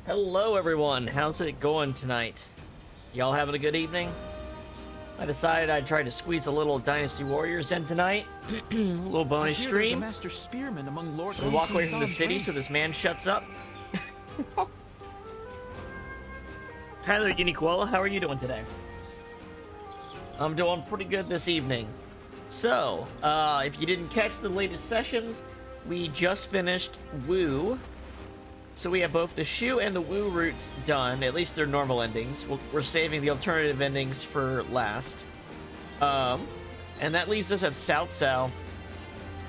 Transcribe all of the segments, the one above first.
Hello everyone, how's it going tonight? Y'all having a good evening? I decided I'd try to squeeze a little Dynasty Warriors in tonight. A little bonus stream. Master spearman among Lord We walk away from the city so this man shuts up. Hi there, Uniquella, how are you doing today? I'm doing pretty good this evening. So, if you didn't catch the latest sessions, we just finished Woo. So we have both the Shu and the Woo routes done, at least their normal endings. We're saving the alternative endings for last. And that leaves us at South Cao.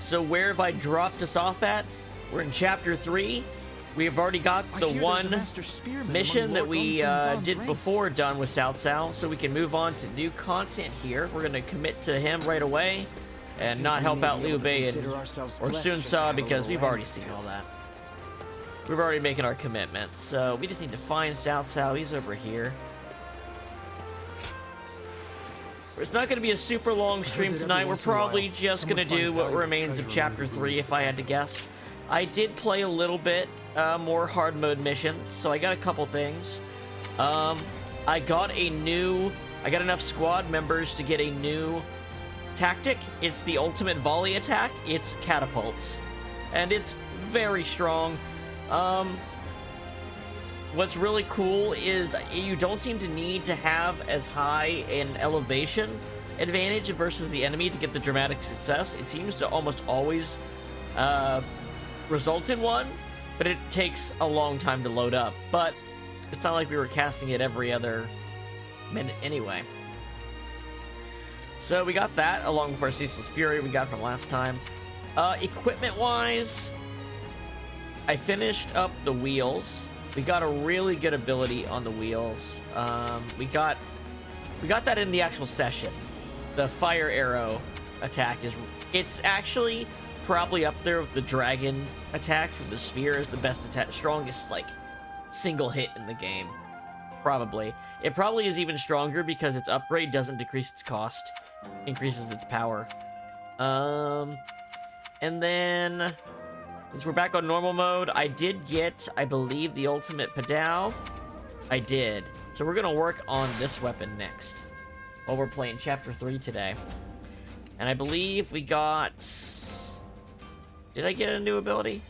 So where have I dropped us off at? We're in Chapter 3. We have already got the one mission that we did before done with Cao Cao, so we can move on to new content here. We're going to commit to him right away and not help out Liu Bei or Sun Sa because we've already seen all that. We're already making our commitment, so we just need to find Cao Cao. He's over here. It's not going to be a super long stream tonight. We're probably just going to do what remains of Chapter 3, if I had to guess. I did play a little bit more hard mode missions, so I got a couple things. I got enough squad members to get a new tactic. It's the ultimate volley attack. It's catapults, and it's very strong. What's really cool is you don't seem to need to have as high an elevation advantage versus the enemy to get the dramatic success. It seems to almost always result in one, but it takes a long time to load up. But it's not like we were casting it every other minute anyway. So we got that along with our Ceaseless Fury we got from last time. Equipment-wise, I finished up the wheels. We got a really good ability on the wheels. We got that in the actual session. The fire arrow attack it's actually probably up there with the dragon attack from the spear is the best attack, strongest like single hit in the game. Probably. It probably is even stronger because its upgrade doesn't decrease its cost, increases its power. And then since we're back on normal mode, I did get, I believe, the ultimate Padao. I did. So we're going to work on this weapon next while we're playing Chapter 3 today. And I believe we got... Did I get a new ability?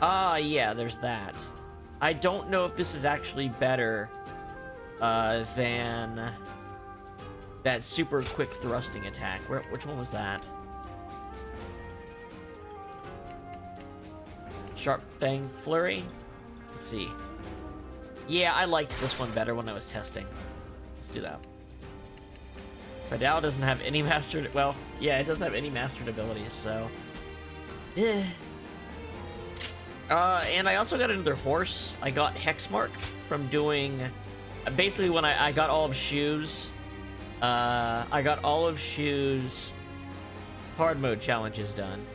Ah, yeah, there's that. I don't know if this is actually better than that super quick thrusting attack. Which one was that? Sharp Bang Flurry? Let's see. Yeah, I liked this one better when I was testing. Let's do that. Padao doesn't have any mastered... Well, yeah, it doesn't have any mastered abilities, so... Yeah. And I also got another horse. I got Hexmark from doing... Basically, when I got all of Shu's... I got all of Shu's hard mode challenges done.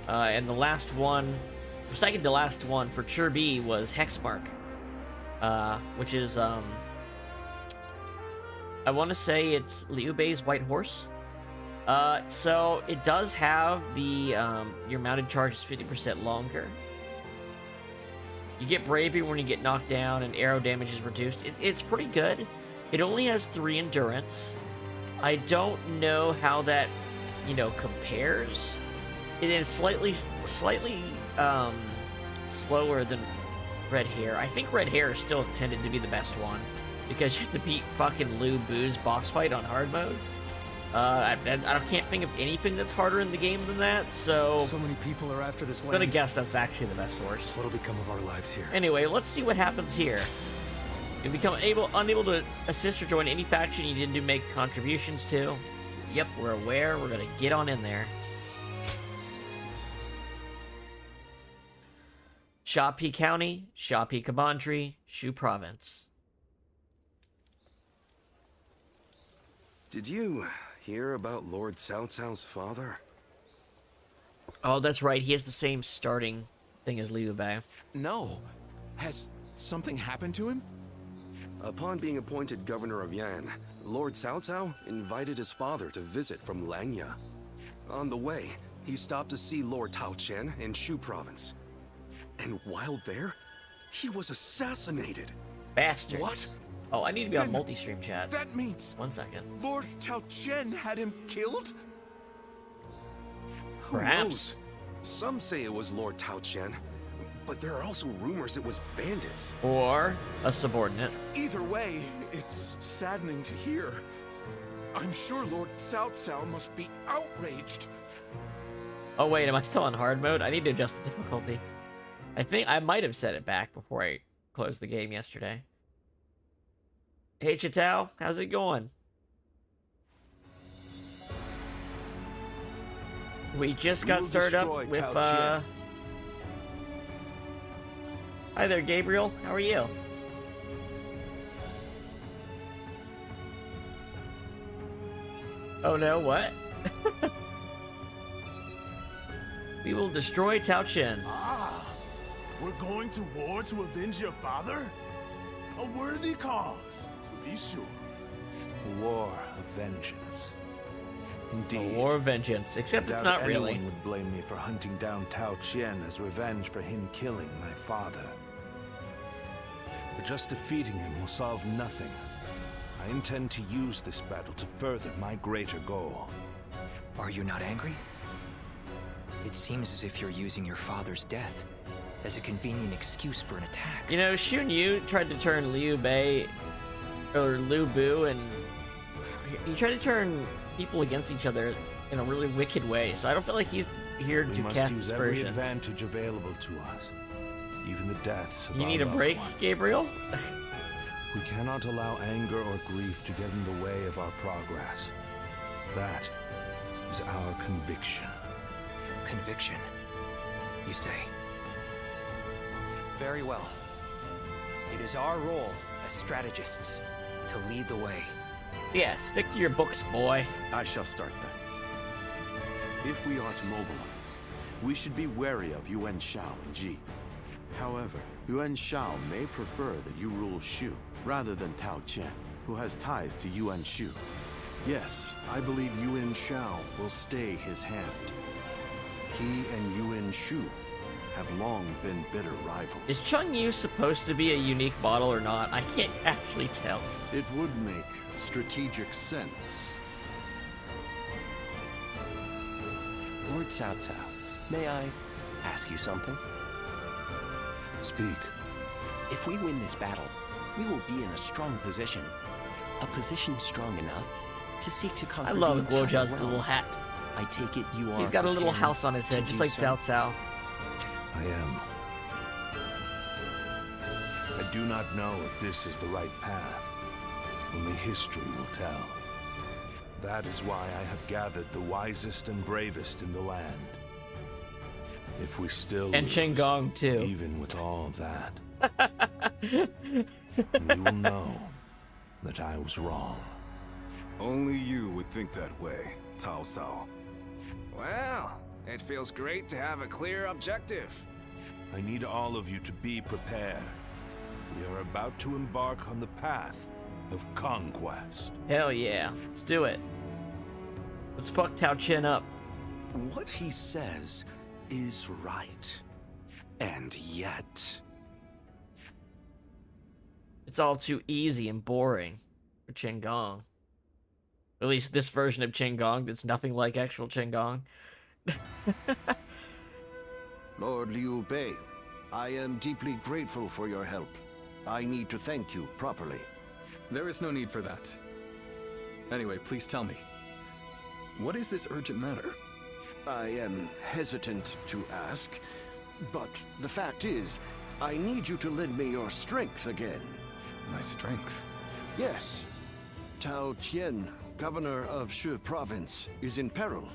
And the last one... second to last one for Chirby was Hexmark, which is, I want to say it's Liu Bei's white horse. So it does have the, your mounted charge is 50% longer. You get bravery when you get knocked down and arrow damage is reduced. It's pretty good. It only has 3 endurance. I don't know how that, compares. It is slightly slower than Red Hair. I think Red Hair is still intended to be the best one because you have to beat fucking Lu Bu's boss fight on hard mode. I can't think of anything that's harder in the game than that, so many people are after this land. I'm gonna guess that's actually the best horse. What'll become of our lives here? Anyway, let's see what happens here. You become unable to assist or join any faction you didn't make contributions to. Yep, we're aware. We're gonna get on in there. Shapi County, Shapi Kabandri, Shu Province. Did you hear about Lord Cao Cao's father? Oh, that's right. He has the same starting thing as Liu Bei. No. Has something happened to him? Upon being appointed governor of Yan, Lord Cao Cao invited his father to visit from Langya. On the way, he stopped to see Lord Tao Qian in Shu Province. And while there, he was assassinated. Bastards. What? Oh, I need to be on Then multi-stream chat. That means 1 second. Lord Tao Qian had him killed? Who Perhaps. knows? Some say it was Lord Tao Qian, but there are also rumors it was bandits. Or a subordinate. Either way, it's saddening to hear. I'm sure Lord Cao Cao must be outraged. Oh wait, am I still on hard mode? I need to adjust the difficulty. I think I might have set it back before I closed the game yesterday. Hey Chitao, how's it going? We just got started up with Hi there, Gabriel. How are you? Oh no, what? We will destroy Tao Qian. Ah, we're going to war to avenge your father? A worthy cause, to be sure. A war of vengeance. Indeed. A war of vengeance, except it's not really. Anyone would blame me for hunting down Tao Qian as revenge for him killing my father. But just defeating him will solve nothing. I intend to use this battle to further my greater goal. Are you not angry? It seems as if you're using your father's death as a convenient excuse for an attack. You know, Xun Yu tried to turn Liu Bei, or Liu Bu, and he tried to turn people against each other in a really wicked way, so I don't feel like he's here We to must cast use every aspersions. advantage available to us, even the deaths of You our need a loved break, ones. Gabriel? We cannot allow anger or grief to get in the way of our progress. That is our conviction. Conviction, you say? Very well. It is our role as strategists to lead the way. Yeah, stick to your books, boy. I shall start then. If we are to mobilize, we should be wary of Yuan Shao and Ji. However, Yuan Shao may prefer that you rule Shu, rather than Tao Qian, who has ties to Yuan Shu. Yes, I believe Yuan Shao will stay his hand. He and Yuan Shu have long been bitter rivals. Is Chung Yu supposed to be a unique model or not? I can't actually tell. It would make strategic sense. Lord Cao Cao, may I ask you something? Speak. If we win this battle, we will be in a strong position. A position strong enough to seek to conquer I love the entire Guojia's realm. little hat. I take it you are He's got a little prepared house on his head, to just do like so? Cao Cao. I am. I do not know if this is the right path. Only history will tell. That is why I have gathered the wisest and bravest in the land. If we still And lose, Qinggong, too. even with all that, we will know that I was wrong. Only you would think that way, Cao Cao. Well, it feels great to have a clear objective. I need all of you to be prepared. We are about to embark on the path of conquest. Hell yeah. Let's do it. Let's fuck Tao Qian up. What he says is right. And yet... It's all too easy and boring for Qinggong. At least this version of Qinggong that's nothing like actual Qinggong. Lord Liu Bei, I am deeply grateful for your help. I need to thank you properly. There is no need for that. Anyway, please tell me. What is this urgent matter? I am hesitant to ask, but the fact is, I need you to lend me your strength again. My strength? Yes. Tao Qian governor of Shu province, is in peril.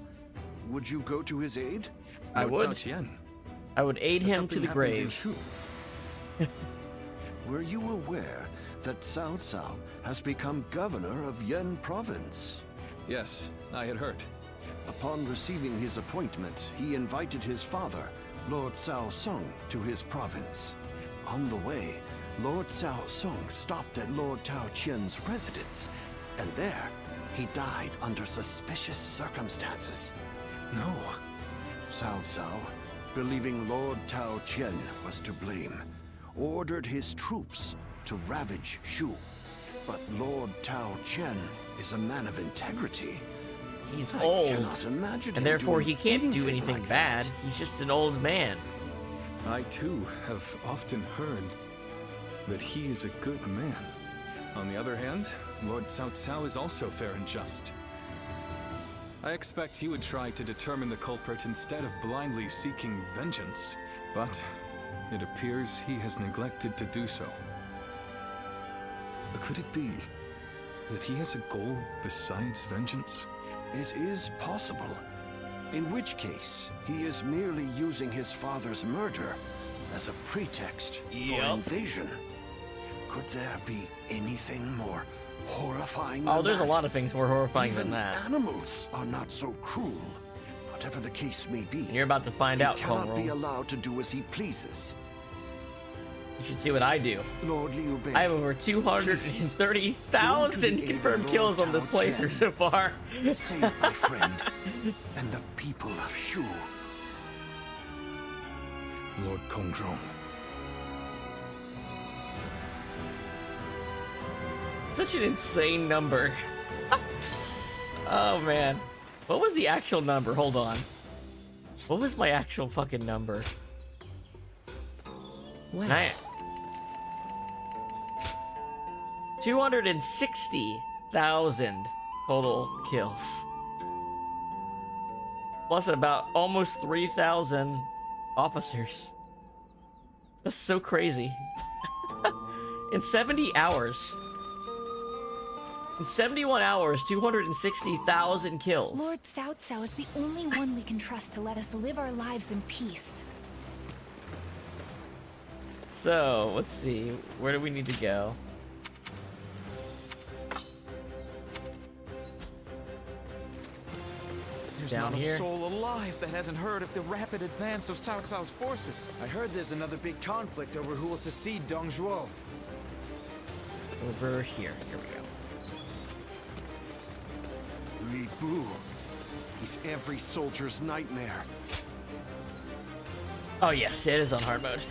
Would you go to his aid? I Lord would. Tao Qian. I would aid Has him to something the happened in grave. Shu? Were you aware that Cao Cao has become governor of Yan province? Yes, I had heard. Upon receiving his appointment, he invited his father, Lord Cao Song, to his province. On the way, Lord Cao Song stopped at Lord Tao Qian's residence, and there, he died under suspicious circumstances. No. Cao Cao, believing Lord Tao Qian was to blame, ordered his troops to ravage Shu. But Lord Tao Qian is a man of integrity. He's I old, cannot imagine him and therefore doing he can't do anything like bad. that. He's just an old man. I too have often heard that he is a good man. On the other hand, Lord Cao Cao is also fair and just. I expect he would try to determine the culprit instead of blindly seeking vengeance, but it appears he has neglected to do so. Could it be that he has a goal besides vengeance? It is possible. In which case, he is merely using his father's murder as a pretext for invasion. Could there be anything more horrifying than Oh, there's that? a lot of things more horrifying Even than that. animals are not so cruel. Whatever the case may be, You're about to find out, he cannot be Conroe. allowed to do as he pleases. You should see what I do. Lord Liu Bei, I have over 230,000 confirmed kills on this playthrough so far. save my friend and the people of Shu. Lord Kongzhong. Such an insane number. Oh man. What was the actual number? Hold on. What was my actual fucking number? Wow. 260,000 total kills. Plus about almost 3,000 officers. That's so crazy. In 70 hours. In 71 hours, 260,000 kills. Lord Cao Cao is the only one we can trust to let us live our lives in peace. So, let's see. Where do we need to go? There's Down not here. a soul alive that hasn't heard of the rapid advance of Cao Cao's forces. I heard there's another big conflict over who will succeed Dong Zhuo. Over here. Here we go. Li Bu. He's every soldier's nightmare. Oh yes, it is on hard mode.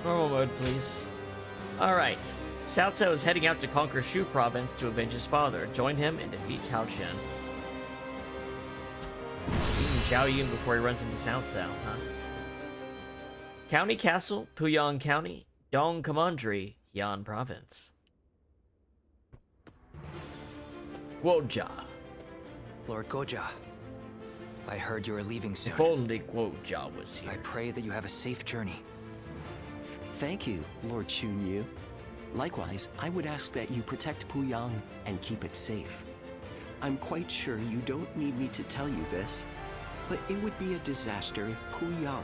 Normal mode, please. Alright. Cao Cao is heading out to conquer Shu province to avenge his father. Join him and defeat Tao Qian. Seeing Zhao Yun before he runs into Cao Cao, huh? County Castle, Puyang County, Dong Commandery, Yan Province. Guoja. Lord Goja, I heard you are leaving soon. If only Guoja was here. I pray that you have a safe journey. Thank you, Lord Xunyu. Likewise, I would ask that you protect Puyang and keep it safe. I'm quite sure you don't need me to tell you this, but it would be a disaster if Puyang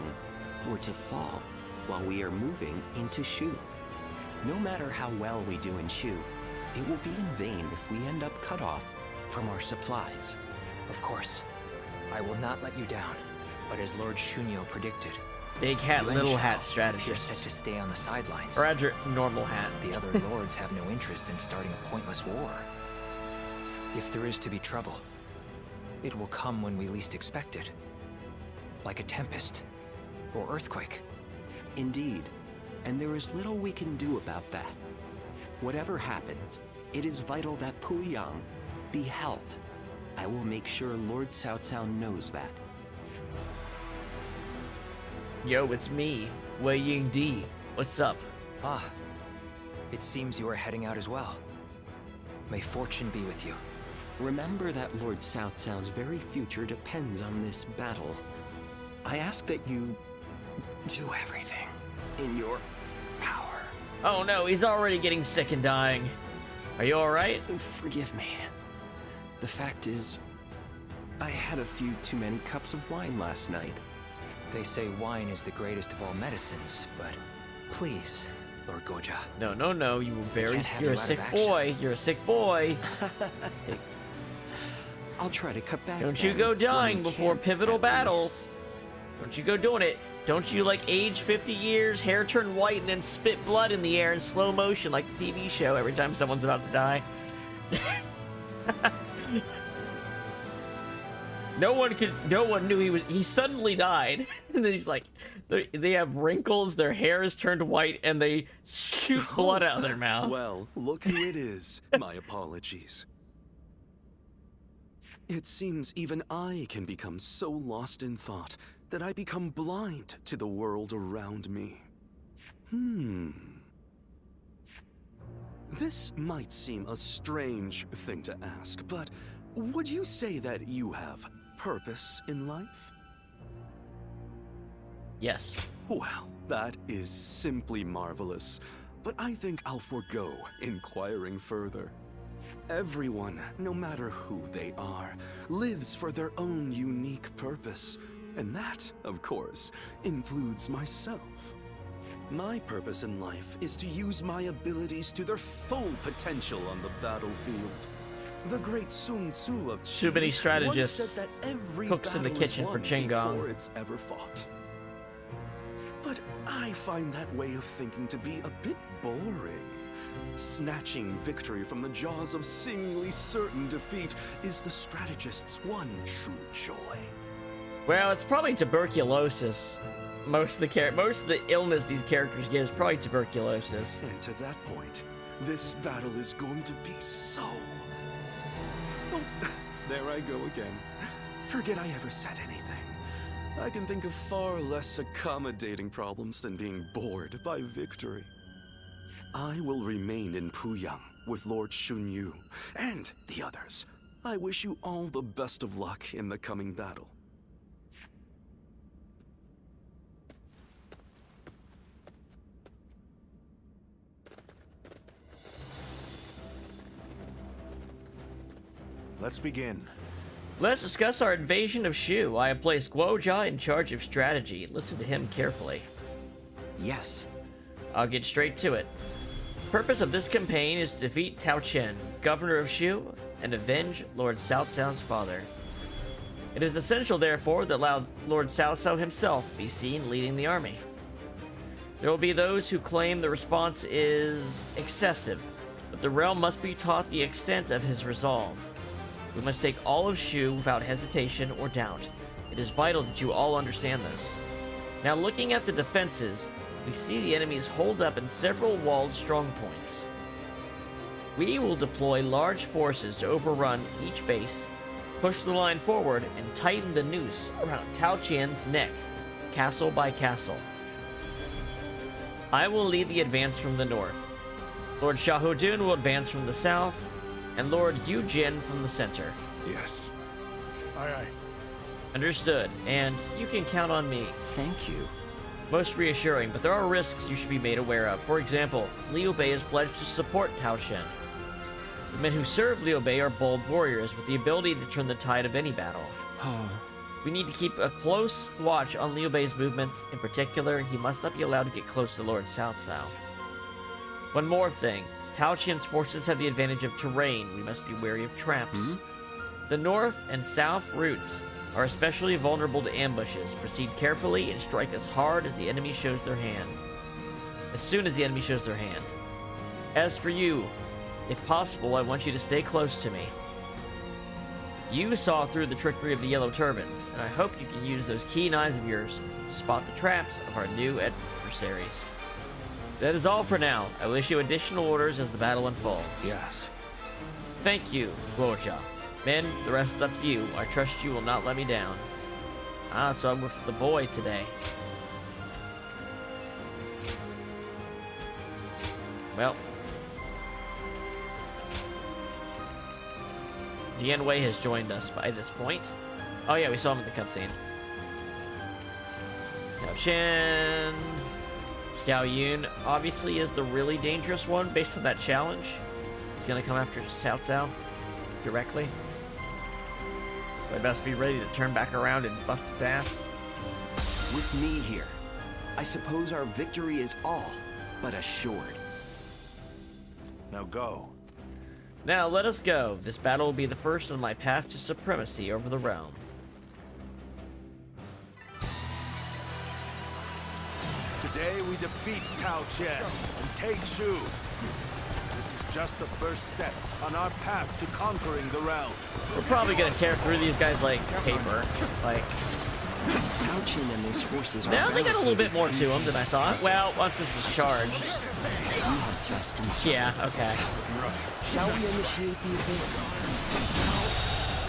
were to fall while we are moving into Shu. No matter how well we do in Shu, it will be in vain if we end up cut off from our supplies. Of course, I will not let you down. But as Lord Shunyo predicted, Big hat, Yuan little Shao hat appears strategist. set to stay on the sidelines. Roger, normal hat. The other lords have no interest in starting a pointless war. If there is to be trouble, it will come when we least expect it. Like a tempest or earthquake. Indeed, and there is little we can do about that. Whatever happens, it is vital that Puyang be held. I will make sure Lord Cao Cao knows that. Yo, it's me, Wei Ying Di. What's up? Ah, it seems you are heading out as well. May fortune be with you. Remember that Lord Cao Cao's very future depends on this battle. I ask that you do everything in your power Oh no, he's already getting sick and dying. Are you alright? Forgive me. The fact is, I had a few too many cups of wine last night. They say wine is the greatest of all medicines, but please, Lord Goja. No, no, no, you were very... You're a sick boy. You're a sick boy. I'll try to cut back. Don't you go dying before pivotal battles. Don't you go doing it. Don't you, like, age 50 years, hair turn white, and then spit blood in the air in slow motion like the TV show every time someone's about to die. No one knew he suddenly died. And then he's like, they have wrinkles, their hair is turned white, and they shoot blood out of their mouth. Well, look who it is. My apologies. It seems even I can become so lost in thought that I become blind to the world around me. This might seem a strange thing to ask, but would you say that you have purpose in life? Yes. Well, that is simply marvelous, but I think I'll forego inquiring further. Everyone, no matter who they are, lives for their own unique purpose. And that, of course, includes myself. My purpose in life is to use my abilities to their full potential on the battlefield. The great Sun Tzu of Too many strategists. once said that every Cooks in the battle is kitchen for won Qinggong. before it's ever fought. But I find that way of thinking to be a bit boring. Snatching victory from the jaws of seemingly certain defeat is the strategist's one true joy. Well, it's probably tuberculosis. Most of the illness these characters get is probably tuberculosis. And to that point, this battle is going to be so... Oh, there I go again. Forget I ever said anything. I can think of far less accommodating problems than being bored by victory. I will remain in Puyang with Lord Xunyu and the others. I wish you all the best of luck in the coming battle. Let's begin. Let's discuss our invasion of Shu. I have placed Guojia in charge of strategy. Listen to him carefully. Yes. I'll get straight to it. Purpose of this campaign is to defeat Tao Qian, governor of Shu, and avenge Lord Cao Cao's father. It is essential, therefore, that Lord Cao Cao himself be seen leading the army. There will be those who claim the response is excessive, but the realm must be taught the extent of his resolve. We must take all of Shu without hesitation or doubt. It is vital that you all understand this. Now, looking at the defenses, we see the enemies holed up in several walled strongpoints. We will deploy large forces to overrun each base, push the line forward, and tighten the noose around Tao Qian's neck, castle by castle. I will lead the advance from the north. Lord Shahudun will advance from the south, and Lord Yujin from the center. Yes. Aye, aye. Understood, and you can count on me. Thank you. Most reassuring, but there are risks you should be made aware of. For example, Liu Bei has pledged to support Tao Qian. The men who serve Liu Bei are bold warriors with the ability to turn the tide of any battle. We need to keep a close watch on Liu Bei's movements. In particular, he must not be allowed to get close to Lord Cao Cao. One more thing. Tao Qian's forces have the advantage of terrain. We must be wary of traps. The north and south routes are especially vulnerable to ambushes. Proceed carefully and strike as hard as the enemy shows their hand. As soon as the enemy shows their hand. As for you, if possible, I want you to stay close to me. You saw through the trickery of the Yellow Turbans, and I hope you can use those keen eyes of yours to spot the traps of our new adversaries. That is all for now. I will issue additional orders as the battle unfolds. Yes. Thank you, Guojia. Men, the rest is up to you. I trust you will not let me down. So I'm with the boy today. Well. Dian Wei has joined us by this point. Oh yeah, we saw him in the cutscene. Tao Qian. Xiao Yun obviously is the really dangerous one based on that challenge. He's gonna come after Cao Cao directly. I best be ready to turn back around and bust his ass. With me here, I suppose our victory is all but assured. Now go. Now let us go. This battle will be the first on my path to supremacy over the realm. Today we defeat Tao Chen and take Shu. This is just the first step on our path to conquering the realm. We're probably gonna tear through these guys like paper. Like, Tao Chen and his forces are now they got a little bit more to them than I thought. Well, once this is charged. Yeah, okay. Shall we initiate the advance?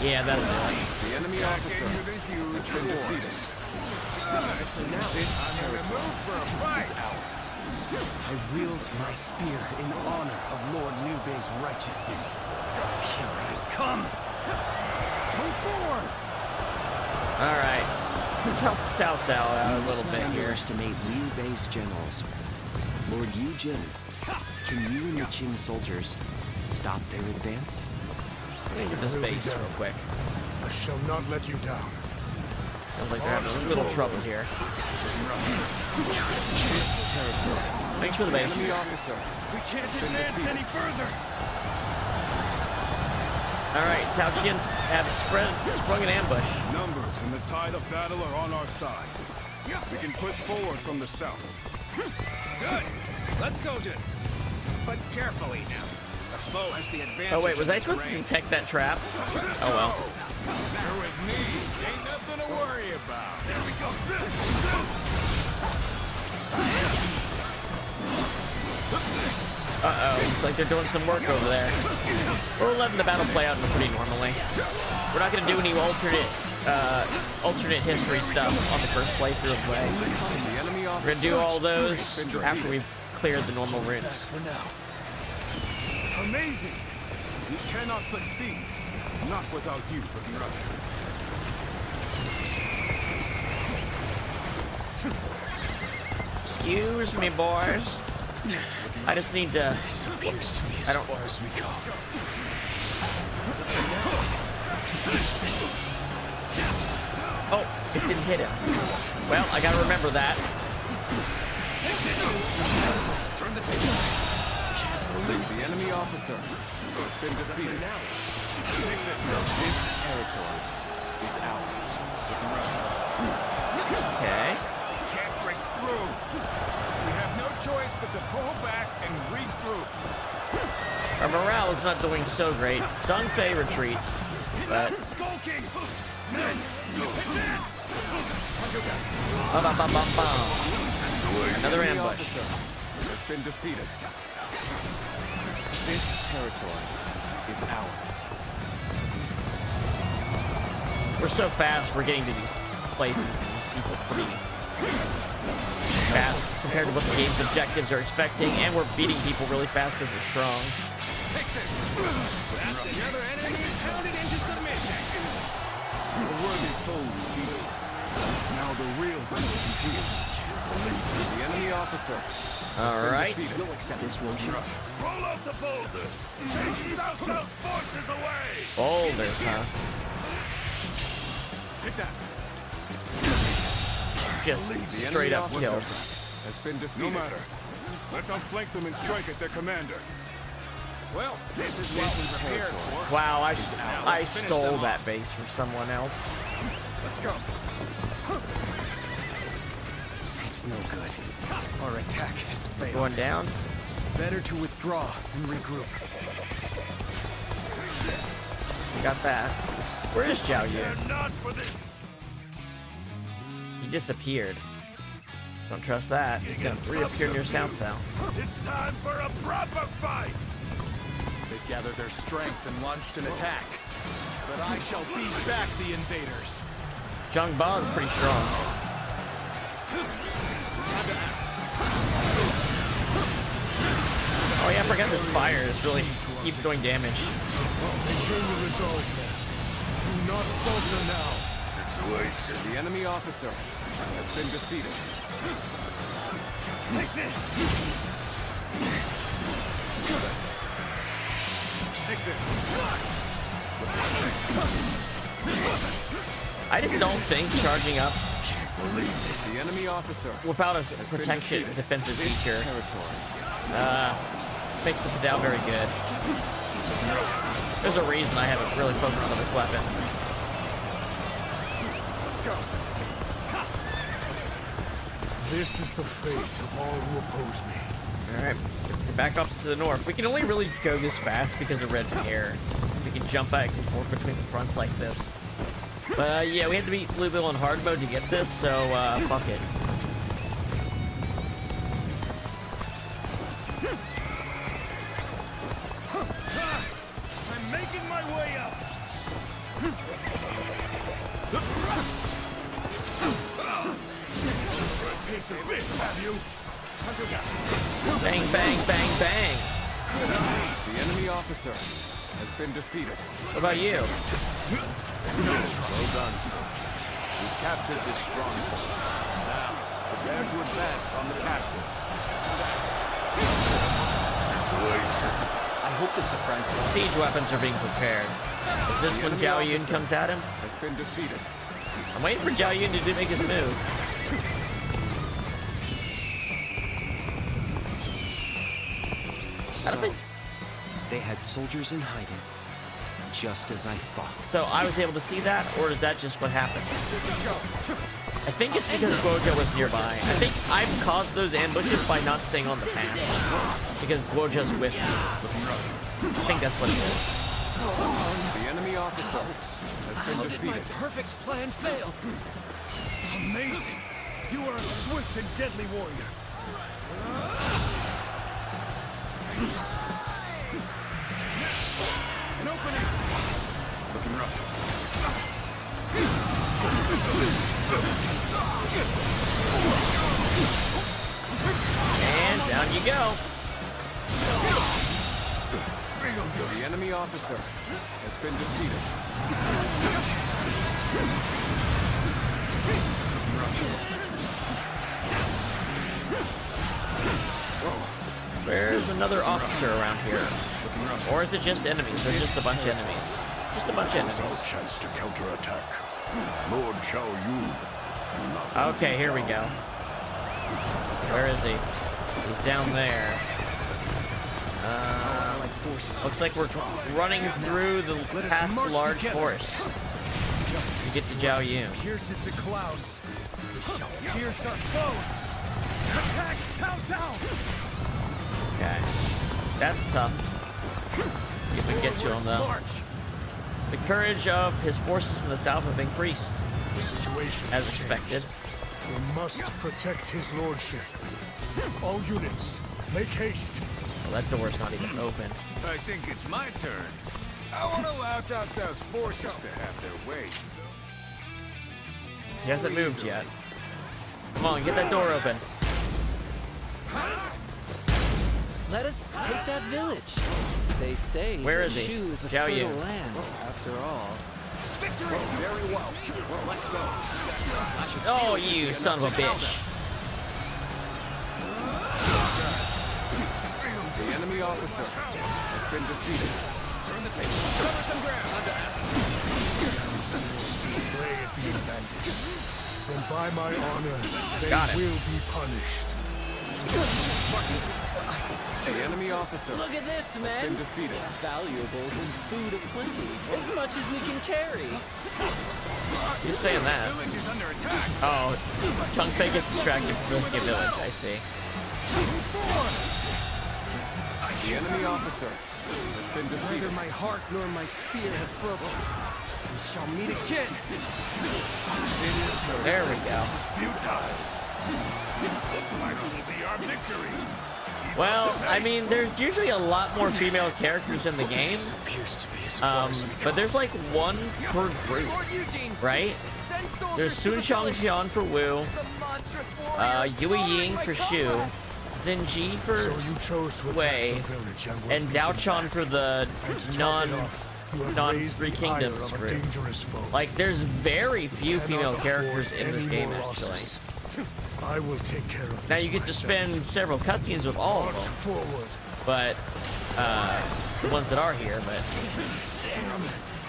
Yeah, that'll do it. The enemy officer has been defeated. This territory is ours. I wield my spear in honor of Lord Liu Bei's righteousness. Here I come. Move forward. All right, let's help Cao Cao out a little bit here. Underestimate Liu Bei's generals. Lord Yu Jin, can you and the Qing soldiers stop their advance? Let me get this base real quick. I shall not let you down. Sounds like they're having a little trouble here. This territory. Thanks for the base. Enemy officer. We can't advance any further. All right, Cao Qian's have sprung an ambush. Numbers and the tide of battle are on our side. We can push forward from the south. Good. Let's go, Jin. But carefully now. The foe has the advantage. Oh wait, was I in supposed to terrain. detect that trap? Oh well. You're with me. Ain't nothing to worry about. There we go. Uh-oh, looks like they're doing some work over there. We're letting the battle play out pretty normally. We're not gonna do any alternate history stuff on the first playthrough of Way. The enemy We're officer gonna do all those after we've cleared the normal routes. For now. Amazing. We cannot succeed. Not without you, Rush. Excuse me, boys. I just need to. I don't. As we go. Oh, it didn't hit him. Well, I gotta remember that. Turn the table. The enemy officer has been defeated. This territory is ours. Okay. Can't break through. We have no choice but to pull back and regroup. Our morale is not doing so great. Zhang Fei retreats, but. Skulking. Ba-ba-ba-ba-bam. Another The enemy ambush. officer has been defeated. This territory is ours. We're so fast, we're getting to these places and people pretty fast compared to what the game's objectives are expecting, and we're beating people really fast because we're strong. Take this. That's another enemy pounded into submission. A worthy foe, indeed. Now the real battle begins. The enemy officer. All right. You'll accept this, won't you? Roll out the boulder. Chase Cao Cao's forces away. Boulders, huh? Take that. Just The straight enemy up officer killed. has been No defeated. matter. Let's outflank them and strike at their commander. Well, this is what we prepared for. Wow, I stole that base from someone else. Let's go. It's no good. Our attack has failed. Going down. Better to withdraw and regroup. Got that. Where is Zhao Yun? Not for this. He disappeared. Don't trust that. He's gonna reappear near Cao Cao. It's time for a proper fight. They gathered their strength and launched an attack. But I shall beat back the invaders. Zhang Ba is pretty strong. Oh yeah, I forgot this fire is really keeps doing damage. Maintain the resolve, men. Do not falter now. The enemy officer has been defeated. Take this. Take this. I just don't think charging up The enemy officer without a protection defensive feature makes the Padal very good. There's a reason I haven't really focused on this weapon. Let's go. This is the fate of all who oppose me. Alright, back up to the north. We can only really go this fast because of red hair. We can jump back and forth between the fronts like this. But yeah, we had to beat Blue Bill on hard mode to get this, so fuck it. I'm making my way up. Taste of this, have you? Bang, bang, bang, bang. The enemy officer has been defeated. What about you? Well done, sir. We've captured this stronghold. Now, prepare to advance on the castle. I hope this surprises you. Siege weapons are being prepared. Is this when Zhao Yun comes at him? Has been defeated. I'm waiting for Zhao Yun to make his move. So, they had soldiers in hiding, just as I thought. So I was able to see that, or is that just what happened? I think it's because Guoja was nearby. I think I've caused those ambushes by not staying on the path. Because Guoja's with me. I think that's what it is. The enemy officer has been defeated. Perfect plan fail. Amazing. You are a swift and deadly warrior. An opening. Looking rough. And down you go. The enemy officer has been defeated. There's another officer around here. Or is it just enemies? There's just a bunch of enemies. Just a bunch of enemies. Chance to counterattack. Lord Cao Yun. Okay, here we go. Where is he? He's down there. Looks like we're running through the past the large forest to get to Zhao Yun. Pierces the clouds. We shall pierce our foes. Attack Cao Cao. Okay, that's tough. Let's see if we can get to him though. The courage of his forces in the south have increased, The situation as has expected. changed. We must protect his lordship. All units, make haste. Well, that door's not even open. I think it's my turn. I want to allow Cao Cao's forces to have their way, so... He hasn't moved yet. Come on, get that door open. Let us take that village. They say Where that is he? Shu is a Zhao fertile Yun. land, after all. Victory! Very well. Let's go. Oh, you son of a bitch. The enemy officer has been defeated. Turn the table. Cover some ground. Play at the advantage. Then by my honor, they Got it. will be punished. The enemy officer Look at this, has man. been defeated. Valuables and food aplenty, as much as we can carry. He's saying that. Village is under attack. Oh, Chung Fei gets distracted from the village, I see. The enemy officer has been defeated. Neither my heart nor my spear have broken. We shall meet again. There we go. Looks like it will be our victory. Well, I mean, there's usually a lot more female characters in the game. But there's like one per group, right? There's Sun Shangxian for Wu, Yui Ying for Shu, Zinji for Wei, and Dao Chan for the non-Three Kingdoms group. Like, there's very few female characters in this game, actually. I will take care of Now this you get to myself. spend several cutscenes with all of March them, forward. but the ones that are here. But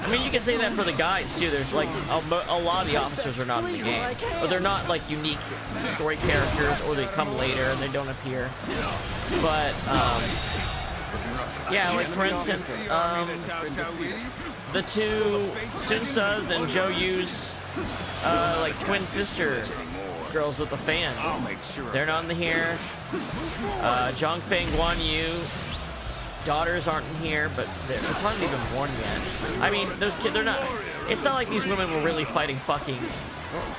I mean, you can say that for the guides too. There's like a lot of the officers are not in the game, or they're not like unique story characters, or they come later and they don't appear. But yeah, like for instance, the two Sunsa's and Zhou Yu's like twin sister girls with the fans. They're not in here. Zhongfeng Guan Yu's daughters aren't in here, but they're probably even born yet. I mean, those kids, they're not. It's not like these women were really fighting fucking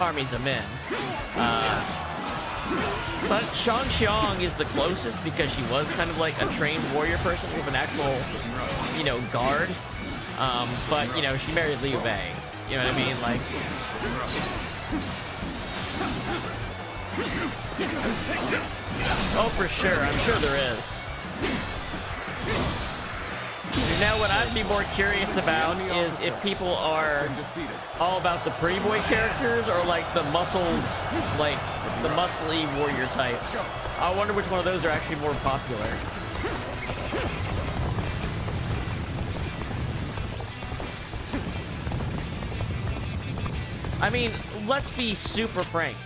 armies of men. Shang Xiang is the closest because she was kind of like a trained warrior person with an actual, you know, guard. But you know, she married Liu Bei. You know what I mean? Like. Oh, for sure. I'm sure there is. Now, what I'd be more curious about is if people are all about the pretty boy characters or like the muscled, like the muscly warrior types. I wonder which one of those are actually more popular. I mean, let's be super frank.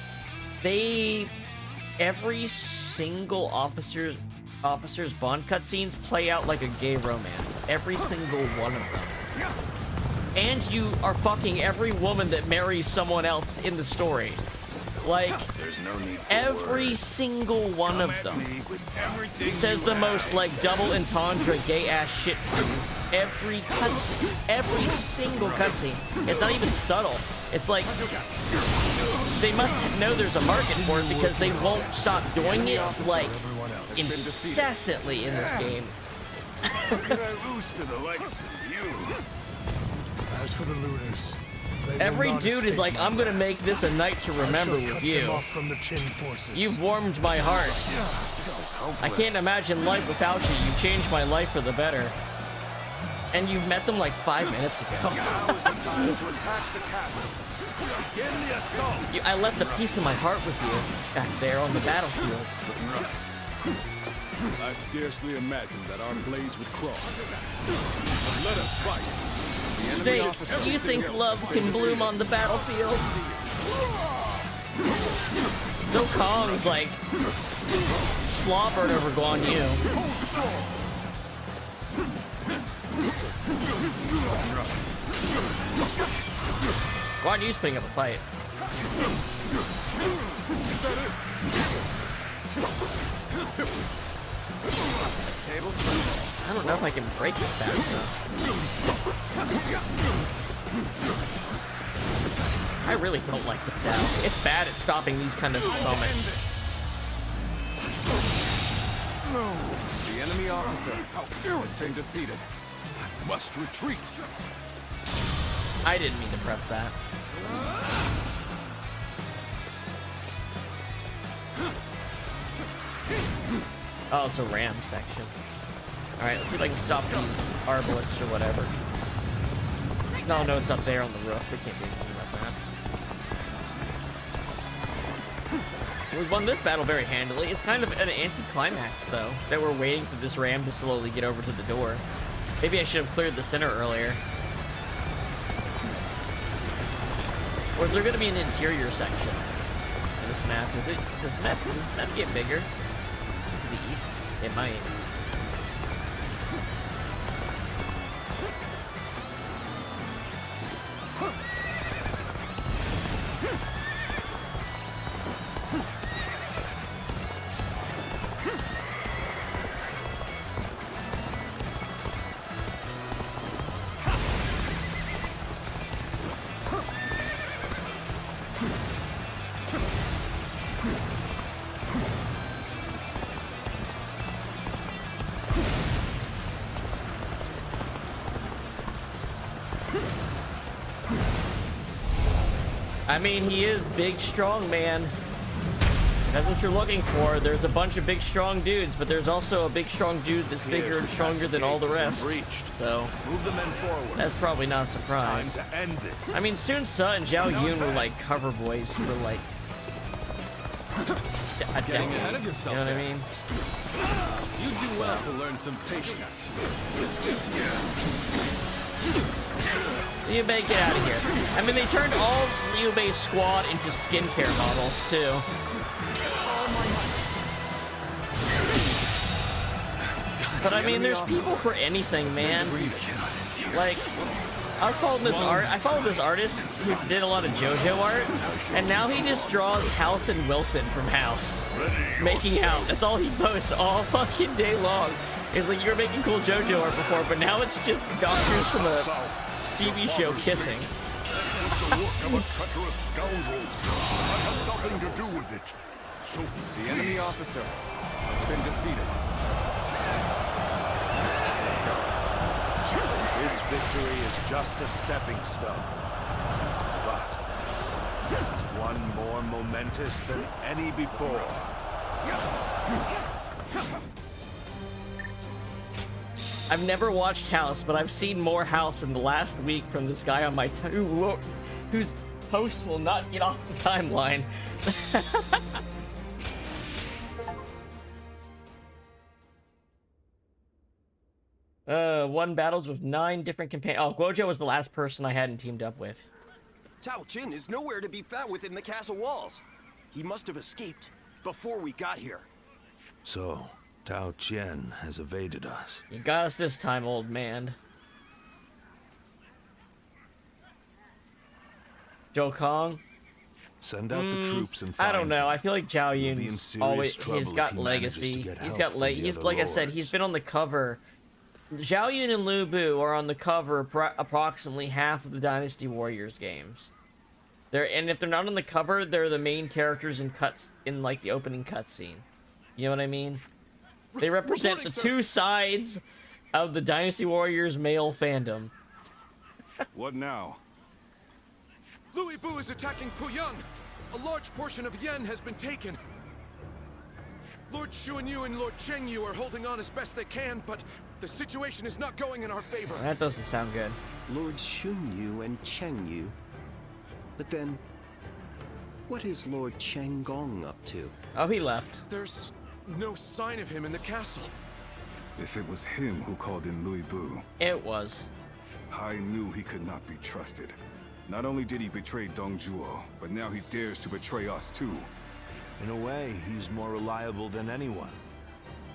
Every single officer's Bond cutscenes play out like a gay romance. Every single one of them. And you are fucking every woman that marries someone else in the story. Like, every single one of them says the most, like, double entendre gay-ass shit to you. Every cutscene. Every single cutscene. It's not even subtle. It's like, they must know there's a market for it because they won't stop doing it, like, incessantly in this game. As for the looters, every dude is like, I'm gonna make this a night to remember with you. You've warmed my heart. I can't imagine life without you. You changed my life for the better. And you met them like 5 minutes ago. I left a piece of my heart with you back there on the battlefield. I scarcely imagined that our blades would cross. But let us fight. Snake, you think love can bloom on the battlefield? So Kong's like slobbered over Guan Yu. Guan Yu's putting up a fight. I don't know if I can break it fast enough. I really don't like the Tao. It's bad at stopping these kind of moments. The enemy officer has been defeated. I must retreat. I didn't mean to press that. Oh, it's a ram section. Alright, let's see if I can stop these arbalists or whatever. No, it's up there on the roof. We can't do anything about that. We won this battle very handily. It's kind of an anticlimax, though, that we're waiting for this ram to slowly get over to the door. Maybe I should have cleared the center earlier. Or is there going to be an interior section in this map? Does this map get bigger? To the east? It might. I mean, he is big, strong, man. That's what you're looking for. There's a bunch of big, strong dudes, but there's also a big, strong dude that's bigger and stronger than all the rest. So, move the men forward. That's probably not a surprise. Time to end this. I mean, Sun Tzu and Zhao Yun were like cover boys for like a Getting decade. ahead of yourself. You know what I there. mean? You do well to learn some patience. Liu Bei, get out of here. I mean, they turned all Liu Bei's squad into skincare models, too. But I mean, there's people for anything, man. Like, I followed this artist who did a lot of JoJo art, and now he just draws House and Wilson from House making out. That's all he posts all fucking day long. It's like, you were making cool JoJo art before, but now it's just doctors from a TV show kissing. The work of a treacherous scoundrel. I have nothing to do with it. So The enemy officer has been defeated. This victory is just a stepping stone. But it's one more momentous than any before. I've never watched House, but I've seen more House in the last week from this guy on my whose post will not get off the timeline. Won battles with 9 different companions. Oh, Guojo was the last person I hadn't teamed up with. Cao Qin is nowhere to be found within the castle walls. He must have escaped before we got here. So, Tao Qian has evaded us. You got us this time, old man. Zhou Kong? Send out the troops and find I don't know. him. I feel like Zhao We'll be in Yun's serious always trouble he's if got he manages to legacy. get He's help got from like the he's other like I said, lords. he's been on the cover. Zhao Yun and Lu Bu are on the cover approximately half of the Dynasty Warriors games. And if they're not on the cover, they're the main characters in like the opening cutscene. You know what I mean? They represent the two sides of the Dynasty Warriors male fandom. what now? Louis Bu is attacking Puyang. A large portion of Yan has been taken. Lord Xuanyu and Lord Chengyu are holding on as best they can, but the situation is not going in our favor. That doesn't sound good. Lord Xunyu and Chengyu. But then, what is Lord Chenggong up to? Oh, he left. There's no sign of him in the castle. If it was him who called in Louis Bu, It was. I knew he could not be trusted. Not only did he betray Dong Zhuo, but now he dares to betray us too. In a way, he's more reliable than anyone.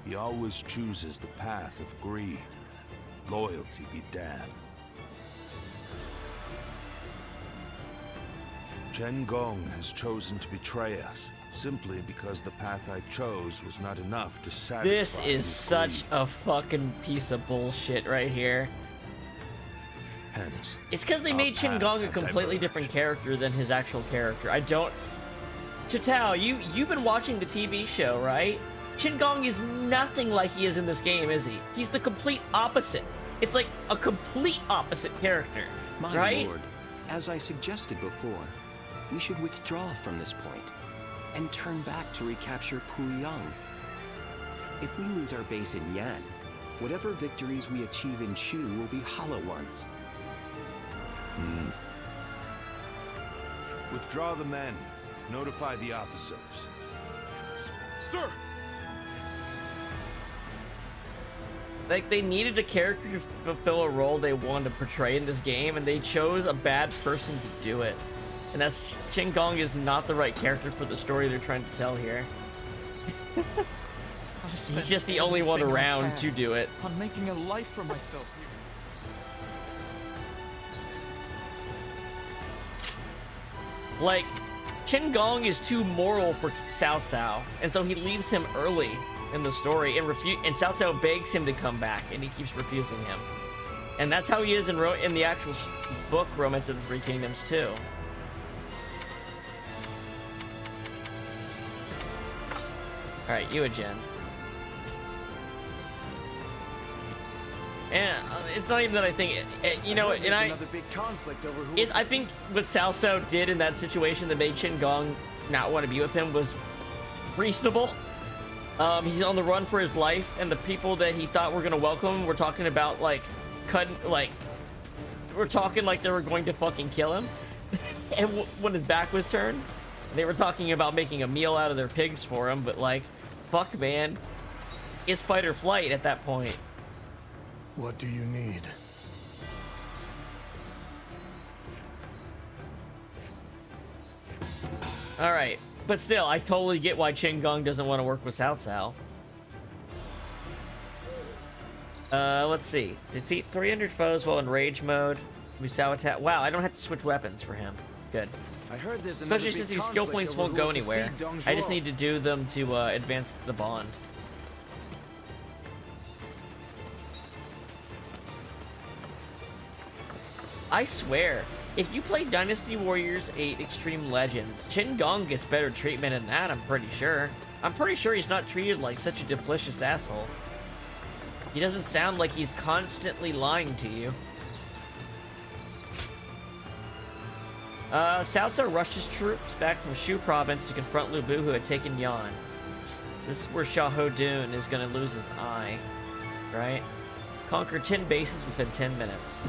He always chooses the path of greed. Loyalty be damned. Chen Gong has chosen to betray us, simply because the path I chose was not enough to satisfy This is his such greed. a fucking piece of bullshit right here. Hence, It's because they our made Qin paths Gong a have completely diverged. different character than his actual character. I don't... Chitao, you've been watching the TV show, right? Qin Gong is nothing like he is in this game, is he? He's the complete opposite. It's like a complete opposite character, My right? lord, as I suggested before, we should withdraw from this point and turn back to recapture Puyang. If we lose our base in Yan, whatever victories we achieve in Shu will be hollow ones. Withdraw the men. Notify the officers. Sir! Like, they needed a character to fulfill a role they wanted to portray in this game, and they chose a bad person to do it. And that's... Qin Gong is not the right character for the story they're trying to tell here. He's just the only one around to do it. On making a life for myself. Like, Qin Gong is too moral for Cao Cao, and so he leaves him early in the story, and Cao Cao begs him to come back, and he keeps refusing him. And that's how he is in the actual book, Romance of the Three Kingdoms, too. Alright, you Jen. And it's not even that I think, you know, and another big conflict over who I think what Cao Cao did in that situation that made Qin Gong not want to be with him was reasonable. He's on the run for his life, and the people that he thought were going to welcome him were talking about, like, we're talking like they were going to fucking kill him. And when his back was turned, They were talking about making a meal out of their pigs for him, but like, fuck, man. It's fight or flight at that point. What do you need? Alright, but still, I totally get why Qin doesn't want to work with Cao Cao. Let's see. Defeat 300 foes while in rage mode. Musou attack. Wow, I don't have to switch weapons for him. Good. I heard there's Especially since these skill points won't go anywhere. I just need to do them to advance the bond. I swear, if you play Dynasty Warriors 8 Extreme Legends, Qin Gong gets better treatment than that, I'm pretty sure. I'm pretty sure he's not treated like such a duplicitous asshole. He doesn't sound like he's constantly lying to you. Cao Cao rushed his troops back from Shu province to confront Lu Bu, who had taken Yan. So this is where Xiahou Dun is going to lose his eye, right? Conquer 10 bases within 10 minutes.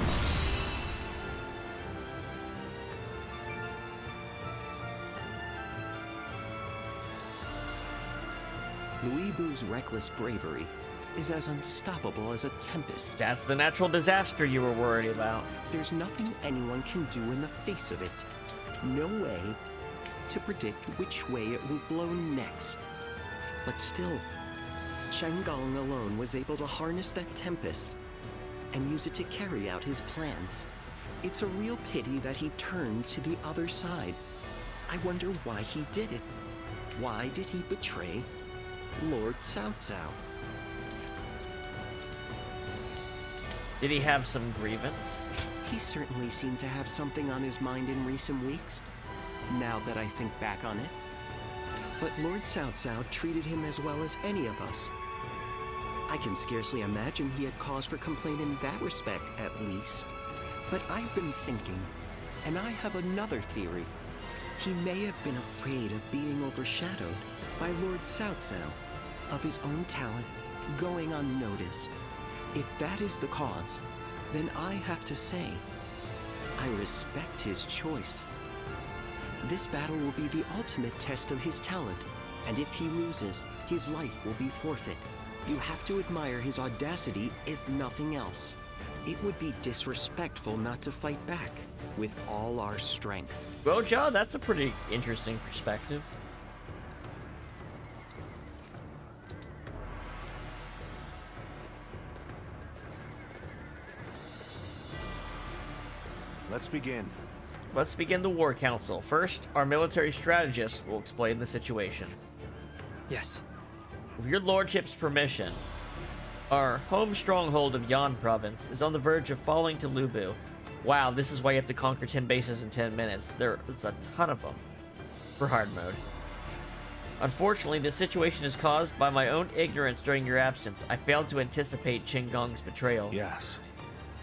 Lu Bu's reckless bravery is as unstoppable as a tempest. That's the natural disaster you were worried about. There's nothing anyone can do in the face of it. No way to predict which way it will blow next. But still, Chen Gong alone was able to harness that tempest and use it to carry out his plans. It's a real pity that he turned to the other side. I wonder why he did it. Why did he betray Lord Cao Cao? Did he have some grievance? He certainly seemed to have something on his mind in recent weeks, now that I think back on it. But Lord Cao Cao treated him as well as any of us. I can scarcely imagine he had cause for complaint in that respect, at least. But I've been thinking, and I have another theory. He may have been afraid of being overshadowed by Lord Cao Cao, of his own talent going unnoticed. If that is the cause, then I have to say, I respect his choice. This battle will be the ultimate test of his talent, and if he loses, his life will be forfeit. You have to admire his audacity, if nothing else. It would be disrespectful not to fight back with all our strength. Well, Joe, that's a pretty interesting perspective. Let's begin. Let's begin the War Council. First, our military strategist will explain the situation. Yes. With your lordship's permission, our home stronghold of Yan province is on the verge of falling to Lu Bu. Wow, this is why you have to conquer 10 bases in 10 minutes. There's a ton of them for hard mode. Unfortunately, this situation is caused by my own ignorance during your absence. I failed to anticipate Qin Gong's betrayal. Yes.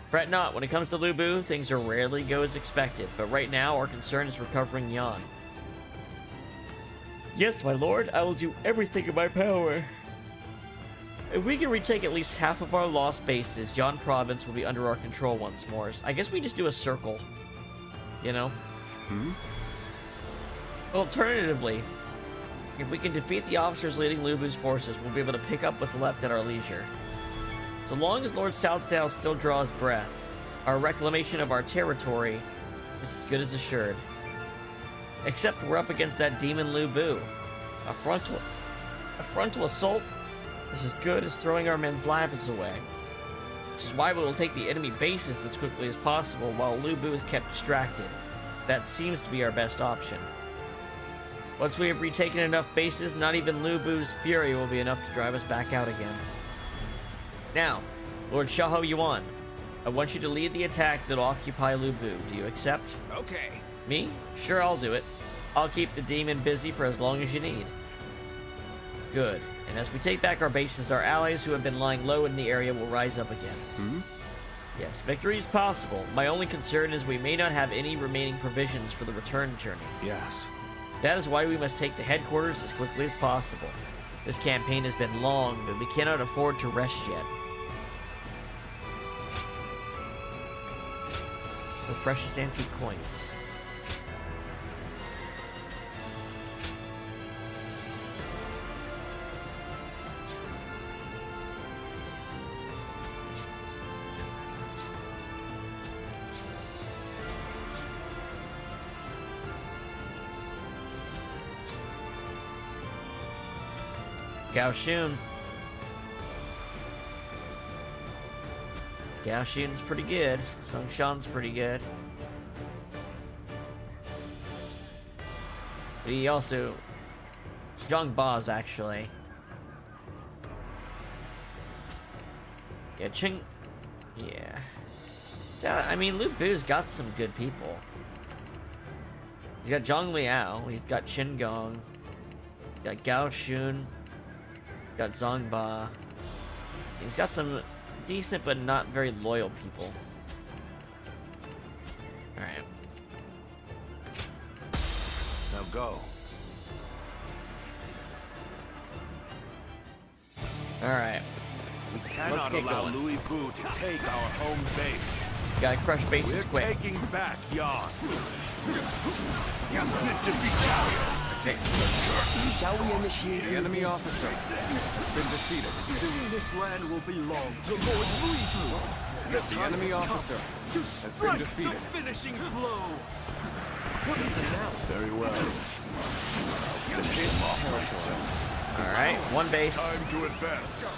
Fret not, when it comes to Lu Bu, things are rarely go as expected, but right now our concern is recovering Yan. Yes, my lord, I will do everything in my power. If we can retake at least half of our lost bases, Yan province will be under our control once more. I guess we just do a circle, you know? Alternatively, if we can defeat the officers leading Lu Bu's forces, we'll be able to pick up what's left at our leisure. So long as Lord Cao Cao still draws breath, our reclamation of our territory is as good as assured. Except we're up against that demon Lu Bu. A frontal assault is as good as throwing our men's lives away. Which is why we will take the enemy bases as quickly as possible while Lu Bu is kept distracted. That seems to be our best option. Once we have retaken enough bases, not even Lu Bu's fury will be enough to drive us back out again. Now, Lord Xiahou Yuan, I want you to lead the attack that'll occupy Lu Bu. Do you accept? Okay. Me? Sure, I'll do it. I'll keep the demon busy for as long as you need. Good. And as we take back our bases, our allies who have been lying low in the area will rise up again. Yes, victory is possible. My only concern is we may not have any remaining provisions for the return journey. Yes. That is why we must take the headquarters as quickly as possible. This campaign has been long, but we cannot afford to rest yet. No precious antique coins. Gao Shun. Gao Shun's pretty good. Sung Shan's pretty good. But he also... Zhang Ba's actually. Yeah, Ching... Yeah. So, I mean, Lu Bu's got some good people. He's got Zhang Liao, he's got Qin Gong, he's got Gao Shun, got Zhang Ba. He's got some decent but not very loyal people. Alright. Now go. Alright. We cannot allow going. Louis Bu to take our home base. Gotta crush bases quick. We're taking back Yan. Shall we initiate The enemy officer has been defeated. Soon this land will belong to Lord Louis Bu. The enemy officer has been defeated. Finishing blow. Very well. Alright, one base. Time to advance.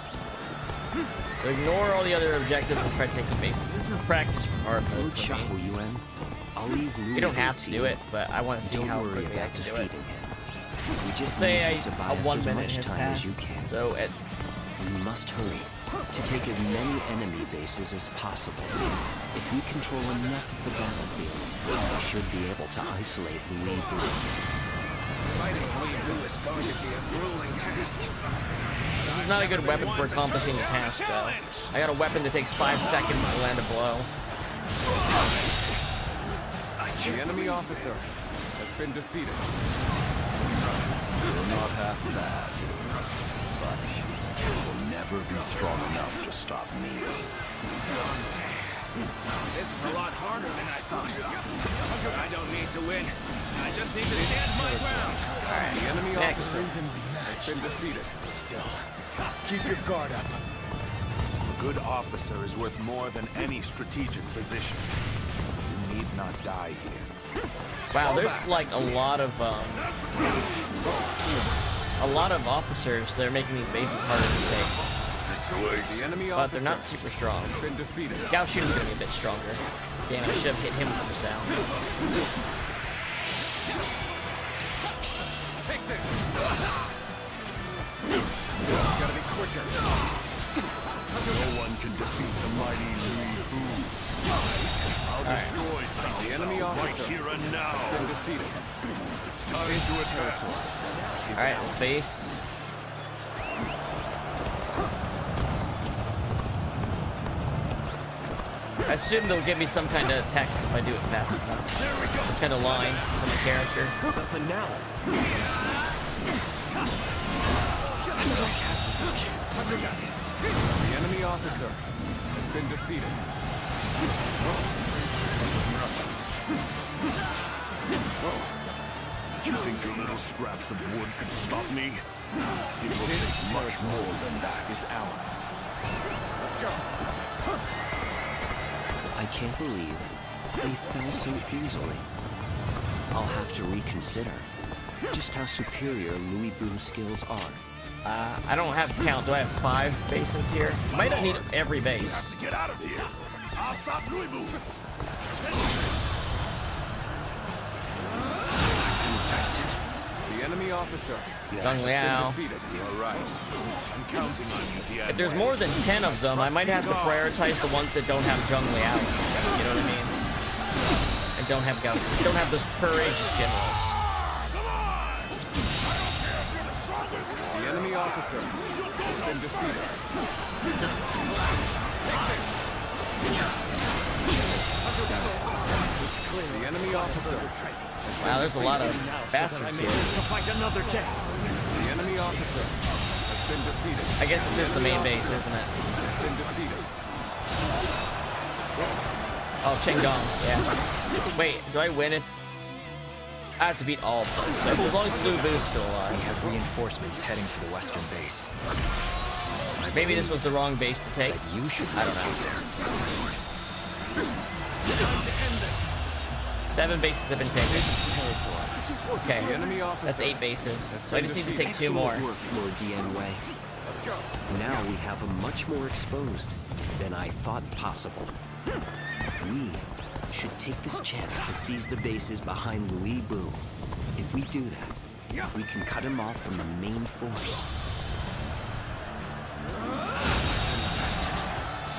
So ignore all the other objectives and try taking bases. This is practice for hard mode Lord for me. Xiao Yuan, I'll leave Louis You don't Bu have to do it, but I want to see Don't how worry quickly I about can do it. defeating him. We just Say need you to buy a us 1 as minute much has time passed. as you can. So at We must hurry to take as many enemy bases as possible. If we control enough of the battlefield, we should be able to isolate Louis Bu. Fighting Louis Bu is going to be a grueling task. This is not a good weapon for accomplishing the task, though. I got a weapon that takes 5 seconds to land a blow. The enemy officer has been defeated. You're not half bad, but you'll never be strong enough to stop me. This is a lot harder than I thought. I don't need to win. I just need to stand my ground. The enemy Next. officer has been defeated. Still, keep your guard up. A good officer is worth more than any strategic position. You need not die here. Wow, there's like a lot of officers that are making these bases harder to take. The enemy But they're officer not super strong. has been defeated. Gao Shun's gonna be a bit stronger. Damn, I should have hit him for the sound. Take this. Gotta be quicker. No one can defeat the mighty Louis Bu. I'll destroy Cao The enemy Cao officer right here and now. has been defeated. It's time to advance. Alright, this base. I assume they'll give me some kind of text if I do it fast enough. Some kind of line from the character. The finale. The enemy officer has been defeated. Did you think your little scraps of wood could stop me? It will take much more than that. Is ours. Let's go. I can't believe they fell so easily. I'll have to reconsider just how superior Louis Bu's skills are. I don't have count. Do I have 5 bases here? Might not need every base. To get out of here. I'll stop Louis Bu. The enemy officer Zhang Liao. defeated. You're right. I'm counting on you, Dian. If there's more than 10 of them, I might have to prioritize the ones that don't have Zhang Liao. You know what I mean? And don't have don't have those courageous generals. The enemy officer has been defeated. The enemy officer. Wow, there's a lot of bastards here. To fight another day. The enemy officer has been defeated. I guess this is the main base, isn't it? Has been defeated. Oh, Qinggong, yeah. Wait, do I win it? I have to beat all of them. So as long as Lu Bu's still We alive. have reinforcements heading for the western base. Maybe this was the wrong base to take. You should I don't know. Time to end this. 7 bases have been taken. Okay, The enemy officer that's 8 bases. has So I been just need to defeated. take 2 more. Excellent work, Lord Dianwei. Let's go. Now we have him much more exposed than I thought possible. We should take this chance to seize the bases behind Louis Bu. If we do that, we can cut him off from the main force.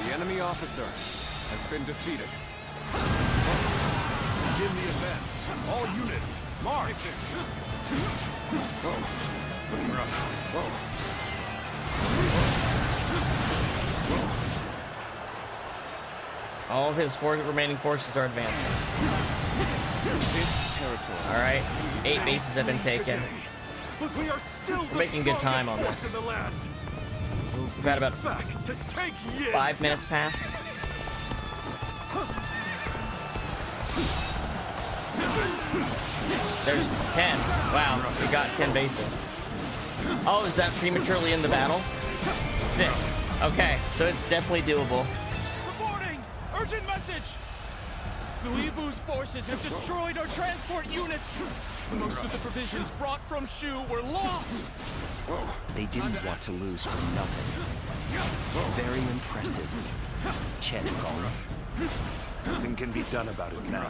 The enemy officer has been defeated. Begin the advance. All units, march! Looking rough. All of his 4 remaining forces are advancing. This territory. All right, 8 bases have been taken. But we are still We're making good time on force this. in the land. We've had about Back to take Yin. 5 minutes pass. There's 10. Wow, we got 10 bases. Oh, is that prematurely in the battle? Sick. Okay, so it's definitely doable. Reporting! Urgent message! Louis Bu's forces have destroyed our transport units! Most of the provisions brought from Shu were lost! They didn't want to lose for nothing. Very impressive. Chen Gong. Nothing can be done about it now.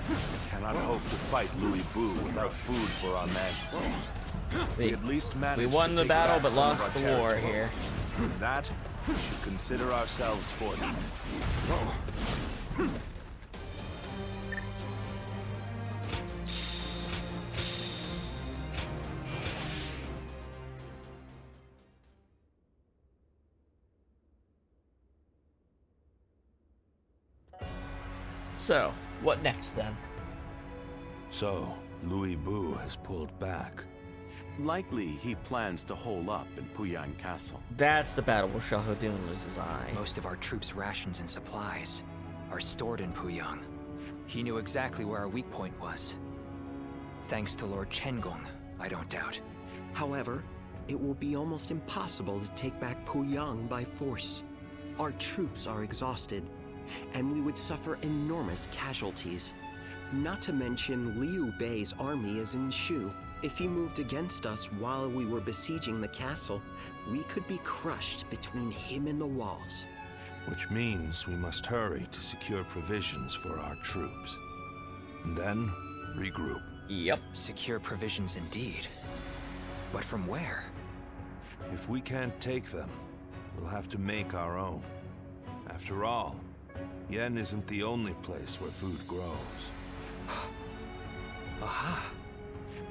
We cannot hope to fight Louis Bu without food for our men. We at least managed We won to the take battle, back but some of lost our the war territory. here. In that, we should consider ourselves fortunate. So, what next then? So, Louis Bu has pulled back. Likely he plans to hole up in Puyang Castle. That's the battle where Shahudun loses his eye. Most of our troops' rations and supplies are stored in Puyang. He knew exactly where our weak point was. Thanks to Lord Chengong, I don't doubt. However, it will be almost impossible to take back Puyang by force. Our troops are exhausted, and we would suffer enormous casualties. Not to mention Liu Bei's army is in Shu. If he moved against us while we were besieging the castle, we could be crushed between him and the walls. Which means we must hurry to secure provisions for our troops. And then, regroup. Yep. Secure provisions indeed. But from where? If we can't take them, we'll have to make our own. After all, Yen isn't the only place where food grows. Aha!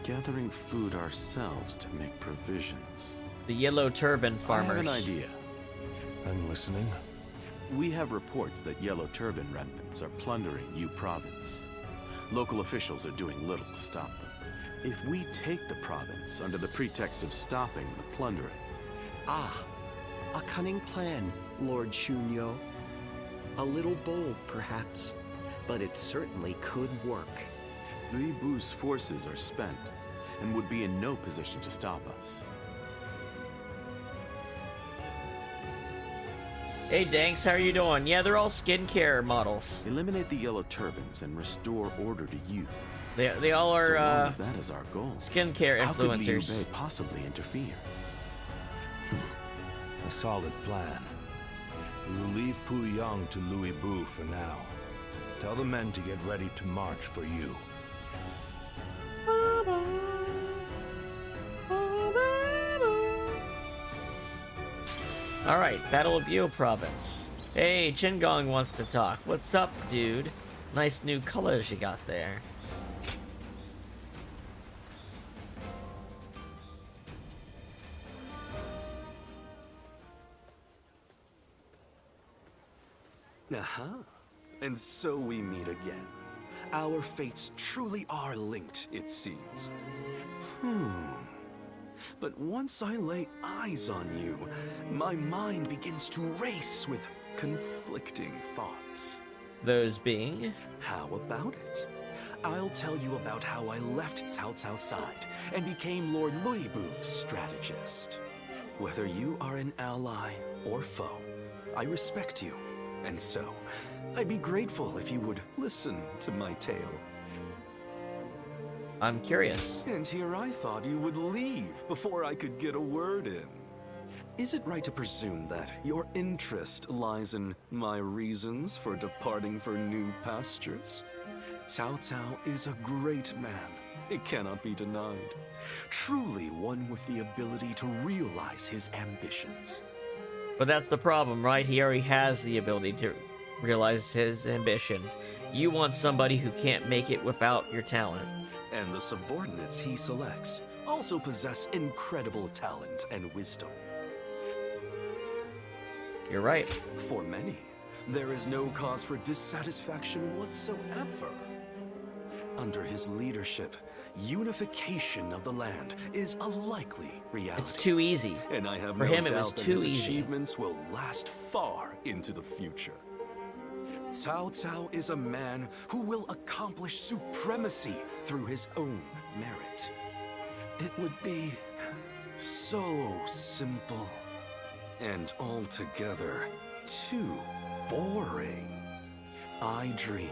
Gathering food ourselves to make provisions. The yellow turban I farmers. have an idea. I'm listening. We have reports that Yellow Turban remnants are plundering Yu Province. Local officials are doing little to stop them. If we take the province under the pretext of stopping the plundering... Ah, a cunning plan, Lord Shunyo. A little bold, perhaps, but it certainly could work. Louis Bu's forces are spent, and would be in no position to stop us. Hey Danks, how are you doing? Yeah, they're all skincare models. Eliminate the Yellow Turbans and restore order to Yu. They all So are long as that is our goal. skincare How could Liu influencers. Bei possibly interfere? A solid plan. We will leave Puyang to Louis Bu for now. Tell the men to get ready to march for you. Alright, Battle of Yo Province. Hey, Chingong wants to talk. What's up, dude? Nice new colors you got there. Aha. And so we meet again. Our fates truly are linked, it seems. But once I lay eyes on you, my mind begins to race with conflicting thoughts. Those being? How about it? I'll tell you about how I left Cao Cao's side and became Lord Louis Bu's strategist. Whether you are an ally or foe, I respect you. And so, I'd be grateful if you would listen to my tale. I'm curious. And here I thought you would leave before I could get a word in. Is it right to presume that your interest lies in my reasons for departing for new pastures? Cao Cao is a great man. It cannot be denied. Truly one with the ability to realize his ambitions. But that's the problem, right? He already has the ability to realize his ambitions. You want somebody who can't make it without your talent. And the subordinates he selects also possess incredible talent and wisdom. You're right. For many, there is no cause for dissatisfaction whatsoever. Under his leadership, unification of the land is a likely reality. It's too easy. And I have For no him, it doubt was that too his easy. achievements will last far into the future. Cao Cao is a man who will accomplish supremacy through his own merit. It would be so simple and altogether too boring. I dream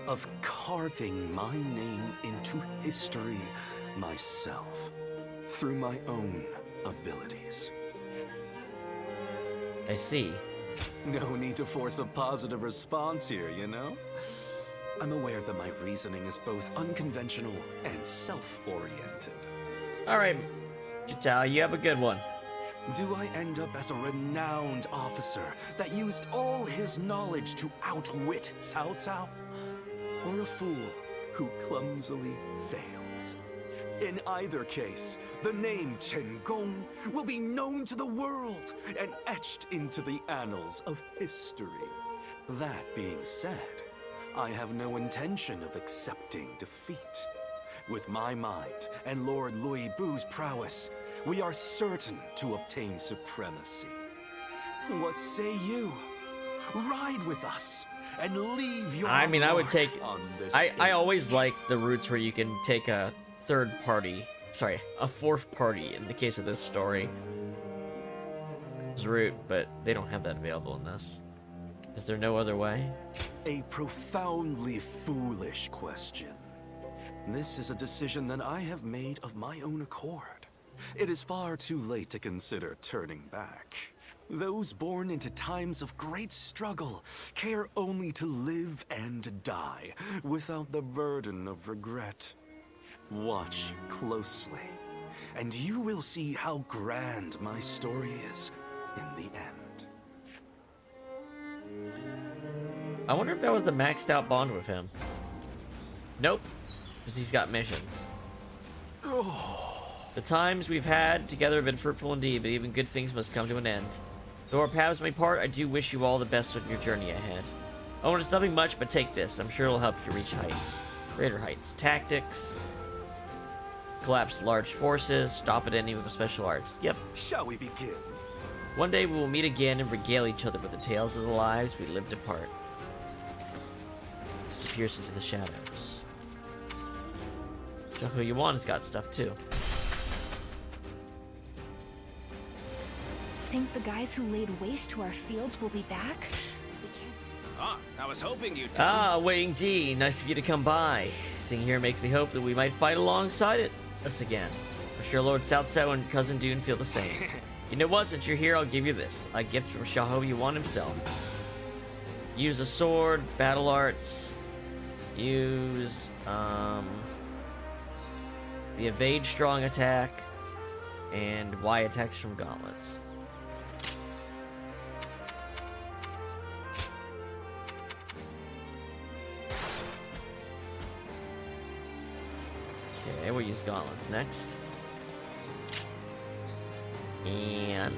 of carving my name into history myself through my own abilities. I see. No need to force a positive response here, you know? I'm aware that my reasoning is both unconventional and self-oriented. Alright, Cao, you have a good one. Do I end up as a renowned officer that used all his knowledge to outwit Cao Cao? Or a fool who clumsily fails? In either case, the name Chen Gong will be known to the world and etched into the annals of history. That being said, I have no intention of accepting defeat. With my mind and Lord Louis Bu's prowess, we are certain to obtain supremacy. What say you? Ride with us and leave your I mean, I would mark take... on this I always age. like the routes where you can take a third party... Sorry, a fourth party in the case of this story. Route, but they don't have that available in this. Is there no other way? A profoundly foolish question. This is a decision that I have made of my own accord. It is far too late to consider turning back. Those born into times of great struggle care only to live and die without the burden of regret. Watch closely, and you will see how grand my story is in the end. I wonder if that was the maxed out bond with him. Nope, because he's got missions. The times we've had together have been fruitful indeed, but even good things must come to an end. Though our paths may part, I do wish you all the best on your journey ahead. Oh, and it's nothing much, but take this. I'm sure it'll help you reach heights. Greater heights. Tactics. Collapse large forces. Stop at any with special arts. Yep. Shall we begin? One day we will meet again and regale each other with the tales of the lives we lived apart. Disappears into the shadows. Zhou Yuan's got stuff too. Think the guys who laid waste to our fields will be back? We can't. Ah, I was hoping you'd Ah, Wei D, nice of you to come by. Seeing here makes me hope that we might fight alongside us again. I'm sure Lord Cao Cao and Cousin Dune feel the same. You know what? Since you're here, I'll give you this. A gift from Xiahou Yuan himself. Use a sword, battle arts. Use, the evade strong attack. And Y attacks from gauntlets. Okay, we'll use gauntlets next. And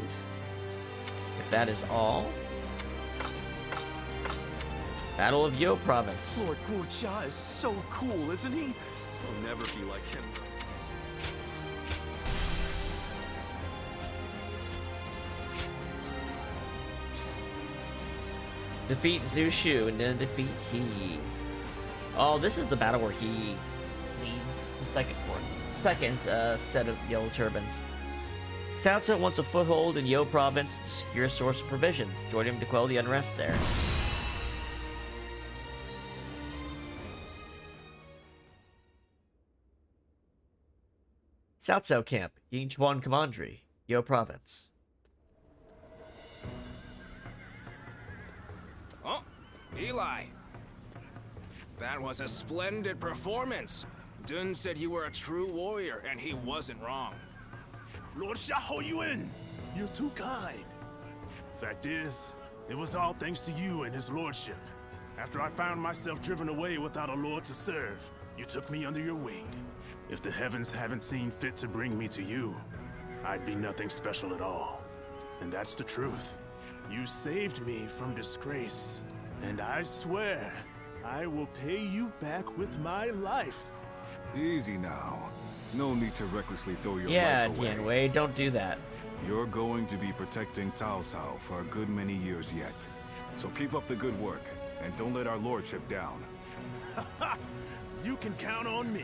if that is all, Battle of Yo Province. Lord Guojia is so cool, isn't he? I'll never be like him. Defeat Zhu Shu and then defeat He. Oh, this is the battle where he leads the second set of yellow turbans. Cao Cao wants a foothold in Yo Province to secure a source of provisions. Join him to quell the unrest there. Cao Cao Camp, Yingchuan Commandery, Yo Province. Oh, Eli. That was a splendid performance. Dun said you were a true warrior, and he wasn't wrong. Lord Xiahou Yuan, you're too kind. Fact is, it was all thanks to you and his lordship. After I found myself driven away without a lord to serve, you took me under your wing. If the heavens haven't seen fit to bring me to you, I'd be nothing special at all. And that's the truth. You saved me from disgrace, and I swear, I will pay you back with my life. Easy now. No need to recklessly throw your Yeah, life away. Dianwei, don't do that. You're going to be protecting Cao Cao for a good many years yet. So keep up the good work, and don't let our lordship down. You can count on me.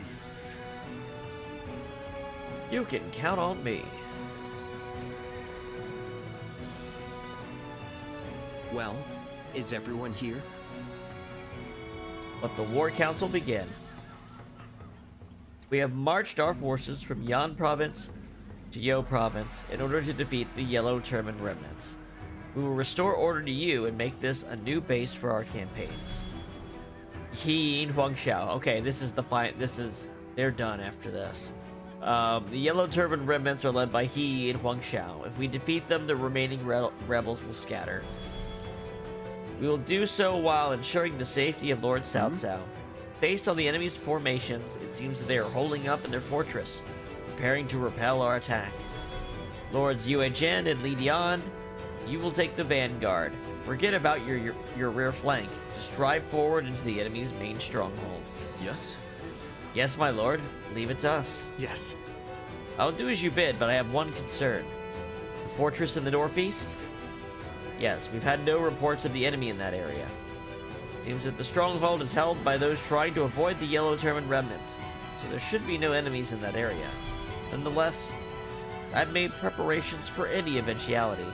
You can count on me. Well, is everyone here? Let the War Council begin. We have marched our forces from Yan Province to Yo Province in order to defeat the Yellow Turban remnants. We will restore order to you and make this a new base for our campaigns. He Huangxiao. Okay, this is the fight. They're done after this. The Yellow Turban remnants are led by He and Huangxiao. If we defeat them, the remaining rebels will scatter. We will do so while ensuring the safety of Lord Cao Cao. Based on the enemy's formations, it seems that they are holding up in their fortress, preparing to repel our attack. Lords Yue Jin and Li Dian, you will take the vanguard. Forget about your rear flank. Just drive forward into the enemy's main stronghold. Yes? Yes, my lord. Leave it to us. Yes. I'll do as you bid, but I have one concern. The fortress in the northeast? Yes, we've had no reports of the enemy in that area. It seems that the stronghold is held by those trying to avoid the Yellow Turban remnants, so there should be no enemies in that area. Nonetheless, I've made preparations for any eventuality.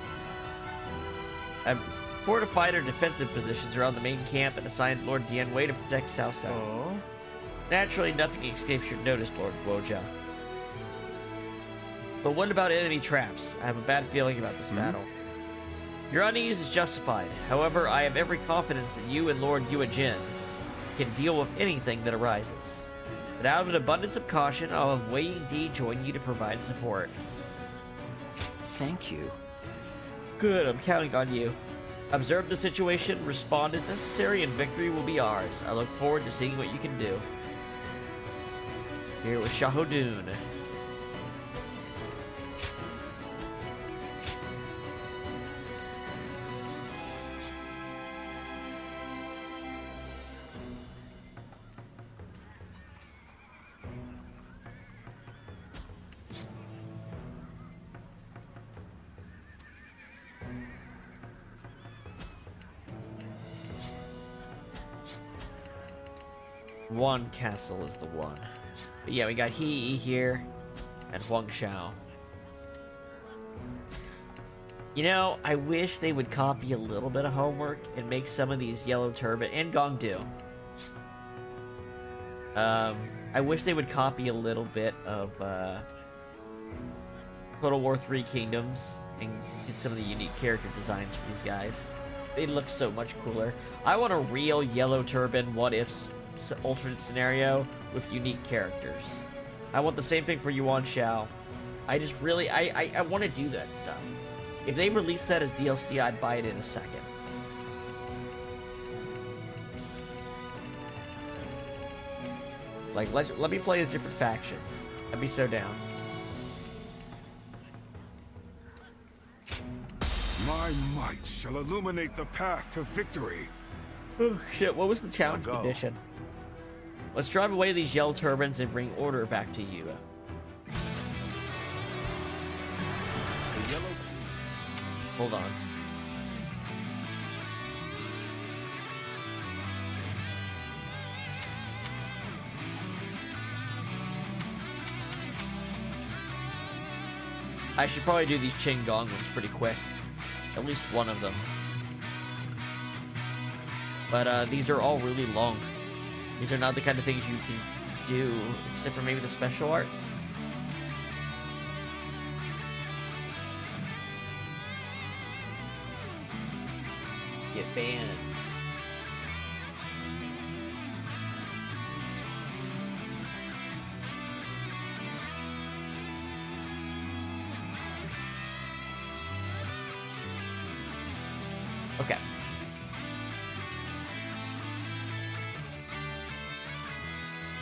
I've fortified our defensive positions around the main camp and assigned Lord Dianwei to protect Cao Cao. Oh? Naturally, nothing escapes your notice, Lord Guojia. But what about enemy traps? I have a bad feeling about this battle. Your unease is justified. However, I have every confidence that you and Lord Yue Jin can deal with anything that arises. But out of an abundance of caution, I'll have Wei Yingdi join you to provide support. Thank you. Good, I'm counting on you. Observe the situation, respond as necessary, and victory will be ours. I look forward to seeing what you can do. Here with Xiahou Dun. One castle is the one. But yeah, we got He here and Huangxiao. You know, I wish they would copy a little bit of homework and make some of these Yellow Turban and Gongdu. I wish they would copy a little bit of Total War 3 Kingdoms and get some of the unique character designs for these guys. They look so much cooler. I want a real Yellow Turban what ifs alternate scenario with unique characters. I want the same thing for Yuan Shao. I just really, I want to do that stuff. If they release that as DLC, I'd buy it in a second. Like, let me play as different factions. I'd be so down. My might shall illuminate the path to victory. Oh shit, what was the challenge condition? Let's drive away these Yellow Turbans and bring order back to you. Hold on. I should probably do these Qinggong ones pretty quick. At least one of them. But these are all really long. These are not the kind of things you can do, except for maybe the special arts. Get banned. Okay.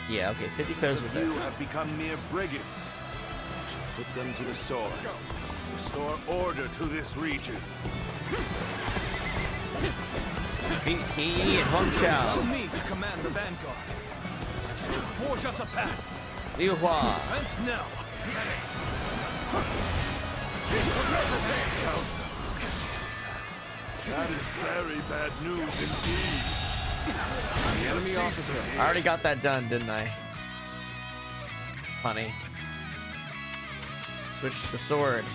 Yeah, okay, 50 credits with You this. have become mere brigands. We shall put them to the sword. Restore order to this region. Defeat He and Hung Chao. Allow me to command the vanguard. I shall forge us a path. Liu Hua. Advance now. That is very bad news indeed. The enemy officer. I already got that done, didn't I? Funny. Switch to the sword.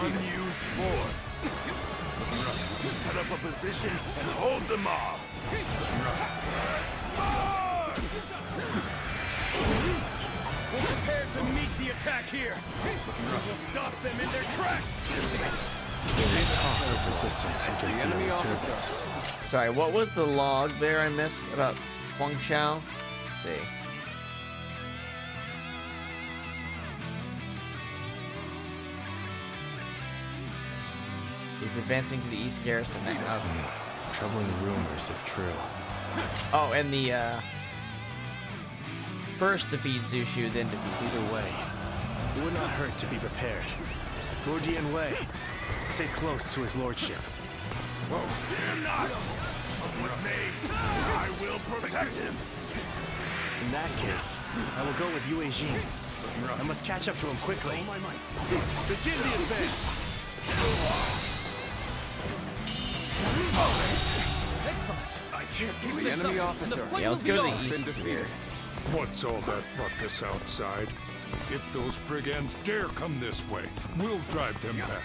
Unused board. Set up a position and hold them off. We're prepared to meet the attack here. We'll stop them in their tracks. The enemy officer. Sorry, what was the log there I missed about Huang Chao? Let's see. He's advancing to the east garrison now. Troubling rumors if true. Oh, and the first defeat Zushu, then defeat. Either way, it would not hurt to be prepared. Gordian Wei, stay close to his lordship. Fear not. With me, I will protect him. In that case, I will go with Yue Jin. I must catch up to him quickly. Begin the advance. Excellent. I can't keep The this enemy up. officer. Yeah, let's go to the east here. What's all that ruckus outside? If those brigands dare come this way, we'll drive them back.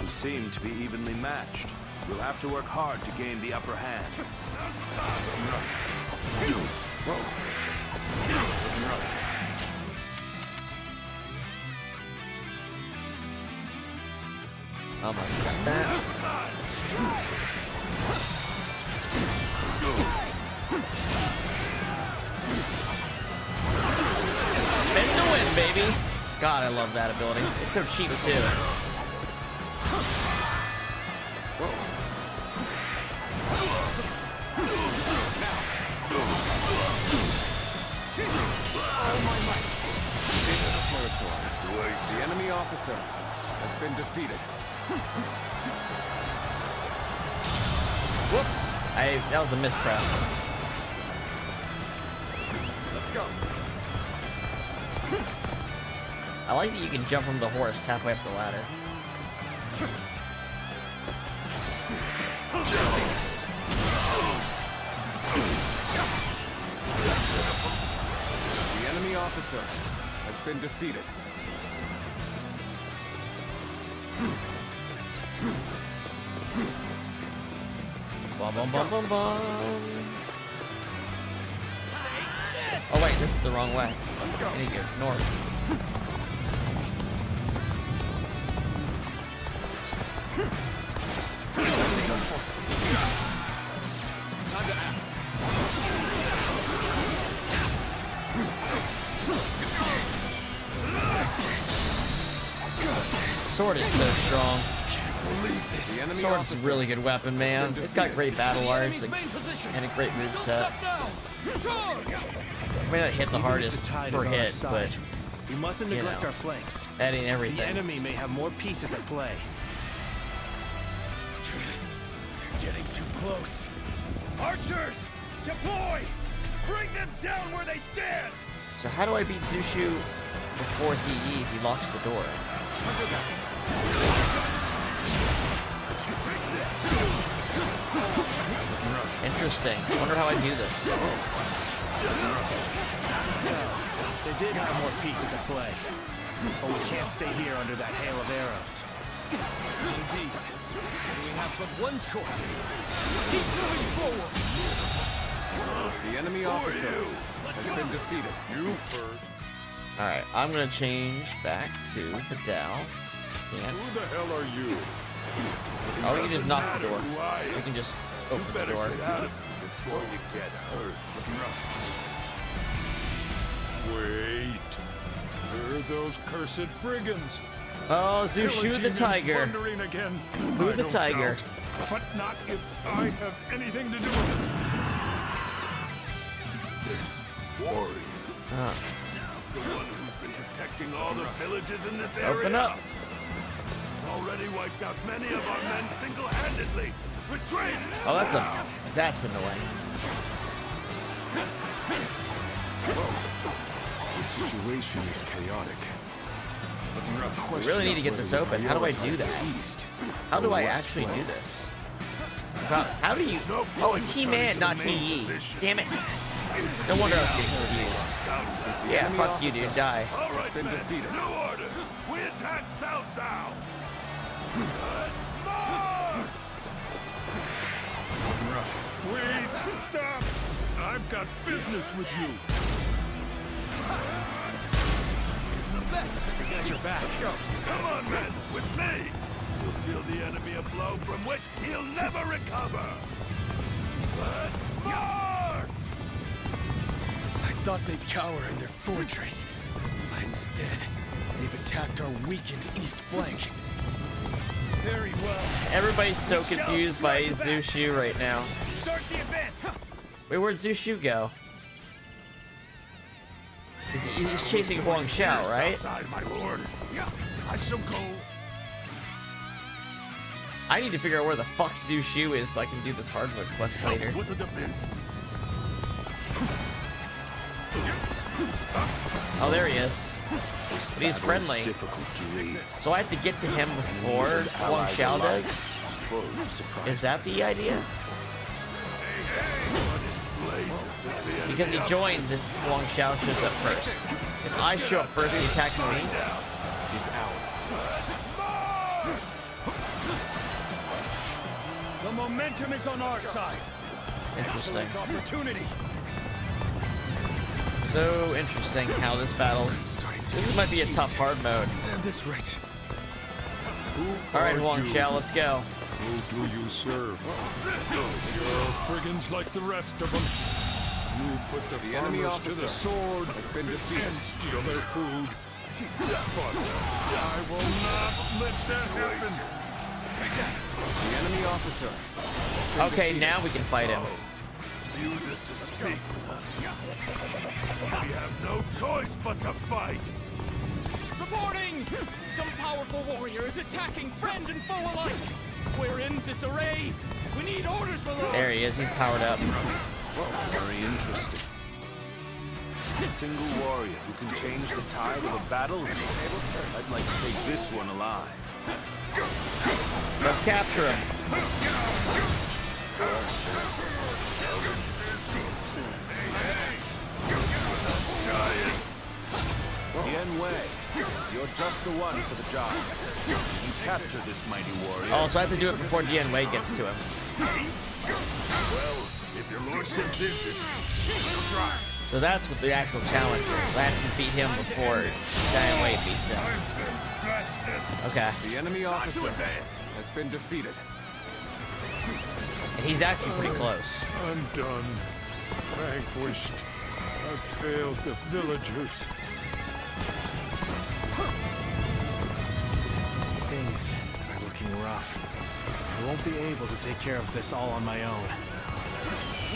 You seem to be evenly matched. You'll have to work hard to gain the upper hand. Almost got that. Spin to win, baby. God, I love that ability. It's so cheap too. The enemy officer has been defeated. Whoops. That was a mispress. Let's go. I like that you can jump from the horse halfway up the ladder. The enemy officer has been defeated. Bum, bum, bum, bum, bum. Oh wait, this is the wrong way. Let's go. I need to go north. Time to act. Sword is so strong. The enemy Sword's a officer really good weapon, man. It's got great battle arts and a great moveset. May not hit the hardest tide per is on our hit, side. but We mustn't you neglect know, our flanks. that ain't The everything. enemy may have more pieces at play. They're getting too close. Archers, deploy! Bring them down where they stand! So how do I beat Zushu before he locks the door? Interesting. I wonder how I do this. They did have more pieces at play. But we can't stay here under that hail of arrows. Indeed. We have but one choice. Keep moving forward! The enemy officer has been defeated. You first. Alright, I'm gonna change back to Padal. And Who the hell are you? Oh, we can just knock the door. We can just open the door. Before you get hurt. Wait. Where are those cursed brigands? Oh, Zushu the Pillaging and tiger. plundering again. Who I the don't tiger? doubt, but not if I have anything to do with it. This warrior. The one who's been protecting all the villages in this area. Open up. He's already wiped out many of our men single-handedly. Retreat! Oh, that's annoying. The situation is chaotic. We really need to get this open. How do I do that? How do I actually do this? How do you... Oh, T-Man, not T-Yi. Damn it. No wonder I was getting confused. Yeah, fuck you, dude. Die. All right, men. New order. We attack Cao Cao. Let's march! Wait, stop! I've got business with you. The best. We got your back. Come on, men, with me. You'll deal the enemy a blow from which he'll never recover. Let's march! I thought they'd cower in their fortress, but instead, they've attacked our weakened east flank. Very well. Everybody's so confused by Zushu right now. Start the advance. Wait, where'd Zushu go? He's chasing Huang Xiao, right? Outside, my lord. I shall go. I need to figure out where the fuck Zushu is so I can do this hard mode quest later. With the defense. Oh, there he is. But he's friendly. So I have to get to him before Huang Xiao does? Is that the idea? Because he joins if Huang Xiao shows up first. If I show up first, he attacks me. Is ours. The momentum is on our side. Interesting. Excellent opportunity. So interesting how this battles. This might be a tough hard mode. At this rate. Alright, Huang Xiao, let's go. Who do you serve? You're brigands like the rest of them. You put the enemy farmers to officer the sword has been defeated. and steal their food. But I will not let that happen. The enemy officer. Okay, now we can fight him. Refuses to speak with us. We have no choice but to fight. Reporting! Some powerful warrior is attacking friend and foe alike. We're in disarray. We need orders below. There he is, he's powered up. Very interesting. A single warrior who can change the tide of a battle? I'd like to take this one alive. Let's capture him. Yen Wei, you're just the one for the job. You capture this mighty warrior. Oh, so I have to do it before Yen Wei gets to him. Well, if your lordship bids it, we'll try. So that's what the actual challenge is. I have to defeat him before Yen Wei beats him. Okay. The enemy officer has been defeated. And he's actually pretty close. I'm done. Vanquished. I've failed the villagers. Things are looking rough. I won't be able to take care of this all on my own.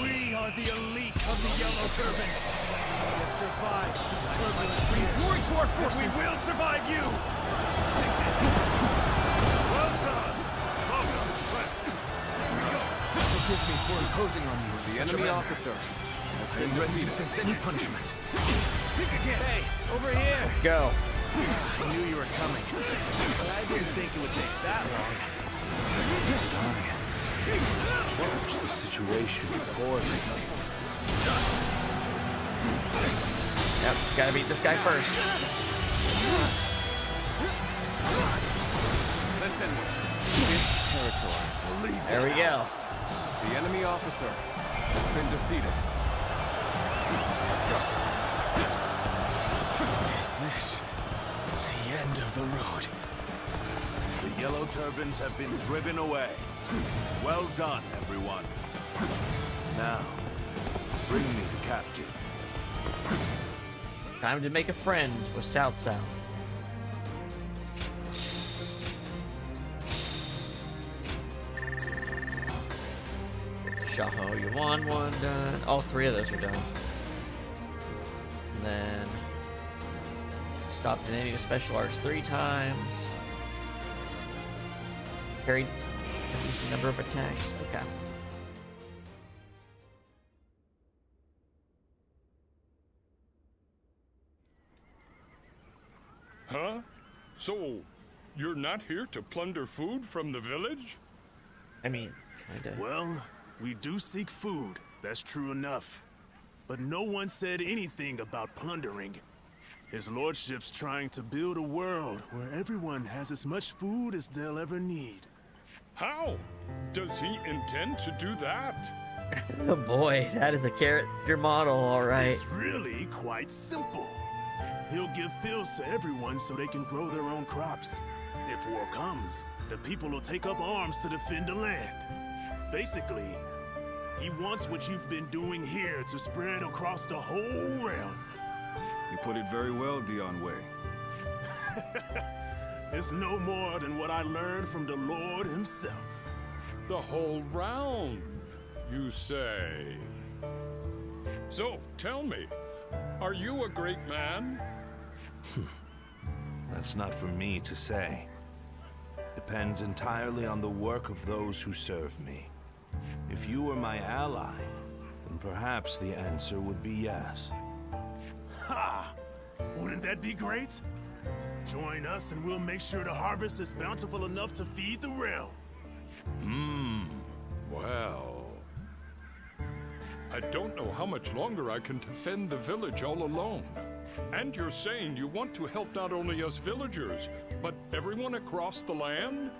We are the elite of the Yellow Turbans. We have survived these turbulent years. Glory to our forces! We will survive you! Well done. Forgive me for imposing on you. The enemy officer has been ready to face any punishment. Hey, over here! Let's go. I knew you were coming, but I didn't think it would take that long. Manage the situation poorly. Yep, just gotta beat this guy first. Let's end this. This territory. There we go. The enemy officer has been defeated. Let's go. Is this the end of the road? The Yellow Turbans have been driven away. Well done, everyone. Now, bring me the captive. Time to make a friend with Cao Cao. Xiahou Yuan one done. All three of those are done. And then stopped naming special arts 3 times. Carried a decent number of attacks. Okay. Huh? So, you're not here to plunder food from the village? I mean, kinda. Well, we do seek food, that's true enough. But no one said anything about plundering. His lordship's trying to build a world where everyone has as much food as they'll ever need. How? Does he intend to do that? Oh boy, that is a character model, alright. It's really quite simple. He'll give fields to everyone so they can grow their own crops. If war comes, the people will take up arms to defend the land. Basically, he wants what you've been doing here to spread across the whole realm. You put it very well, Dion Wei. It's no more than what I learned from the Lord himself. The whole round, you say? So, tell me, are you a great man? That's not for me to say. Depends entirely on the work of those who serve me. If you were my ally, then perhaps the answer would be yes. Ha! Wouldn't that be great? Join us and we'll make sure the harvest is bountiful enough to feed the realm. Well... I don't know how much longer I can defend the village all alone. And you're saying you want to help not only us villagers, but everyone across the land?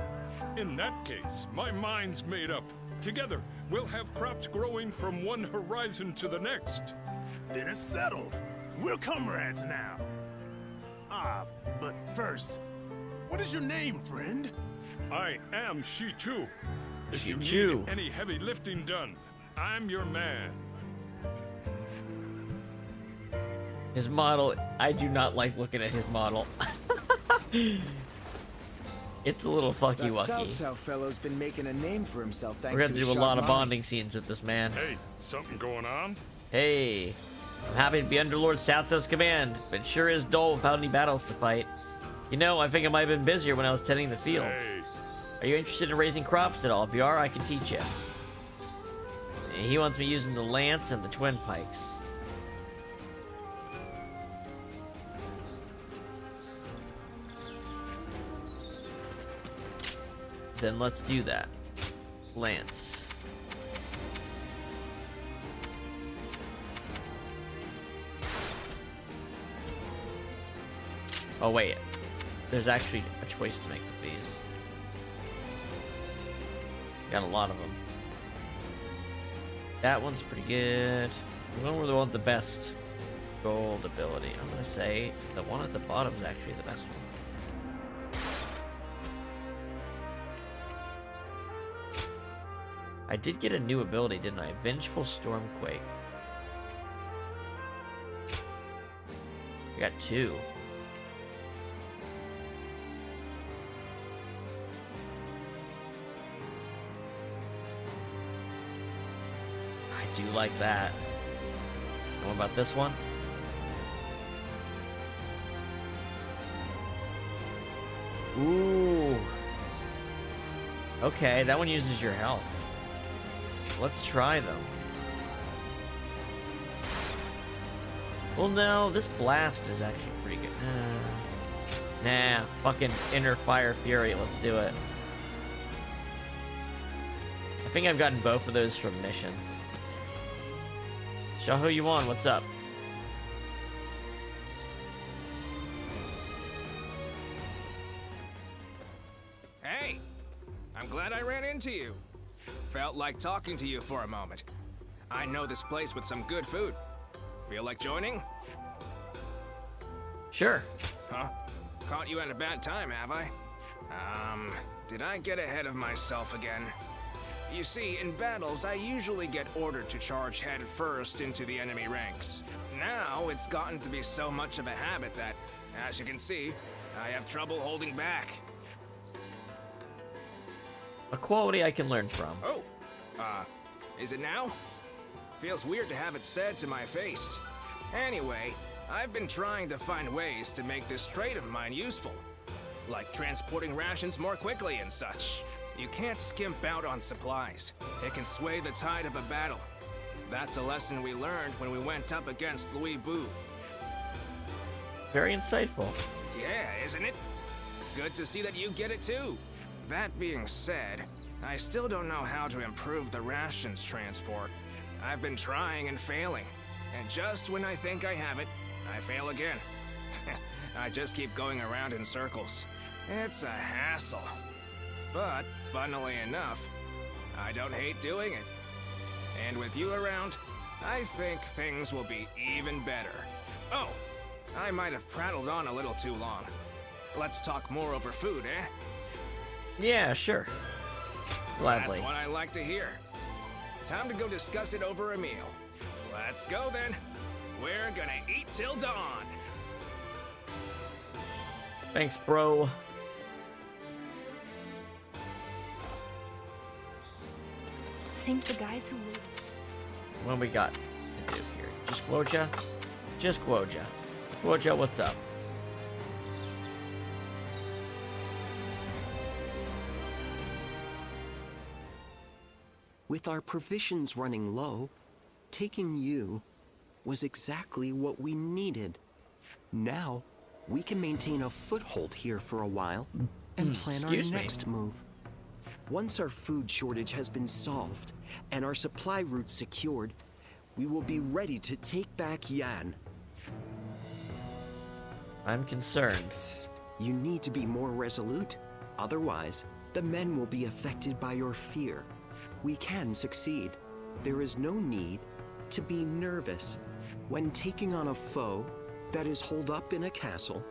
In that case, my mind's made up. Together, we'll have crops growing from one horizon to the next. Then it's settled. We're comrades now. But first, what is your name, friend? I am Shi-Chu. If you Shi-Chu. need any heavy lifting done, I'm your man. His model, I do not like looking at his model. It's a little fucky That wucky. Cao Cao fellow's been making a name for himself thanks We're gonna to do his a lot sharp of mind. bonding scenes with this man. Hey, something going on? Hey, I'm happy to be under Lord Cao Cao's command, but it sure is dull without any battles to fight. You know, I think I might have been busier when I was tending the fields. Hey. Are you interested in raising crops at all? If you are, I can teach you. He wants me using the lance and the twin pikes. Then let's do that. Lance. Oh wait, there's actually a choice to make with these. Got a lot of them. That one's pretty good. The one where they want the best gold ability. I'm gonna say the one at the bottom is actually the best one. I did get a new ability, didn't I? Vengeful Stormquake. I got 2. I do like that. And what about this one? Ooh. Okay, that one uses your health. Let's try them. Well, no, this blast is actually pretty good. Nah, fucking Inner Fire Fury, let's do it. I think I've gotten both of those from missions. Xiahou Yuan, what's up? Hey! I'm glad I ran into you. Felt like talking to you for a moment. I know this place with some good food. Feel like joining? Sure. Huh? Caught you at a bad time, have I? Did I get ahead of myself again? You see, in battles, I usually get ordered to charge head first into the enemy ranks. Now, it's gotten to be so much of a habit that, as you can see, I have trouble holding back. A quality I can learn from. Oh, is it now? Feels weird to have it said to my face. Anyway, I've been trying to find ways to make this trait of mine useful. Like transporting rations more quickly and such. You can't skimp out on supplies. It can sway the tide of a battle. That's a lesson we learned when we went up against Louis Bu. Very insightful. Yeah, isn't it? Good to see that you get it too. That being said, I still don't know how to improve the rations transport. I've been trying and failing. And just when I think I have it, I fail again. I just keep going around in circles. It's a hassle. But, funnily enough, I don't hate doing it. And with you around, I think things will be even better. Oh, I might have prattled on a little too long. Let's talk more over food, eh? Yeah, sure. Gladly. That's what I like to hear. Time to go discuss it over a meal. Let's go then. We're gonna eat till dawn. Thanks, bro. Think the guys who live. What we got to do here? Just Guoja? Just Guoja. Guoja, what's up? With our provisions running low, taking you was exactly what we needed. Now, we can maintain a foothold here for a while and plan our next move. Once our food shortage has been solved and our supply routes secured, we will be ready to take back Yan. I'm concerned. You need to be more resolute. Otherwise, the men will be affected by your fear. We can succeed. There is no need to be nervous. When taking on a foe that is holed up in a castle,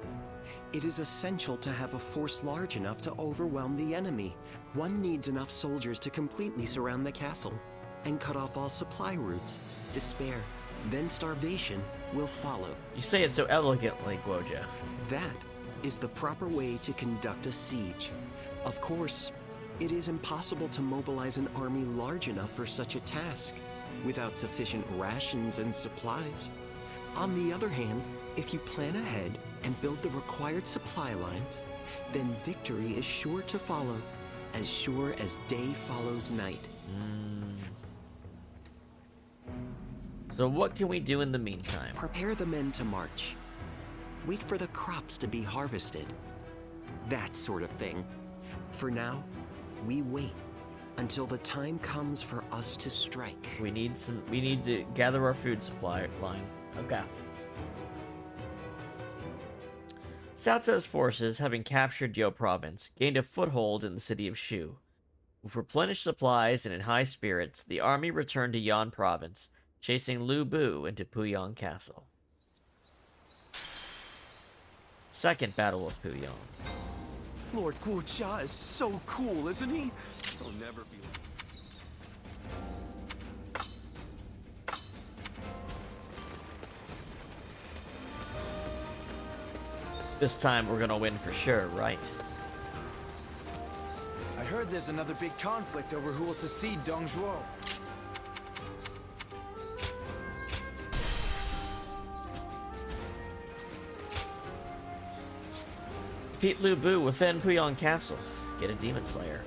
it is essential to have a force large enough to overwhelm the enemy. One needs enough soldiers to completely surround the castle and cut off all supply routes. Despair, then starvation will follow. You say it so elegantly, Guoja. That is the proper way to conduct a siege. Of course, it is impossible to mobilize an army large enough for such a task without sufficient rations and supplies. On the other hand, if you plan ahead and build the required supply lines, then victory is sure to follow, as sure as day follows night. So what can we do in the meantime? Prepare the men to march. Wait for the crops to be harvested. That sort of thing. For now, we wait until the time comes for us to strike. We need to gather our food supply line. Okay. Cao Cao's forces, having captured Yo province, gained a foothold in the city of Shu. With replenished supplies and in high spirits, the army returned to Yan province, chasing Lu Bu into Puyang Castle. Second Battle of Puyang. Lord Guojia is so cool, isn't he? He'll never be... This time we're gonna win for sure, right? I heard there's another big conflict over who will succeed Dong Zhuo. Defeat Lu Bu within Puyang Castle. Get a Demon Slayer.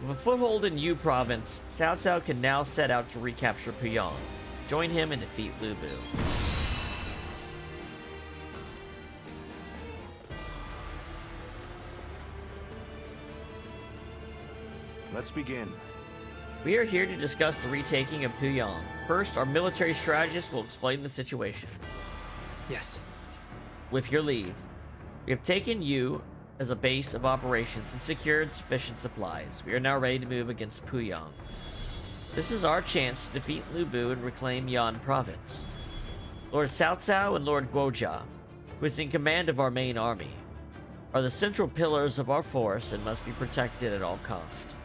With a foothold in Yu province, Cao Cao can now set out to recapture Puyang. Join him and defeat Lu Bu. Let's begin. We are here to discuss the retaking of Puyang. First, our military strategist will explain the situation. Yes. With your leave, we have taken Yu as a base of operations and secured sufficient supplies. We are now ready to move against Puyang. This is our chance to defeat Lu Bu and reclaim Yan province. Lord Cao Cao and Lord Guojia, who is in command of our main army, are the central pillars of our force and must be protected at all cost.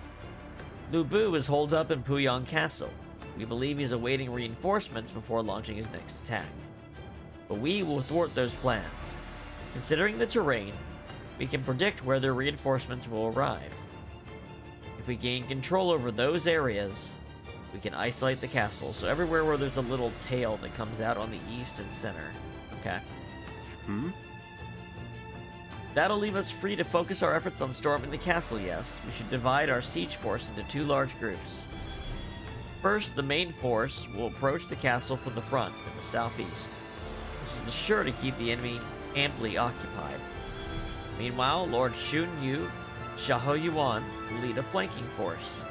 Lu Bu is holed up in Puyang Castle. We believe he's awaiting reinforcements before launching his next attack. But we will thwart those plans. Considering the terrain, we can predict where their reinforcements will arrive. If we gain control over those areas, we can isolate the castle, so everywhere where there's a little tail that comes out on the east and center. Okay. That'll leave us free to focus our efforts on storming the castle, yes. We should divide our siege force into 2 large groups. First, the main force will approach the castle from the front in the southeast. This is sure to keep the enemy amply occupied. Meanwhile, Lord Xun Yu, Xiahou Yuan will lead a flanking force.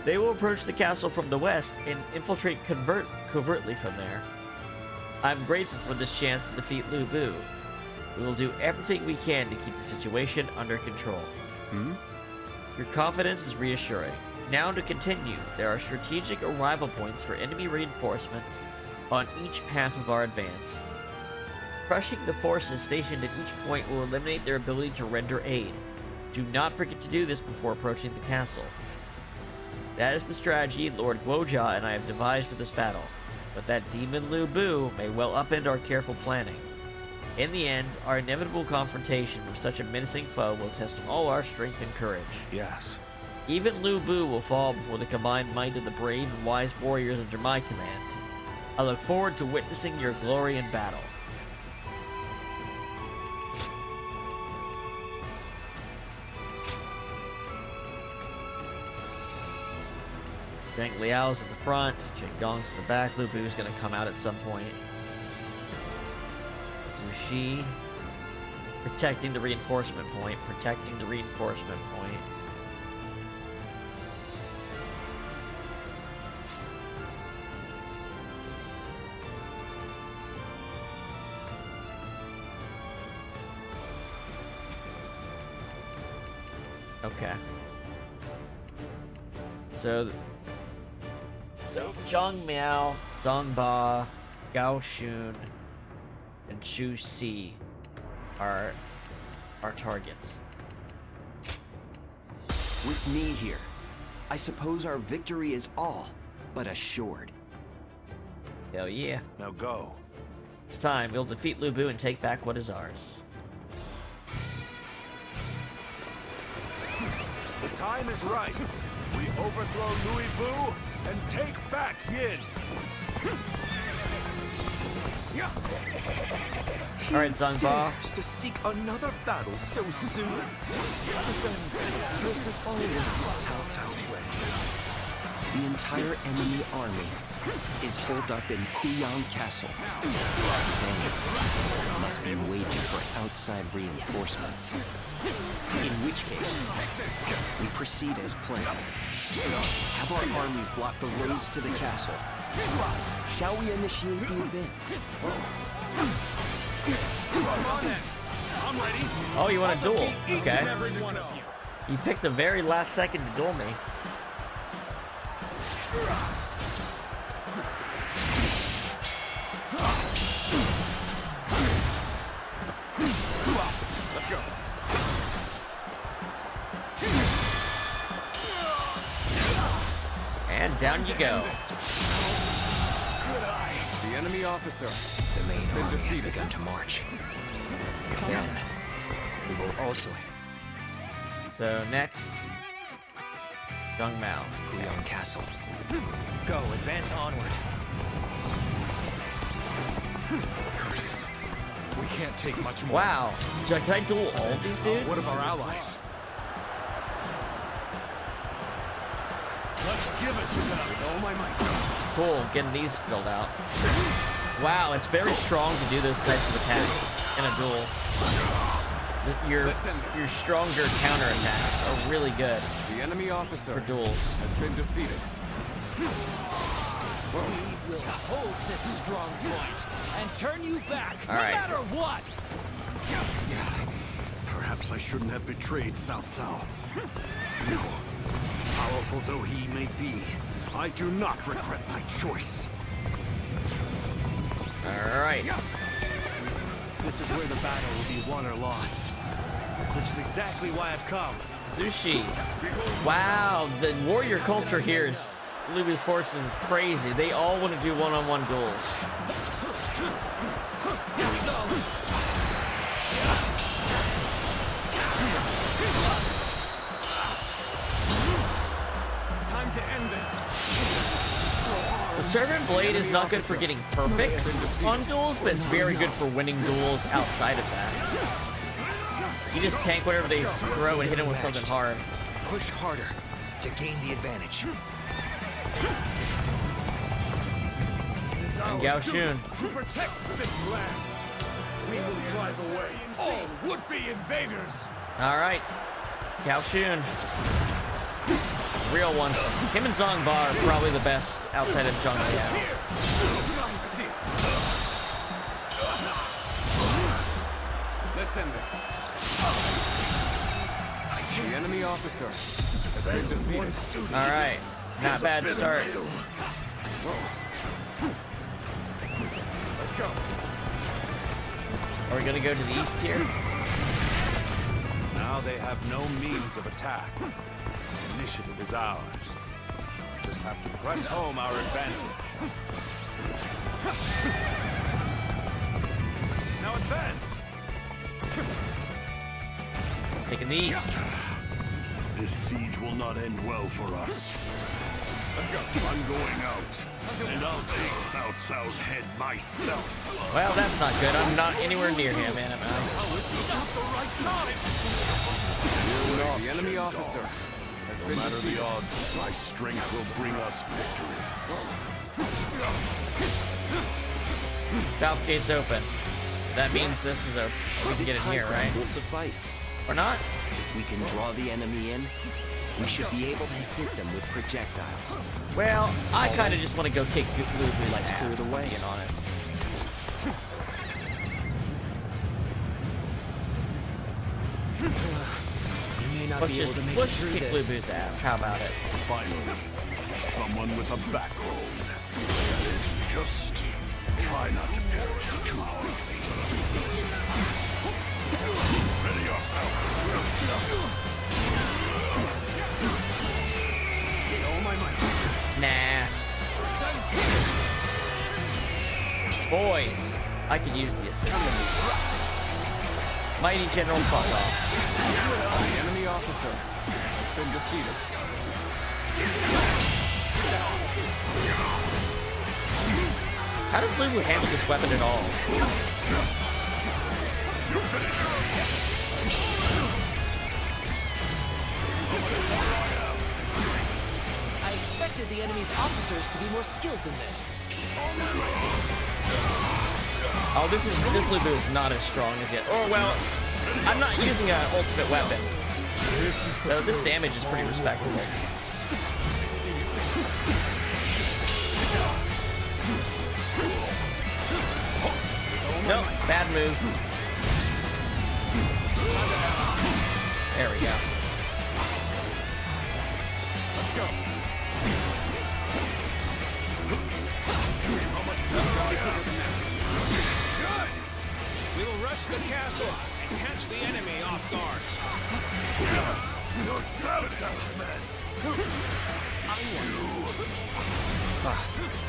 They will approach the castle from the west and infiltrate covertly from there. I'm grateful for this chance to defeat Lu Bu. We will do everything we can to keep the situation under control. Your confidence is reassuring. Now to continue, there are strategic arrival points for enemy reinforcements on each path of our advance. Crushing the forces stationed at each point will eliminate their ability to render aid. Do not forget to do this before approaching the castle. That is the strategy Lord Guojia and I have devised for this battle, but that demon Lu Bu may well upend our careful planning. In the end, our inevitable confrontation with such a menacing foe will test all our strength and courage. Yes. Even Lu Bu will fall before the combined might of the brave and wise warriors under my command. I look forward to witnessing your glory in battle. Zhang Liao's in the front, Jin Gong's in the back, Lu Bu's gonna come out at some point. Du Shi protecting the reinforcement point, Okay. So Zhang Miao, Zhang Ba, Gao Shun, and Shu Si are our targets. With me here, I suppose our victory is all but assured. Hell yeah. Now go. It's time. We'll defeat Lu Bu and take back what is ours. The time is right. We overthrow Louis Bu and take back Yin. All right, Zhang Ba. Dares to seek another battle so soon? This is always Cao Cao's way. The entire enemy army is holed up in Puyang Castle. They must be waiting for outside reinforcements. In which case, we proceed as planned. Have our armies block the roads to the castle. Shall we initiate the event? I'm ready. Oh, you want a duel? Each Okay. and every one of you. You picked the very last second to duel me. Let's go. And down you go. The enemy officer The main has been army has defeated. begun to march. Then, we will also So next, Zhang Mao. Puyang Castle. Go, advance onward. Curtis, we can't take much more. Wow. Can I duel all of these dudes? What of our allies? Let's give it to them with all my might. Cool, getting these filled out. Wow, it's very strong to do those types of attacks in a duel. Your stronger counterattacks are really good The enemy officer for duels. has been defeated. We will hold this strong point and turn you back, All right. no matter what. Perhaps I shouldn't have betrayed Cao Cao. No. Powerful though he may be, I do not regret my choice. All right. This is where the battle will be won or lost. Which is exactly why I've come. Sushi. Wow, the warrior culture here is Lu Bu's Fortune's crazy. They all want to do one-on-one duels. Time to end this. The Servant Blade is not good for getting perfects on duels, but it's very good for winning duels outside of that. You just tank whatever they throw and hit them with something hard. Push harder to gain the advantage. And Gao Shun. To protect this land, we will drive away all would-be invaders. All right, Gao Shun. Real one. Him and Zhang Ba are probably the best outside of Zhang Liao. Let's end this. The enemy officer has been defeated. All right, not bad start. Let's go. Are we gonna go to the east here? Now they have no means of attack. Initiative is ours. Just have to press home our advantage. Now advance! Taking the east. This siege will not end well for us. Let's go. I'm going out, and I'll take Cao Cao's head myself. Well, that's not good. I'm not anywhere near him, am I? The enemy officer has No been matter defeated. the odds, my strength will bring us victory. South gate's open. That means this is a. We can get in here, right? Will suffice. Or not? If we can draw the enemy in, we should be able to hit them with projectiles. Well, I kind of just want to go kick Lu Bu's Let's ass, clear the way. being honest. You may not Let's be able just to make push it through kick Lu this. Bu's ass. How about it? Finally, someone with a backbone. Just try not to perish too quickly. Ready yourself. All my might. Nah. Boys, I could use the assistance. Mighty General, fuck off. The enemy officer has been defeated. How does Lu Bu handle this weapon at all? I expected the enemy's officers to be more skilled than this. Oh, this Lu Bu is not as strong as yet. Or well, I'm not using an ultimate weapon, so this damage is pretty respectable. Nope, bad move. There we go. Let's go. Good! We will rush the castle and catch the enemy off guard. Your Cao Cao's men.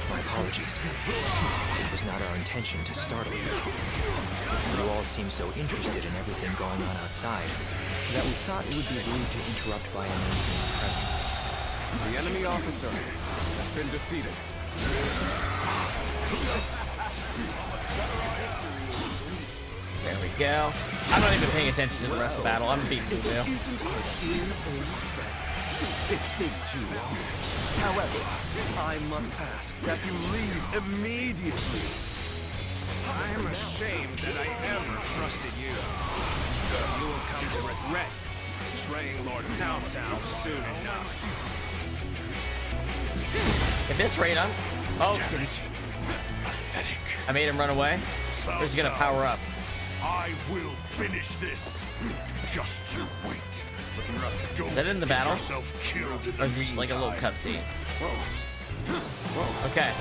My apologies. It was not our intention to startle you. You all seem so interested in everything going on outside that we thought it would be rude to interrupt by announcing your presence. The enemy officer has been defeated. There we go. I'm not even paying attention to the rest of the battle. I'm beating Lu Bu. Isn't our dear old friends? It's been too long. However, I must ask that you leave immediately. I am ashamed that I ever trusted you. You will come to regret betraying Lord Cao Cao soon enough. At this rate, I'm... Oh, I made him run away. Or is he gonna power up? I will finish this. Just you wait. Is that in the battle? Yourself killed in Or the is it just like a little meantime. cutscene? Okay.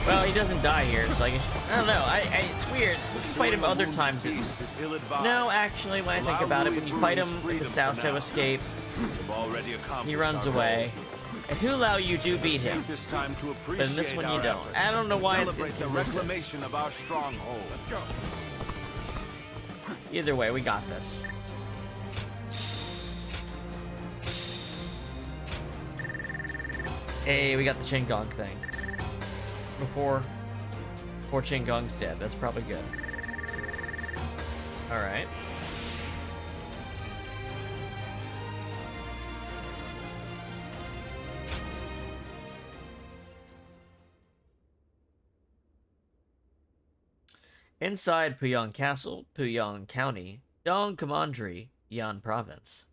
Well, he doesn't die here, so I guess... I don't know. It's weird. You fight him other times. No, actually, when I think about it, when you fight him in the Cao Cao escape, he runs away. And Hulao, you do beat him. But in this one, you don't. I don't know why it's inconsistent. Of our stronghold. Let's go. Either way, we got this. Hey, we got the Qinggong thing. Before Qinggong's dead. That's probably good. Alright. Inside Puyang Castle, Puyang County, Dong Commandery, Yan Province.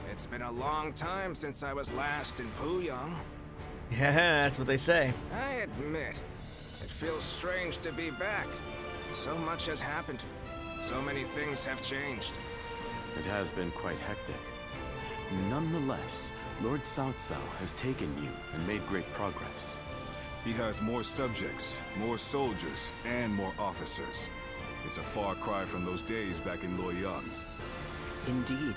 It's been a long time since I was last in Puyang. Yeah, that's what they say. I admit, it feels strange to be back. So much has happened. So many things have changed. It has been quite hectic. Nonetheless, Lord Cao Cao has taken you and made great progress. He has more subjects, more soldiers, and more officers. It's a far cry from those days back in Luoyang. Indeed.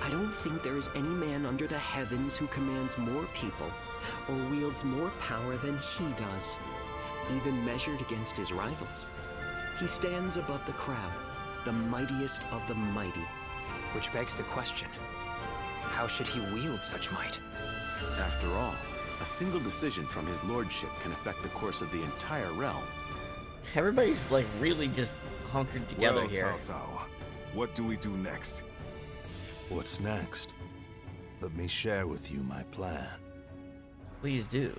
I don't think there is any man under the heavens who commands more people or wields more power than he does, even measured against his rivals. He stands above the crowd, the mightiest of the mighty. Which begs the question, how should he wield such might? After all, a single decision from his lordship can affect the course of the entire realm. Everybody's like really just hunkered together Well, here. Cao Cao, what do we do next? What's next? Let me share with you my plan. Please do.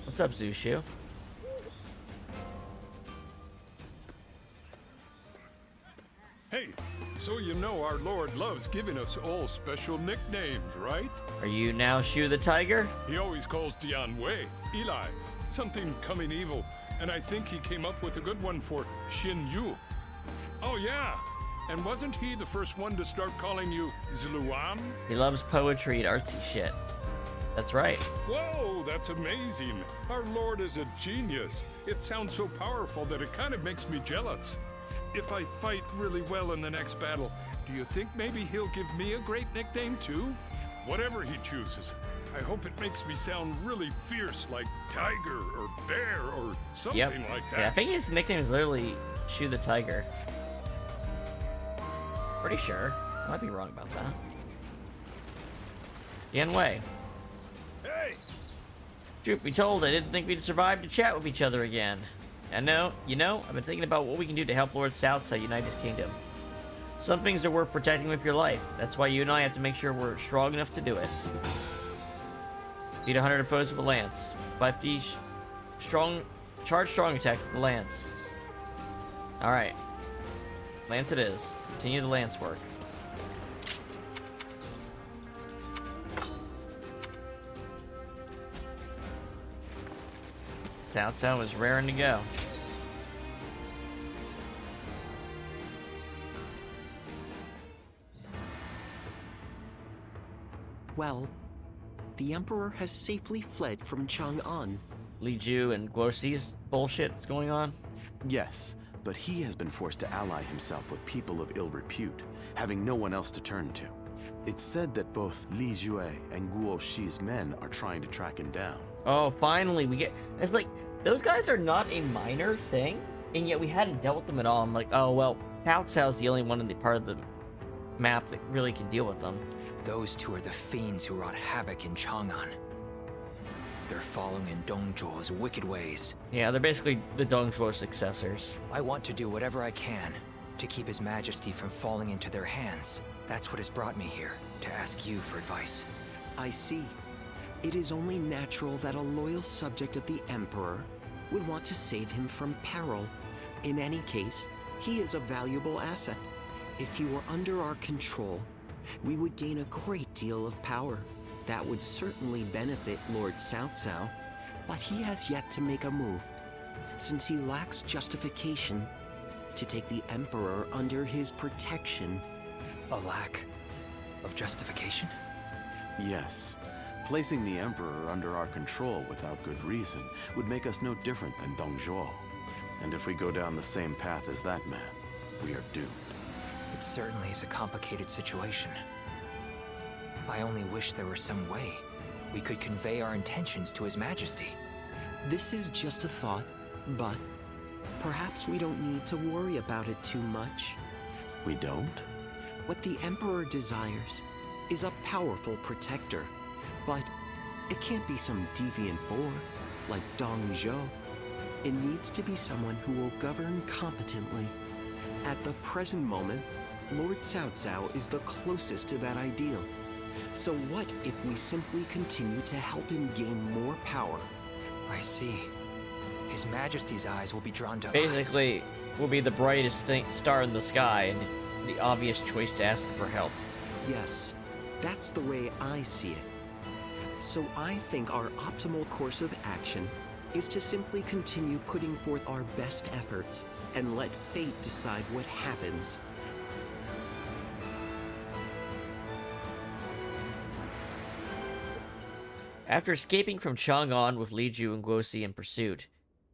What's up, Zushu? Hey, so you know our Lord loves giving us all special nicknames, right? Are you now Shu the Tiger? He always calls Dian Wei, Eli, something coming evil, and I think he came up with a good one for Xin Yu. Oh yeah, and wasn't he the first one to start calling you Zluan? He loves poetry and artsy shit. That's right. Whoa, that's amazing. Our Lord is a genius. It sounds so powerful that it kind of makes me jealous. If I fight really well in the next battle, do you think maybe he'll give me a great nickname too? Whatever he chooses, I hope it makes me sound really fierce like Tiger or Bear or something like that. Yeah, I think his nickname is literally Shu the Tiger. Pretty sure. I might be wrong about that. Yan Wei. Hey! Truth be told, I didn't think we'd survive to chat with each other again. And no, I've been thinking about what we can do to help Lord Cao Cao unite his kingdom. Some things are worth protecting with your life. That's why you and I have to make sure we're strong enough to do it. Beat 100 foes with a lance. 5 feet strong, charge strong attack with the lance. Alright. Lance it is. Continue the lance work. Cao Cao is raring to go. Well, the Emperor has safely fled from Chang'an. Li Ju and Guoxi's bullshit is going on? Yes, but he has been forced to ally himself with people of ill repute, having no one else to turn to. It's said that both Li Jue and Guo Shi's men are trying to track him down. Oh, finally, we get... It's like, those guys are not a minor thing, and yet we hadn't dealt with them at all. I'm like, oh, well, Cao Cao's the only one in the part of the map that really can deal with them. Those two are the fiends who wrought havoc in Chang'an. They're following in Dong Zhuo's wicked ways. Yeah, they're basically the Dong Zhuo successors. I want to do whatever I can to keep His Majesty from falling into their hands. That's what has brought me here, to ask you for advice. I see. It is only natural that a loyal subject of the Emperor would want to save him from peril. In any case, he is a valuable asset. If he were under our control, we would gain a great deal of power. That would certainly benefit Lord Cao Cao, but he has yet to make a move. since he lacks justification to take the Emperor under his protection. A lack of justification? Yes. Placing the Emperor under our control without good reason would make us no different than Dong Zhuo. And if we go down the same path as that man, we are doomed. It certainly is a complicated situation. I only wish there were some way we could convey our intentions to His Majesty. This is just a thought, but perhaps we don't need to worry about it too much. We don't? What the Emperor desires is a powerful protector, but it can't be some deviant boor like Dong Zhuo. It needs to be someone who will govern competently. At the present moment, Lord Cao Cao is the closest to that ideal. So what if we simply continue to help him gain more power? I see. His Majesty's eyes will be drawn to us. Basically, we'll be the brightest star in the sky and the obvious choice to ask for help. Yes, that's the way I see it. So I think our optimal course of action is to simply continue putting forth our best efforts and let fate decide what happens. After escaping from Chang'an with Li Ju and Guosi in pursuit,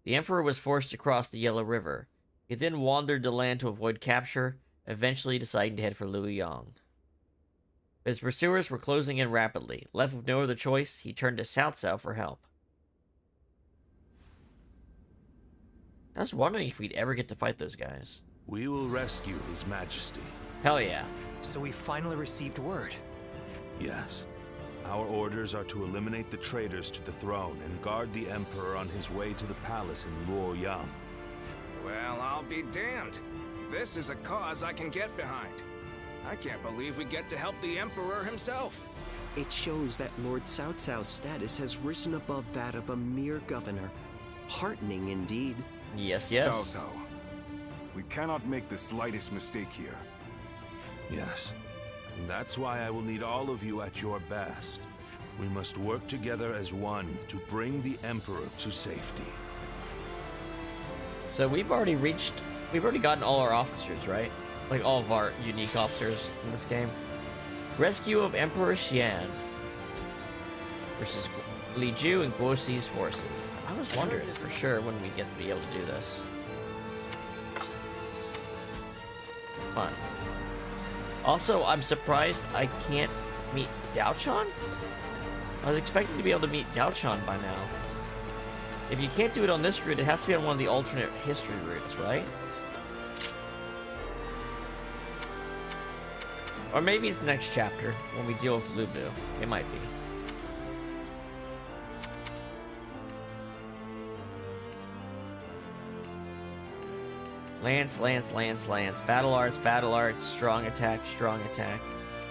the Emperor was forced to cross the Yellow River. He then wandered the land to avoid capture, eventually deciding to head for Luoyang. His pursuers were closing in rapidly. Left with no other choice, he turned to Cao Cao for help. I was wondering if we'd ever get to fight those guys. We will rescue His Majesty. Hell yeah. So we finally received word. Yes. Our orders are to eliminate the traitors to the throne and guard the Emperor on his way to the palace in Luoyang. Well, I'll be damned. This is a cause I can get behind. I can't believe we get to help the Emperor himself. It shows that Lord Cao Cao's status has risen above that of a mere governor. Heartening indeed. Yes, yes. Cao Cao, we cannot make the slightest mistake here. Yes. And that's why I will need all of you at your best. We must work together as one to bring the Emperor to safety. So we've already gotten all our officers, right? Like all of our unique officers in this game. Rescue of Emperor Xian versus Li Ju and Guosi's forces. I was wondering for sure when we get to be able to do this. Fun. Also, I'm surprised I can't meet Daochan? I was expecting to be able to meet Daochan by now. If you can't do it on this route, it has to be on one of the alternate history routes, right? Or maybe it's next chapter, when we deal with Lubu. It might be. Lance, Lance, Lance, Lance. Battle arts, strong attack, strong attack.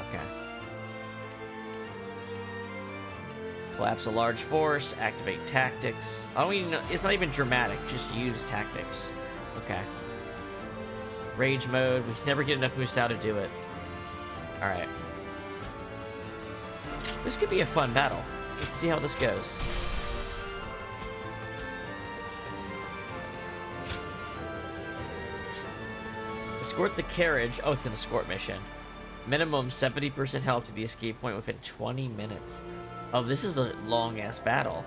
Okay. Collapse a large force, activate tactics. I don't even know, it's not even dramatic, just use tactics. Okay. Rage mode, we can never get enough Musou to do it. Alright. This could be a fun battle. Let's see how this goes. Escort the carriage. Oh, it's an escort mission. Minimum 70% help to the escape point within 20 minutes. Oh, this is a long-ass battle.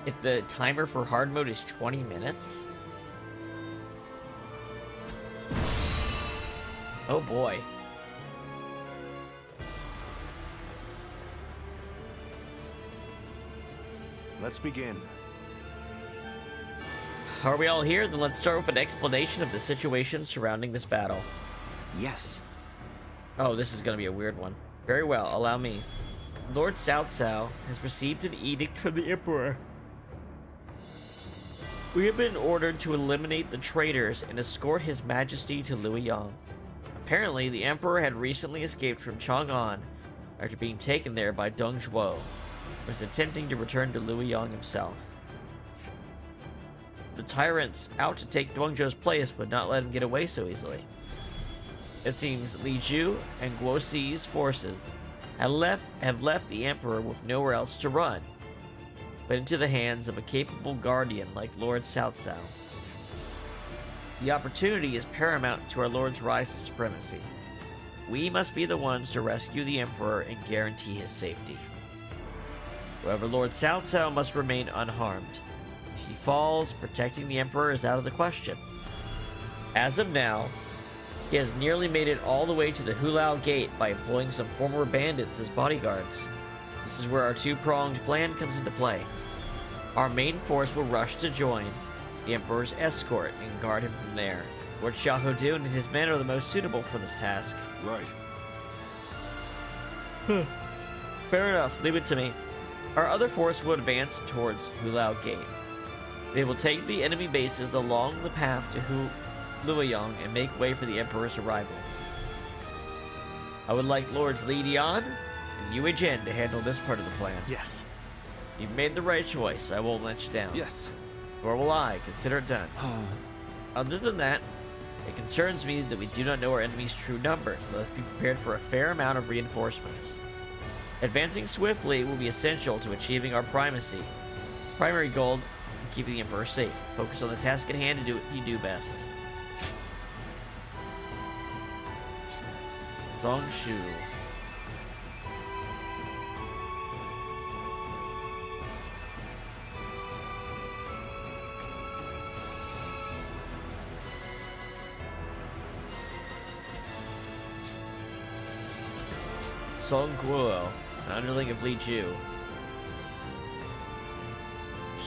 If the timer for hard mode is 20 minutes? Oh boy. Let's begin. Are we all here? Then let's start with an explanation of the situation surrounding this battle. Yes. Oh, this is gonna be a weird one. Very well, allow me. Lord Cao Cao has received an edict from the Emperor. We have been ordered to eliminate the traitors and escort His Majesty to Luoyang. Apparently, the Emperor had recently escaped from Chang'an after being taken there by Dong Zhuo, and was attempting to return to Luoyang himself. The tyrants out to take Dong Zhuo's place would not let him get away so easily. It seems Li Ju and Guosi's forces have left the Emperor with nowhere else to run, but into the hands of a capable guardian like Lord Cao Cao. The opportunity is paramount to our Lord's rise to supremacy. We must be the ones to rescue the Emperor and guarantee his safety. However, Lord Cao Cao must remain unharmed. If he falls, protecting the Emperor is out of the question. As of now, he has nearly made it all the way to the Hulao Gate by employing some former bandits as bodyguards. This is where our two-pronged plan comes into play. Our main force will rush to join the Emperor's escort and guard him from there. Lord Xiahou and his men are the most suitable for this task. Right. Fair enough, leave it to me. Our other force will advance towards Hulao Gate. They will take the enemy bases along the path to Luoyang and make way for the Emperor's arrival. I would like Lords Li Dian and Yue Jin to handle this part of the plan. Yes. You've made the right choice. I won't let you down. Yes. Nor will I. Consider it done. Other than that, it concerns me that we do not know our enemy's true numbers. Let us be prepared for a fair amount of reinforcements. Advancing swiftly will be essential to achieving our primacy. Primary goal, keeping the Emperor safe. Focus on the task at hand and do what you do best. Zongshu. Song Guo, an underling of Li Ju.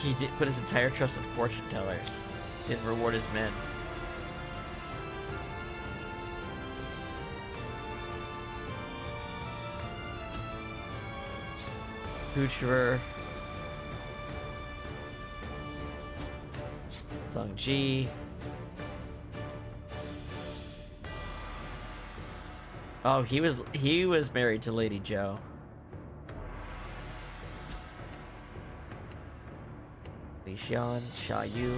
He did put his entire trust in fortune tellers. Didn't reward his men. Huchuer. Song Ji. Oh, he was married to Lady Zhou. Li Xian, Xia Yu.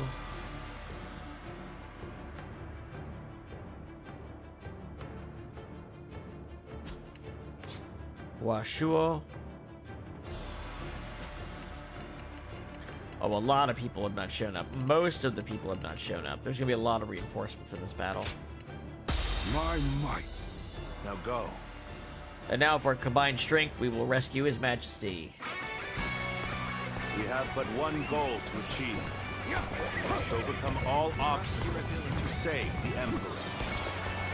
Hua Shuo. Oh, a lot of people have not shown up. Most of the people have not shown up. There's gonna be a lot of reinforcements in this battle. My might. Now go. And now, for combined strength, we will rescue His Majesty. We have but one goal to achieve. We must overcome all obstacles to save the Emperor.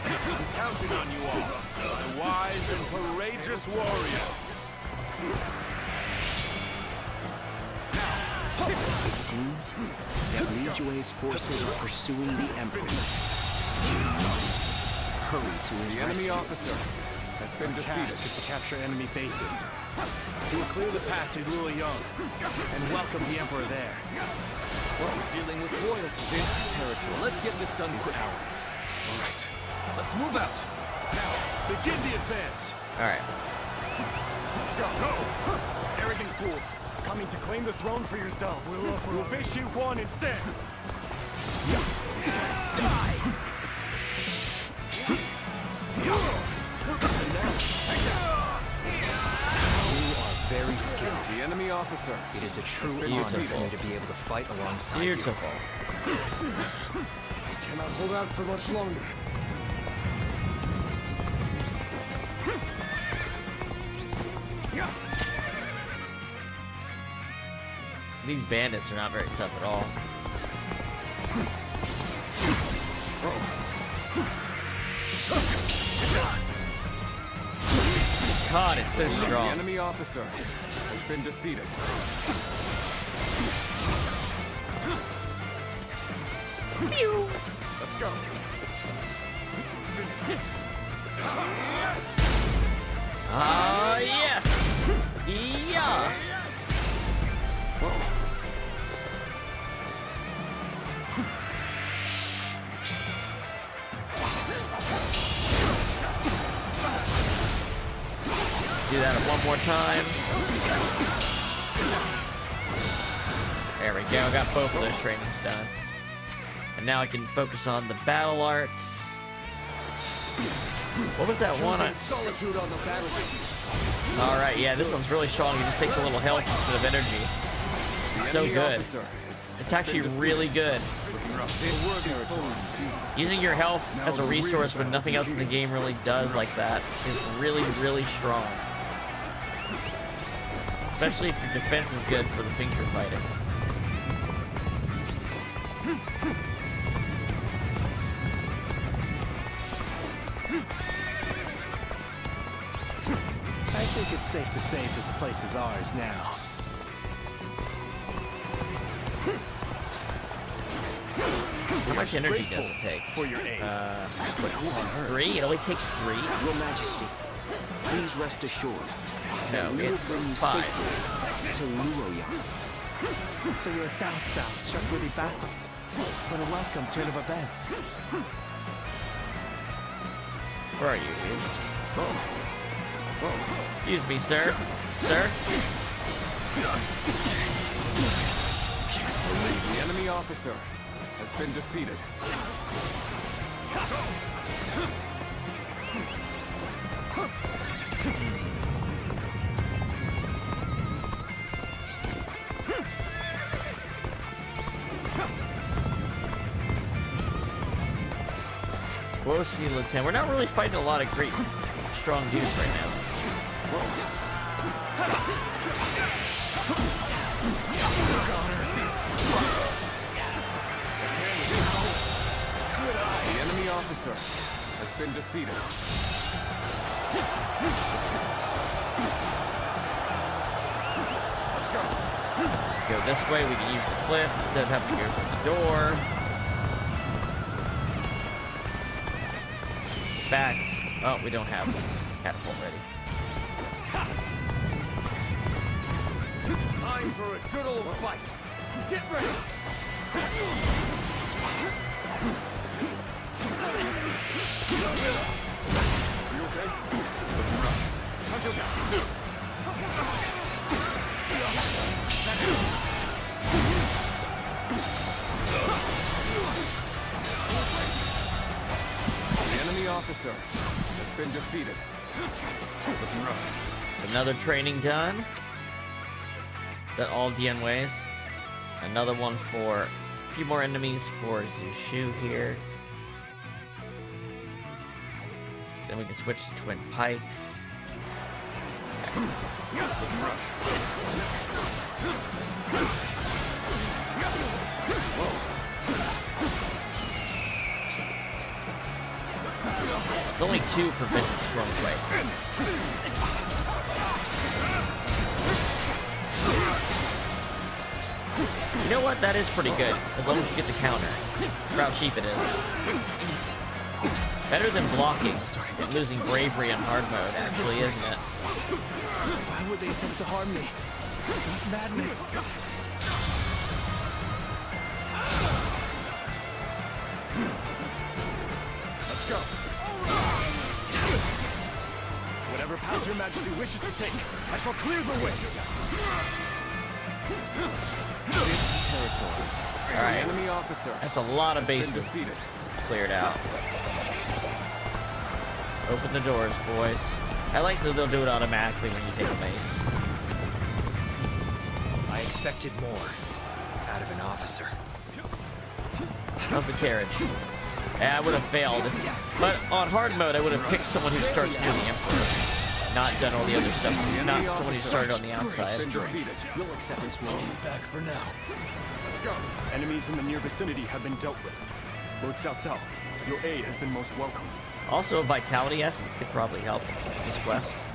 I'm counting on you all, my wise and courageous warrior. It seems that Li Jue's forces are pursuing the Emperor. You must hurry to his The enemy rescue. officer has been defeated. Task is to capture enemy bases. He will clear the path to Luoyang and welcome the Emperor there. We're dealing with royalty. This territory. Let's get this done. Is ours. All right. Let's move out. Now, begin the advance. All right. Let's go. Go. Arrogant fools, coming to claim the throne for yourselves. We'll face Xi Huan instead. Die. Very skilled. The enemy officer. It is a true honor for me to be able to fight alongside you. Beautiful. I cannot hold out for much longer. These bandits are not very tough at all. God, it's so strong. The enemy officer has been defeated. Let's go. Ah, yes! Yeah! Do that one more time. There we go, got both of those trainings done. And now I can focus on the battle arts. What was that one? Solitude on the battlefield. Alright, yeah, this one's really strong. It just takes a little health instead of energy. It's so good. It's actually really good. This territory. Using your health as a resource when nothing else in the game really does like that is really, really strong. Especially if your defense is good for the things you're fighting. I think it's safe to say this place is ours now. How much energy does it take? For your aid. 3? It only takes 3? Your Majesty, please rest assured. No, we will it's bring you 5. safely to Luoyang. So you're South's trustworthy vassals. What a welcome turn of events. Where are you, dude? Excuse me, sir. Sir? The enemy officer has been defeated. We'll see, Lieutenant. We're not really fighting a lot of great, strong dudes right now. The enemy officer has been defeated. Let's go. Go this way, we can use the cliff instead of having to go through the door. In fact, oh, we don't have catapult ready. Time for a good old fight. Get ready. Are you okay? Cao Cao. The enemy officer has been defeated. Looking rough. Another training done. That all Dian ways. Another one for a few more enemies for Zushu here. Then we can switch to twin pikes. Looking rough. It's only 2 preventing strong fight. You know what? That is pretty good. As long as you get the counter. For how cheap it is. Better than blocking. And losing bravery on hard mode, actually, isn't it? Why would they attempt to harm me? What madness. Let's go. Whatever path your Majesty wishes to take, I shall clear the way. This territory. Alright. The enemy officer. That's a lot of has been bases defeated. cleared out. Open the doors, boys. I like that they'll do it automatically when you take a base. I expected more out of an officer. How's the carriage? Yeah, I would have failed. But on hard mode, I would have picked someone who starts near the Emperor. Not done all the other stuff. Not someone who started on the outside. You'll accept this one. Back for now. Let's go. Enemies in the near vicinity have been dealt with. Lord Cao Cao, your aid has been most welcome. Also, a vitality essence could probably help this quest.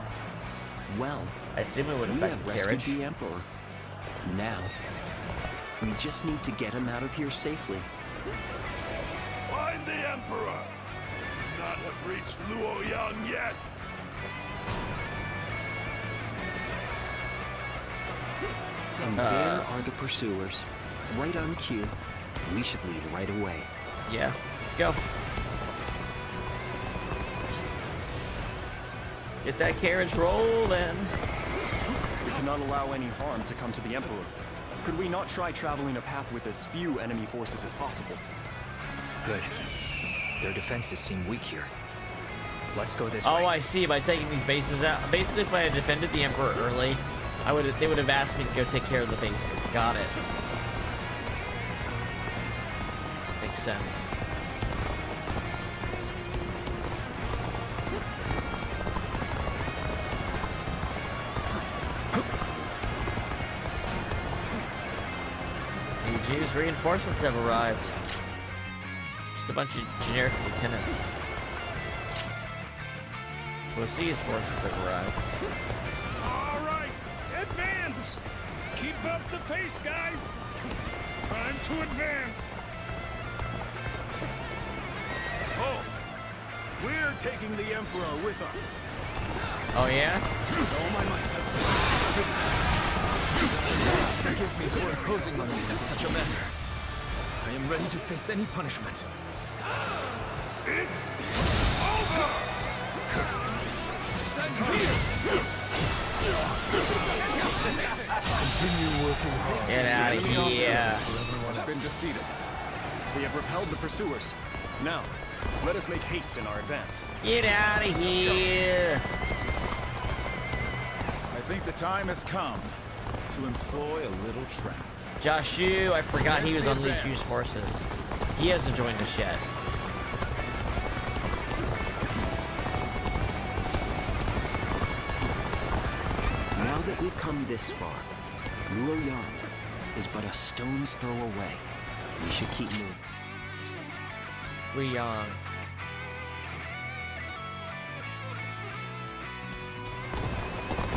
Well, I assume it would we affect have the rescued carriage. the Emperor. Now, we just need to get him out of here safely. Find the Emperor! Not have reached Luoyang yet! And there are the pursuers. Right on cue. We should leave right away. Yeah, let's go. Get that carriage rolling. We cannot allow any harm to come to the Emperor. Could we not try traveling a path with as few enemy forces as possible? Good. Their defenses seem weak here. Let's go this way. Oh, I see. By taking these bases out. Basically, if I had defended the Emperor early, they would have asked me to go take care of the bases. Got it. makes sense. Jews reinforcements have arrived. Just a bunch of generic lieutenants. Bosea's forces have arrived. All right, advance! Keep up the pace, guys! Time to advance! Halt! We're taking the Emperor with us. Oh yeah? All my might. Forgive me for imposing on you in such a manner. I am ready to face any punishment. It's over! Continue working hard. Get out of here. Has been defeated. We have repelled the pursuers. Now, let us make haste in our advance. Get out of here. I think the time has come to employ a little trap. Joshu, I forgot he was on Li Chu's forces. He hasn't joined us yet. Now that we've come this far, Luoyang is but a stone's throw away. We should keep moving. Guiyang.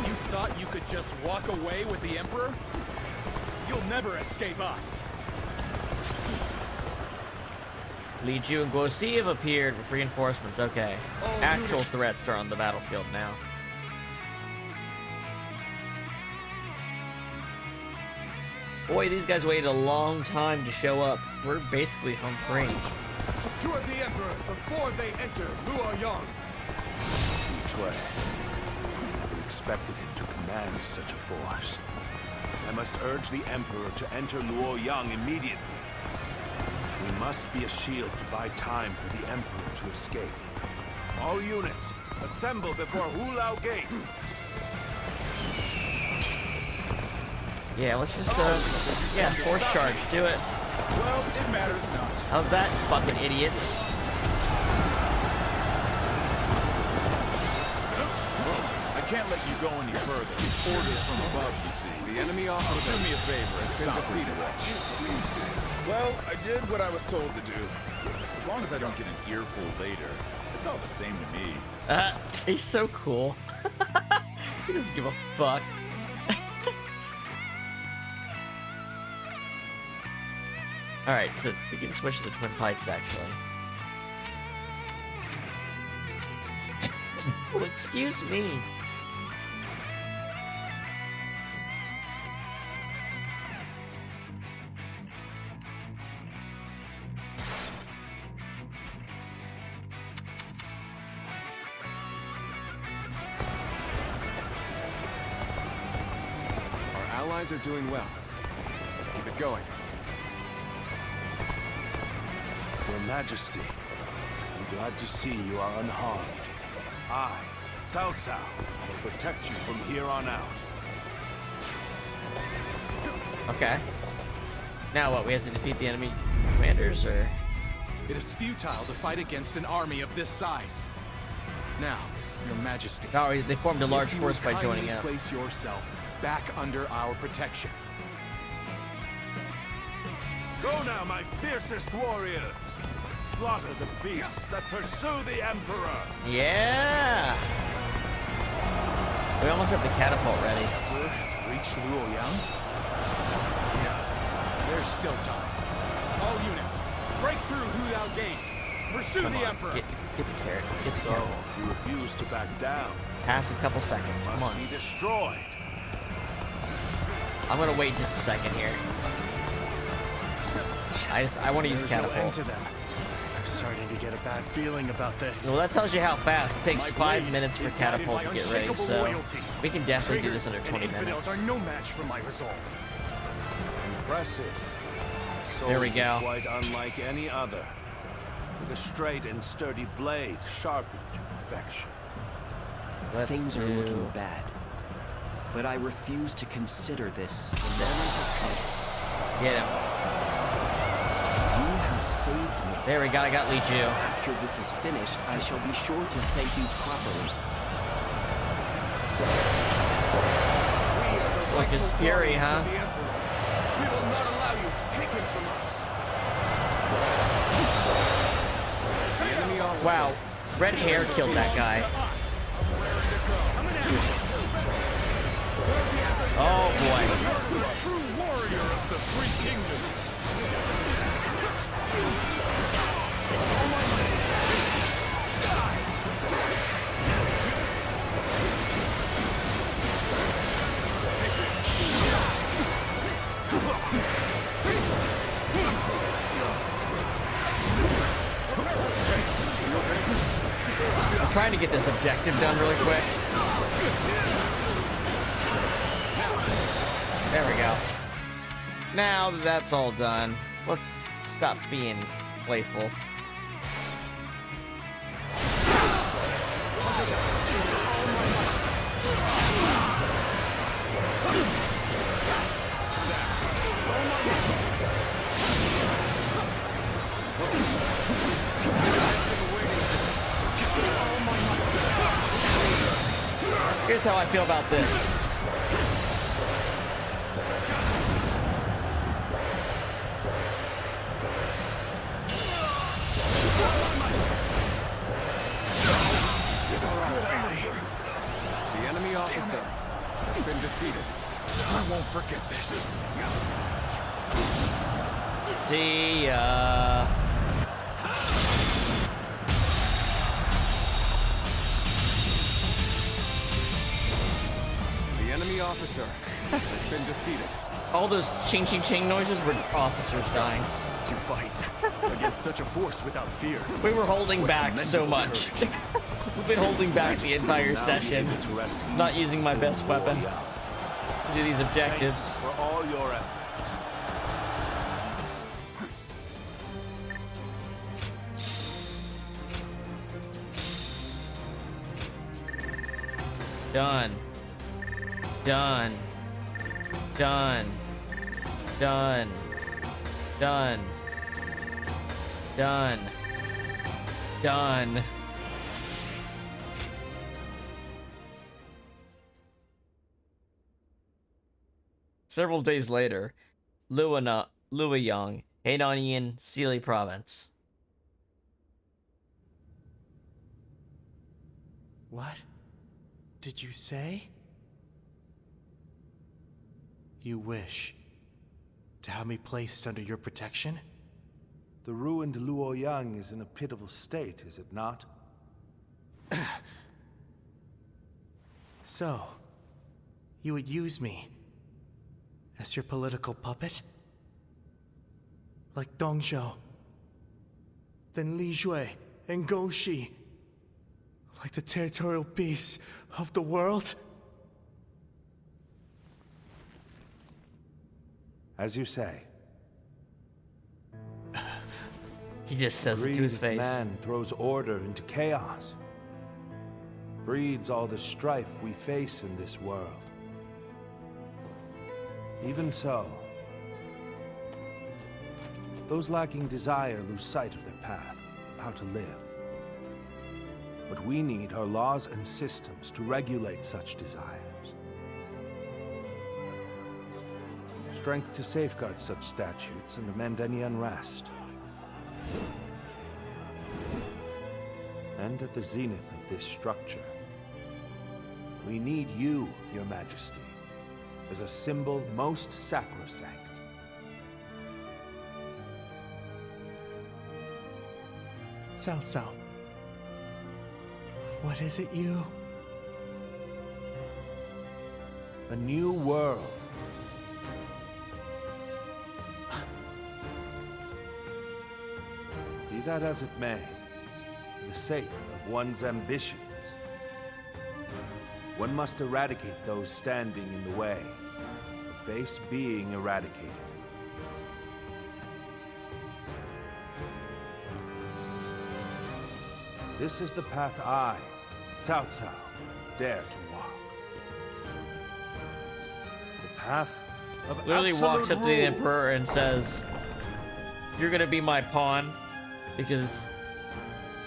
You thought you could just walk away with the Emperor? You'll never escape us. Li Chu and Guosi have appeared with reinforcements. Okay. Oh, Actual threats are on the battlefield now. Boy, these guys waited a long time to show up. We're basically home free. Secure the Emperor before they enter Luoyang. Betray. I never expected him to command such a force. I must urge the Emperor to enter Luoyang immediately. We must be a shield to buy time for the Emperor to escape. All units, assemble before Hulao Gate. Yeah, let's just, yeah, force charge, do it. Well, it matters not. How's that, fucking idiots? I can't let you go any further. Orders from above, you see. The enemy officer, do me a favor and stop defeated. Well, I did what I was told to do. As long as I don't get an earful later, it's all the same to me. He's so cool. He doesn't give a fuck. Alright, so we can switch to the Twin Pikes, actually. Oh, excuse me. Our allies are doing well. Keep it going. Your Majesty, I'm glad to see you are unharmed. I, Cao Cao, will protect you from here on out. Okay. Now what, we have to defeat the enemy commanders, or? It is futile to fight against an army of this size. Now, Your Majesty. Oh, they formed a large force by joining up. Place yourself back under our protection. Go now, my fiercest warriors! Slaughter the beasts that pursue the Emperor! Yeah! We almost have the catapult ready. Emperor has reached Luoyang? No, there's still time. All units, break through Hulao Gate. Pursue the Emperor. Get the carrot. Get the So, carrot. you refuse to back down. Pass a couple seconds. Come on. Must be destroyed. I'm gonna wait just a second here. I want to use catapult. No end to them. I'm starting to get a bad feeling about this. Well, that tells you how fast. It takes My 5 blade minutes for is guided catapult by to get ready, unshakable so loyalty. we can definitely do this under Traitors 20 and infidels minutes. are no match for my resolve. Impressive. There we Swords go. Quite unlike any other. With a straight and sturdy blade sharpened to perfection. Things are looking bad. But I refuse to consider this a moment of settle. Get him. You have saved me. There we go, I got Li Ju. After this is finished, I shall be sure to thank you properly. Look, just fury, huh? We will not allow you to take him from us. Wow, red hair killed that guy. Oh boy. True warrior of the three kingdoms. I'm trying to get this objective done really quick. There we go. Now that that's all done, let's stop being playful. Here's how I feel about this. The enemy officer has been defeated. I won't forget this. See ya. The enemy officer has been defeated. All those ching ching ching noises were officers dying. To fight against such a force without fear. We were holding back so much. We've been holding back the entire session. Not using my best weapon to do these objectives. For all your efforts. Done. Done. Done. Done. Done. Done. Done. Several days later, Luoyang, Heidanian Sealy Province. What did you say? You wish to have me placed under your protection? The ruined Luoyang is in a pitiful state, is it not? So, you would use me as your political puppet? Like Dongzhou, then Li Jue and Gou Shi, like the territorial beasts of the world? As you say. He just says it to his face. Man throws order into chaos. Breeds all the strife we face in this world. Even so, those lacking desire lose sight of their path, of how to live. What we need are laws and systems to regulate such desires. Strength to safeguard such statutes and amend any unrest. And at the zenith of this structure, we need you, Your Majesty, as a symbol most sacrosanct. Cao Cao, what is it you? A new world. Be that as it may, for the sake of one's ambitions, one must eradicate those standing in the way, or face being eradicated. This is the path I, Cao Cao, dare to walk. The path of Literally walks up to the absolute Emperor and says, You're gonna be my pawn because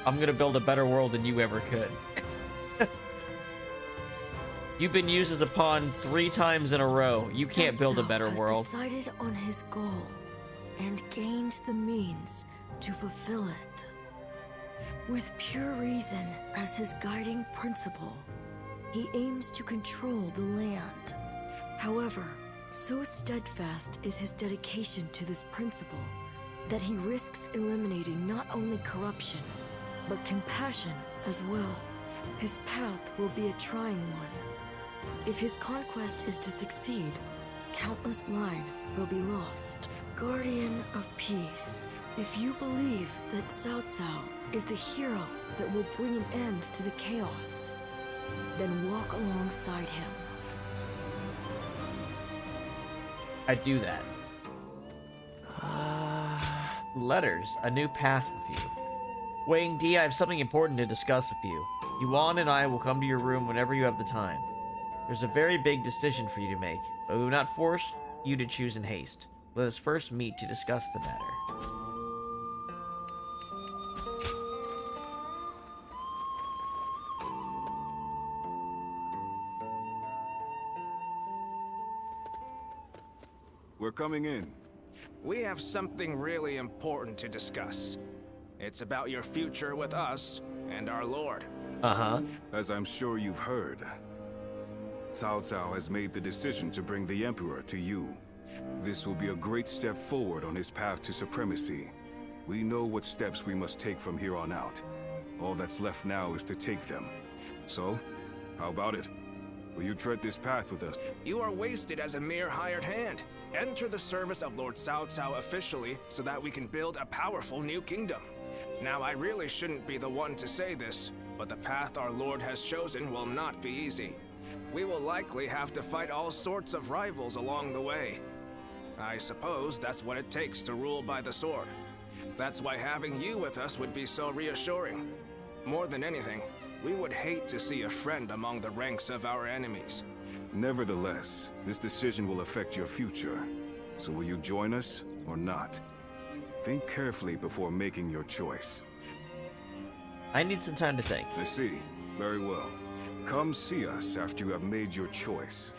I'm gonna build a better world than you ever could. You've been used as a pawn 3 times in a row. You can't build a better world. Cao Cao has decided on his goal and gained the means to fulfill it. With pure reason as his guiding principle, he aims to control the land. However, so steadfast is his dedication to this principle that he risks eliminating not only corruption, but compassion as well. His path will be a trying one. If his conquest is to succeed, countless lives will be lost. Guardian of Peace, if you believe that Cao Cao is the hero that will bring an end to the chaos, then walk alongside him. I do that. Letters, a new path with you. Wang Di, I have something important to discuss with you. Yuan and I will come to your room whenever you have the time. There's a very big decision for you to make, but we will not force you to choose in haste. Let us first meet to discuss the matter. We're coming in. We have something really important to discuss. It's about your future with us and our Lord. Uh-huh. As I'm sure you've heard, Cao Cao has made the decision to bring the Emperor to you. This will be a great step forward on his path to supremacy. We know what steps we must take from here on out. All that's left now is to take them. So, how about it? Will you tread this path with us? You are wasted as a mere hired hand. Enter the service of Lord Cao Cao officially so that we can build a powerful new kingdom. Now, I really shouldn't be the one to say this, but the path our Lord has chosen will not be easy. We will likely have to fight all sorts of rivals along the way. I suppose that's what it takes to rule by the sword. That's why having you with us would be so reassuring. More than anything, we would hate to see a friend among the ranks of our enemies. Nevertheless, this decision will affect your future. So will you join us or not? Think carefully before making your choice. I need some time to think. I see. Very well. Come see us after you have made your choice.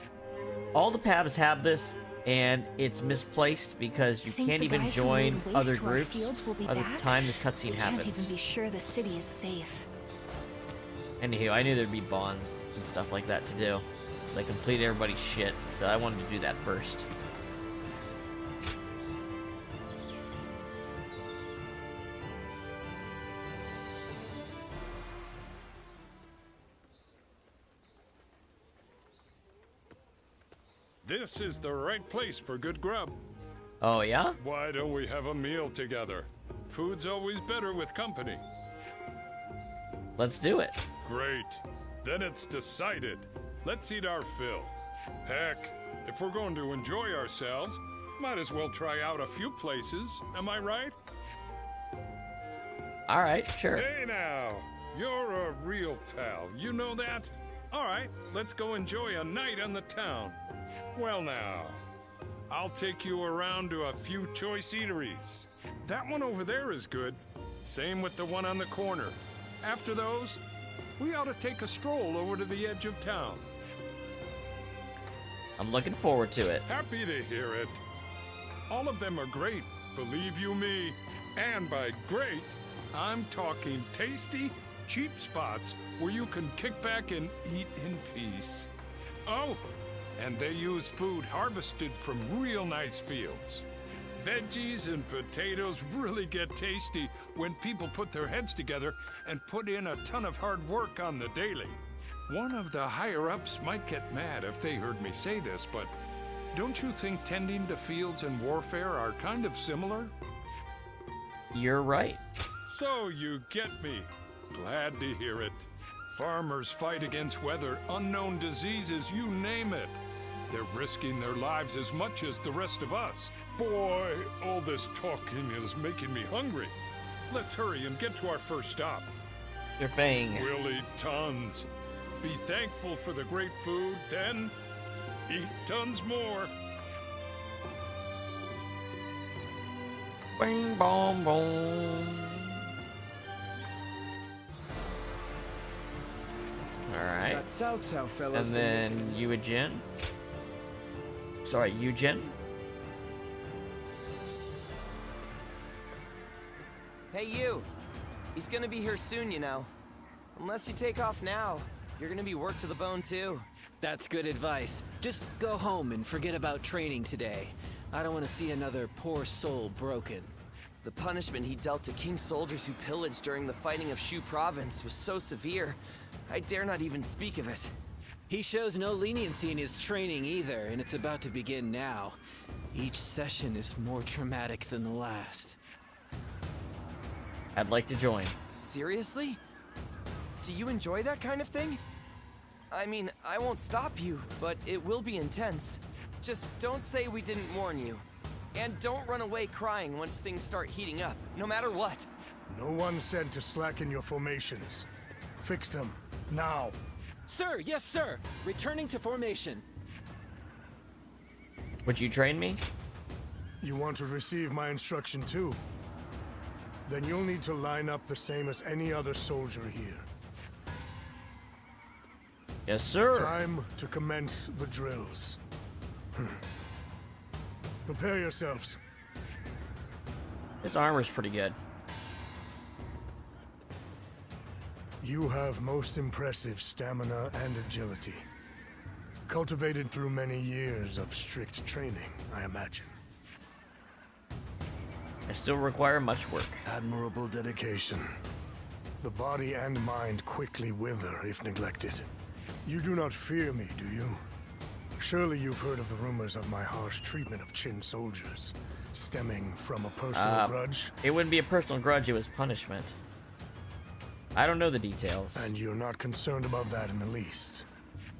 All the pabs have this, and it's misplaced because you can't even join other groups by the time this cutscene happens. Can't even be sure the city is safe. Anywho, I knew there'd be bonds and stuff like that to do. They complete everybody's shit, so I wanted to do that first. This is the right place for good grub. Oh, yeah? Why don't we have a meal together? Food's always better with company. Let's do it. Great. Then it's decided. Let's eat our fill. Heck, if we're going to enjoy ourselves, might as well try out a few places, am I right? All right, sure. Hey now, you're a real pal, you know that? All right, let's go enjoy a night on the town. Well now, I'll take you around to a few choice eateries. That one over there is good. Same with the one on the corner. After those, we ought to take a stroll over to the edge of town. I'm looking forward to it. Happy to hear it. All of them are great, believe you me. And by great, I'm talking tasty, cheap spots where you can kick back and eat in peace. Oh, and they use food harvested from real nice fields. Veggies and potatoes really get tasty when people put their heads together and put in a ton of hard work on the daily. One of the higher-ups might get mad if they heard me say this, but don't you think tending to fields and warfare are kind of similar? You're right. So you get me. Glad to hear it. Farmers fight against weather, unknown diseases, you name it. They're risking their lives as much as the rest of us. Boy, all this talking is making me hungry. Let's hurry and get to our first stop. You're paying. We'll eat tons. Be thankful for the great food, then eat tons more. Bing, bong, bong. Alright. That Cao Cao fella's And been then Eugen. Sorry, Eugen. Hey, you. He's gonna be here soon, you know. Unless you take off now, you're gonna be worked to the bone, too. That's good advice. Just go home and forget about training today. I don't want to see another poor soul broken. The punishment he dealt to King's soldiers who pillaged during the fighting of Shu Province was so severe, I dare not even speak of it. He shows no leniency in his training either, and it's about to begin now. Each session is more traumatic than the last. I'd like to join. Seriously? Do you enjoy that kind of thing? I mean, I won't stop you, but it will be intense. Just don't say we didn't warn you. And don't run away crying once things start heating up, no matter what. No one said to slacken your formations. Fix them, now. Sir, yes sir! Returning to formation. Would you train me? You want to receive my instruction too? Then you'll need to line up the same as any other soldier here. Yes, sir. Time to commence the drills. Prepare yourselves. His armor's pretty good. You have most impressive stamina and agility. Cultivated through many years of strict training, I imagine. I still require much work. Admirable dedication. The body and mind quickly wither if neglected. You do not fear me, do you? Surely you've heard of the rumors of my harsh treatment of Qin soldiers, stemming from a personal grudge? It wouldn't be a personal grudge, it was punishment. I don't know the details. And you're not concerned about that in the least.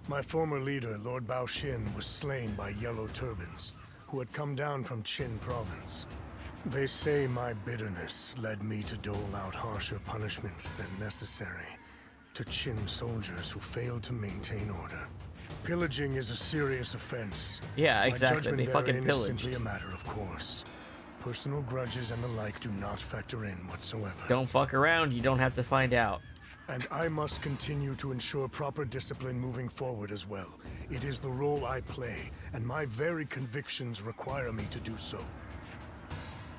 My former leader, Lord Bao Xin, was slain by Yellow Turbans, who had come down from Qin province. They say my bitterness led me to dole out harsher punishments than necessary to Qin soldiers who failed to maintain order. Pillaging is a serious offense. Yeah, exactly. My judgment They fucking therein pillaged. is simply a matter of course. Personal grudges and the like do not factor in whatsoever. Don't fuck around, you don't have to find out. And I must continue to ensure proper discipline moving forward as well. It is the role I play, and my very convictions require me to do so.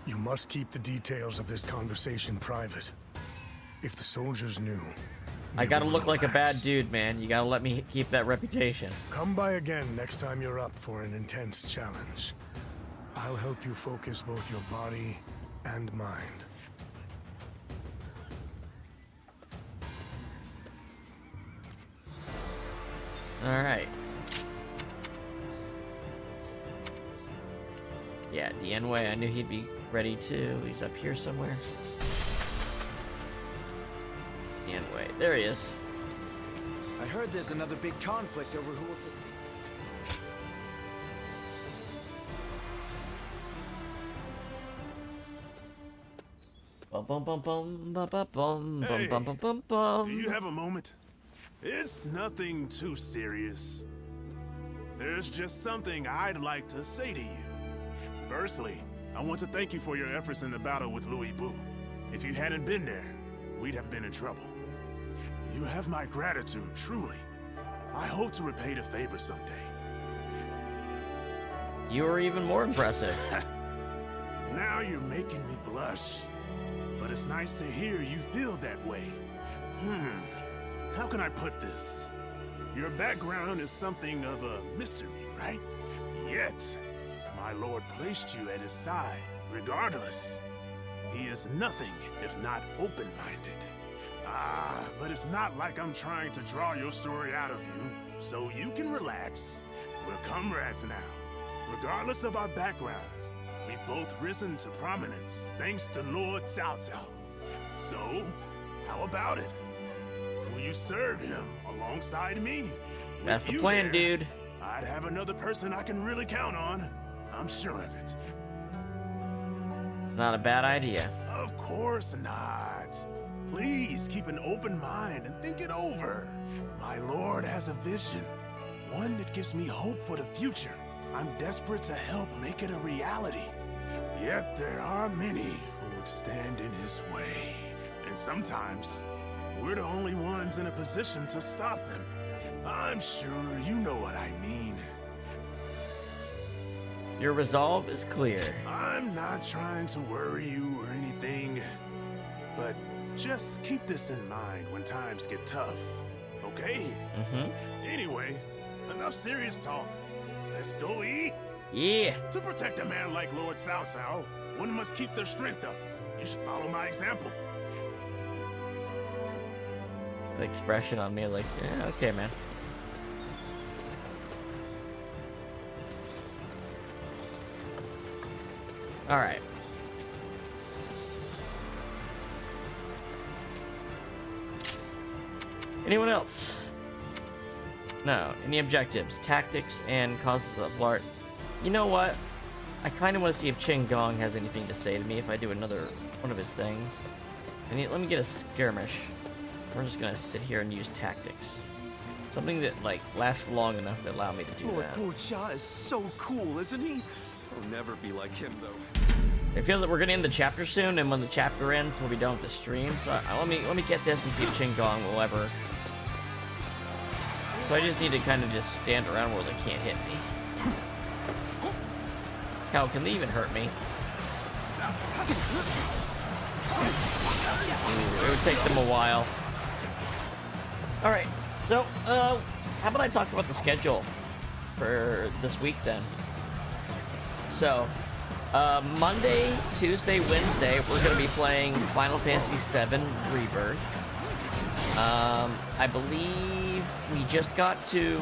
You must keep the details of this conversation private. If the soldiers knew, I gotta look like a bad relax. dude, man. You gotta let me keep that reputation. Come by again next time you're up for an intense challenge. I'll help you focus both your body and mind. Alright. Yeah, Dianwei, I knew he'd be ready too. He's up here somewhere. Dianwei, there he is. I heard there's another big conflict over who will succeed. Bum bum bum bum bum bum bum Hey, bum bum bum bum. Do you have a moment? It's nothing too serious. There's just something I'd like to say to you. Firstly, I want to thank you for your efforts in the battle with Louis Bu. If you hadn't been there, we'd have been in trouble. You have my gratitude, truly. I hope to repay the favor someday. You were even more impressive. Now you're making me blush. But it's nice to hear you feel that way. How can I put this? Your background is something of a mystery, right? Yet, my lord placed you at his side, regardless. He is nothing if not open-minded. But it's not like I'm trying to draw your story out of you, so you can relax. We're comrades now. Regardless of our backgrounds, we've both risen to prominence thanks to Lord Cao Cao. So, how about it? Will you serve him alongside me? That's With the you plan, there, dude. I'd have another person I can really count on. I'm sure of it. It's not a bad idea. Of course not. Please keep an open mind and think it over. My lord has a vision, one that gives me hope for the future. I'm desperate to help make it a reality. Yet there are many who would stand in his way. And sometimes, we're the only ones in a position to stop them. I'm sure you know what I mean. Your resolve is clear. I'm not trying to worry you or anything, but just keep this in mind when times get tough, okay? Anyway, enough serious talk. Let's go eat. Yeah. To protect a man like Lord Cao Cao, one must keep their strength up. You should follow my example. The expression on me, like, yeah, okay, man. All right. Anyone else? No. Any objectives, tactics, and causes of Blart? You know what? I kind of want to see if Qin Gong has anything to say to me if I do another one of his things. Let me get a skirmish. We're just gonna sit here and use tactics. Something that like lasts long enough to allow me to do Lord that. Wu Jia is so cool, isn't he? I'll never be like him though. It feels like we're gonna end the chapter soon, and when the chapter ends, we'll be done with the stream. So let me get this and see if Qin Gong will ever. So I just need to kind of just stand around where they can't hit me. Hell, can they even hurt me? Ooh, it would take them a while. Alright, so, how about I talk about the schedule for this week then? So, Monday, Tuesday, Wednesday, we're going to be playing Final Fantasy VII Rebirth. I believe we just got to...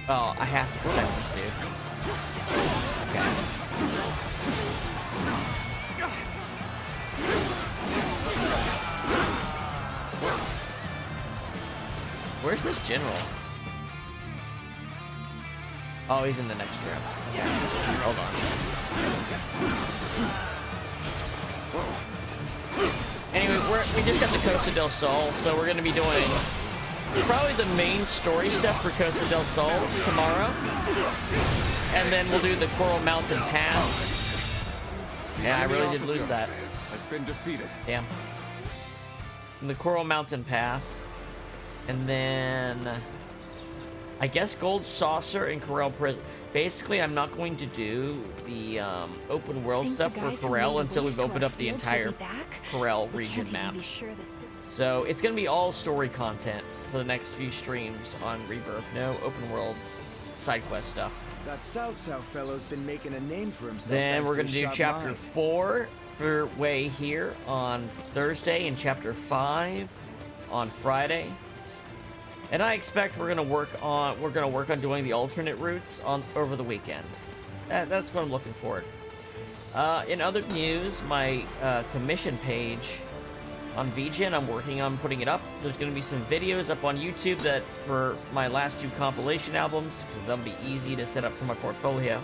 Oh, I have to protect this dude. Okay. Where's this general? Oh, he's in the next room. Yeah. Hold on. Anyway, we just got the Costa del Sol, so we're going to be doing probably the main story stuff for Costa del Sol tomorrow. And then we'll do the Coral Mountain Path. Yeah, I really did lose that. Has been defeated. Damn. And the Coral Mountain Path. And then I guess Gold Saucer and Corel Prison. Basically, I'm not going to do the open world stuff for Corel until we've opened up the entire Corel region map. So it's going to be all story content for the next few streams on Rebirth. No open world side quest stuff. That Cao Cao fellow's been making a name for himself. Then we're going to do chapter 4 for Way here on Thursday and chapter 5 on Friday. And I expect we're gonna work on doing the alternate routes over the weekend. That's what I'm looking forward. In other news, my commission page on VGen, I'm working on putting it up. There's gonna be some videos up on YouTube that for my last 2 compilation albums, because they'll be easy to set up for my portfolio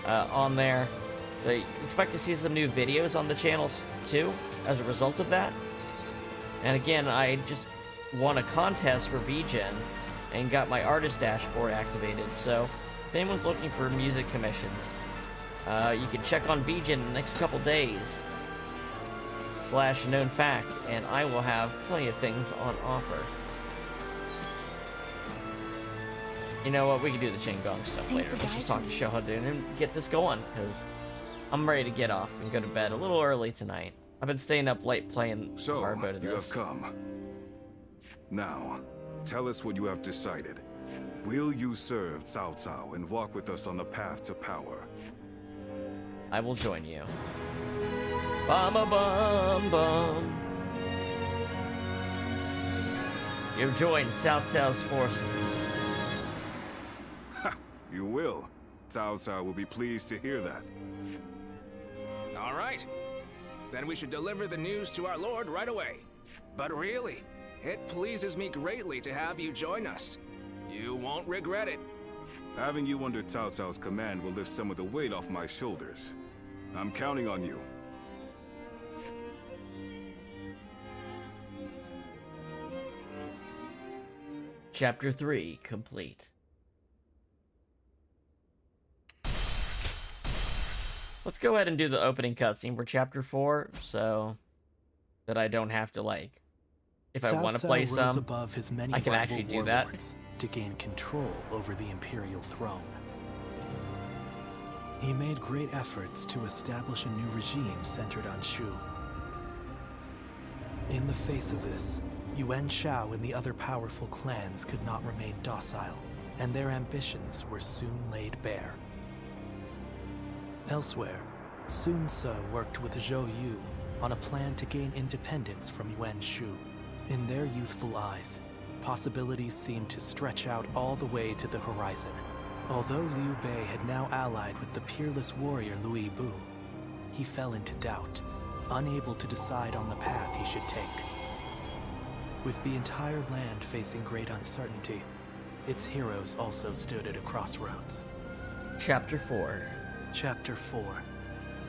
on there. So expect to see some new videos on the channels too as a result of that. And again, I just won a contest for VGen and got my artist dashboard activated, so if anyone's looking for music commissions, you can check on VGen in the next couple days /known fact, and I will have plenty of things on offer. You know what, we can do the Qin Gong stuff later. Let's just talk to Shohadun and get this going, because I'm ready to get off and go to bed a little early tonight. I've been staying up late playing hard mode of this. You have come. Now, tell us what you have decided. Will you serve Cao Cao and walk with us on the path to power? I will join you. Bum bum bum bum. You've joined Cao Cao's forces. Ha! You will. Cao Cao will be pleased to hear that. All right. Then we should deliver the news to our lord right away. But really, it pleases me greatly to have you join us. You won't regret it. Having you under Cao Cao's command will lift some of the weight off my shoulders. I'm counting on you. Chapter 3 complete. Let's go ahead and do the opening cutscene for Chapter 4, so that I don't have to, like, if I want to play some, above his many I can actually do that. To gain control over the Imperial throne. He made great efforts to establish a new regime centered on Shu. In the face of this, Yuan Shao and the other powerful clans could not remain docile, and their ambitions were soon laid bare. Elsewhere, Sun Ce worked with Zhou Yu on a plan to gain independence from Yuan Shu. In their youthful eyes, possibilities seemed to stretch out all the way to the horizon. Although Liu Bei had now allied with the peerless warrior Louis Bu, he fell into doubt, unable to decide on the path he should take. With the entire land facing great uncertainty, its heroes also stood at a crossroads. Chapter 4. Chapter 4.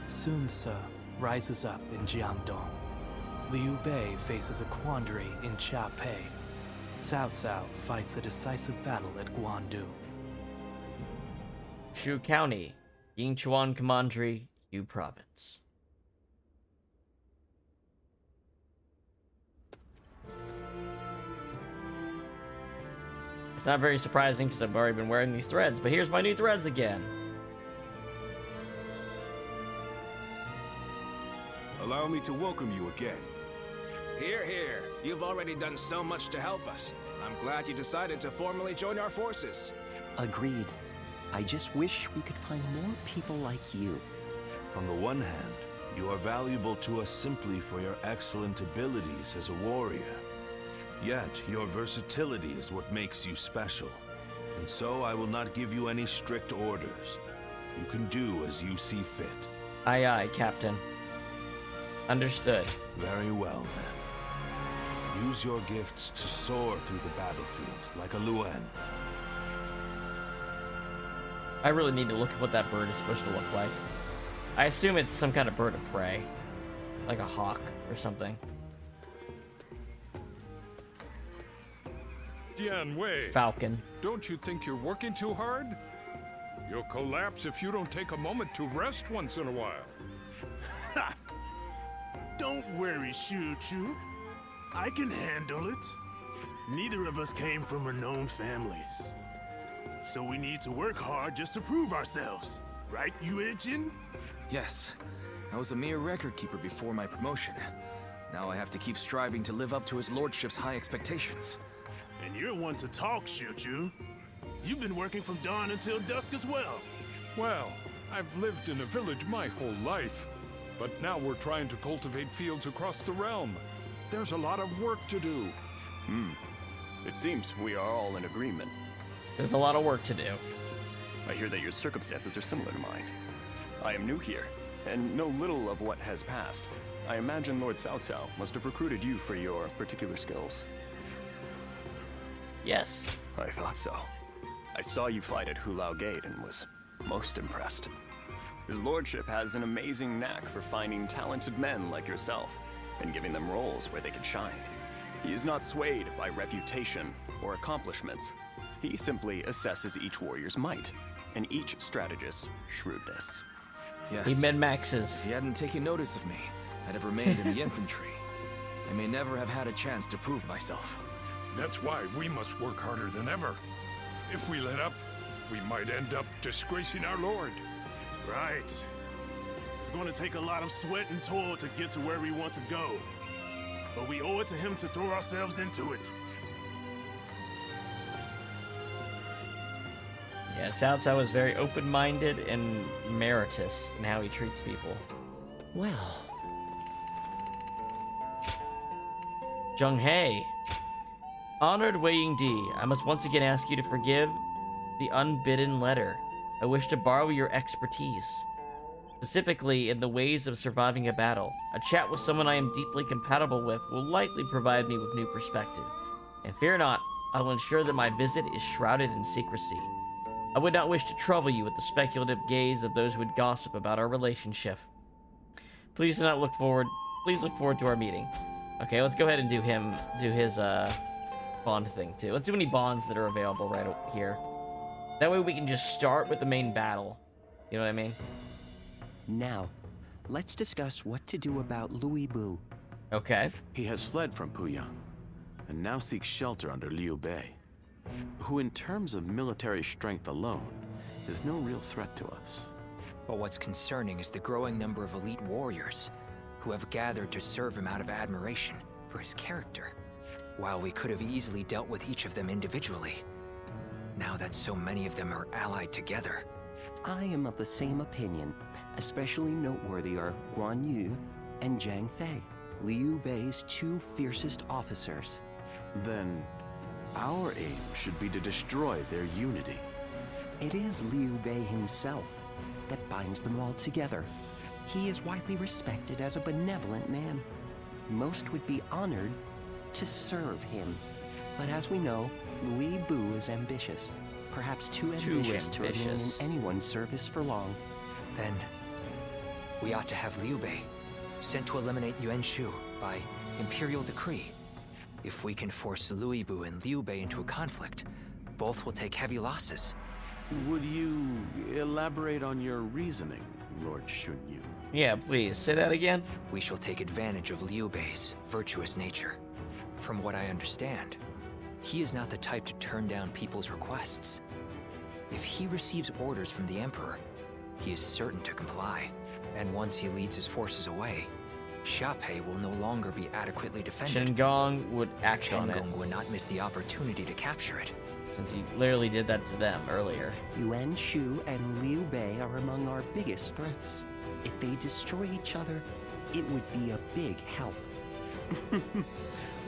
Sun Ce rises up in Jiangdong. Liu Bei faces a quandary in Chiapei. Cao Cao fights a decisive battle at Guandu. Shu County, Yingchuan Commandery, Yu Province. It's not very surprising because I've already been wearing these threads, but here's my new threads again. Allow me to welcome you again. Here, here. You've already done so much to help us. I'm glad you decided to formally join our forces. Agreed. I just wish we could find more people like you. On the one hand, you are valuable to us simply for your excellent abilities as a warrior. Yet, your versatility is what makes you special. And so I will not give you any strict orders. You can do as you see fit. Aye, aye, Captain. Understood. Very well, then. Use your gifts to soar through the battlefield, like a Luan. I really need to look at what that bird is supposed to look like. I assume it's some kind of bird of prey. Like a hawk or something. Dian Wei. Falcon. Don't you think you're working too hard? You'll collapse if you don't take a moment to rest once in a while. Ha! Don't worry, Shu Chu. I can handle it. Neither of us came from renowned families. So we need to work hard just to prove ourselves. Right, Yue Jin? Yes. I was a mere record keeper before my promotion. Now I have to keep striving to live up to his lordship's high expectations. And you're one to talk, Shu Chu. You've been working from dawn until dusk as well. Well, I've lived in a village my whole life. But now we're trying to cultivate fields across the realm. There's a lot of work to do. It seems we are all in agreement. There's a lot of work to do. I hear that your circumstances are similar to mine. I am new here, and know little of what has passed. I imagine Lord Cao Cao must have recruited you for your particular skills. Yes. I thought so. I saw you fight at Hulao Gate and was most impressed. His lordship has an amazing knack for finding talented men like yourself and giving them roles where they can shine. He is not swayed by reputation or accomplishments. He simply assesses each warrior's might and each strategist's shrewdness. Yes. He min-maxes. If he hadn't taken notice of me, I'd have remained in the infantry. I may never have had a chance to prove myself. That's why we must work harder than ever. If we let up, we might end up disgracing our lord. Right. It's going to take a lot of sweat and toil to get to where we want to go. But we owe it to him to throw ourselves into it. Yeah, Cao Cao is very open-minded and meritorious in how he treats people. Well. Zheng He. Honored Wei Yingdi, I must once again ask you to forgive the unbidden letter. I wish to borrow your expertise, specifically in the ways of surviving a battle. A chat with someone I am deeply compatible with will likely provide me with new perspective. And fear not, I will ensure that my visit is shrouded in secrecy. I would not wish to trouble you with the speculative gaze of those who would gossip about our relationship. Please look forward to our meeting. Okay, let's go ahead and do his bond thing too. Let's do any bonds that are available right here. That way we can just start with the main battle. You know what I mean? Now, let's discuss what to do about Louis Bu. Okay. He has fled from Puyang, and now seeks shelter under Liu Bei, who in terms of military strength alone, is no real threat to us. But what's concerning is the growing number of elite warriors who have gathered to serve him out of admiration for his character. While we could have easily dealt with each of them individually, now that so many of them are allied together. I am of the same opinion. Especially noteworthy are Guan Yu and Zhang Fei, Liu Bei's two fiercest officers. Then, our aim should be to destroy their unity. It is Liu Bei himself that binds them all together. He is widely respected as a benevolent man. Most would be honored to serve him. But as we know, Louis Bu is ambitious. Perhaps too ambitious to remain in anyone's service for long. Then, we ought to have Liu Bei sent to eliminate Yuan Shu by imperial decree. If we can force Louis Bu and Liu Bei into a conflict, both will take heavy losses. Would you elaborate on your reasoning, Lord Shunyu? Yeah, please, say that again. We shall take advantage of Liu Bei's virtuous nature. From what I understand, he is not the type to turn down people's requests. If he receives orders from the Emperor, he is certain to comply. And once he leads his forces away, Xiaopei will no longer be adequately defended. Shenggong would act on it. Shenggong would not miss the opportunity to capture it. Since he literally did that to them earlier. Yuan Shu and Liu Bei are among our biggest threats. If they destroy each other, it would be a big help.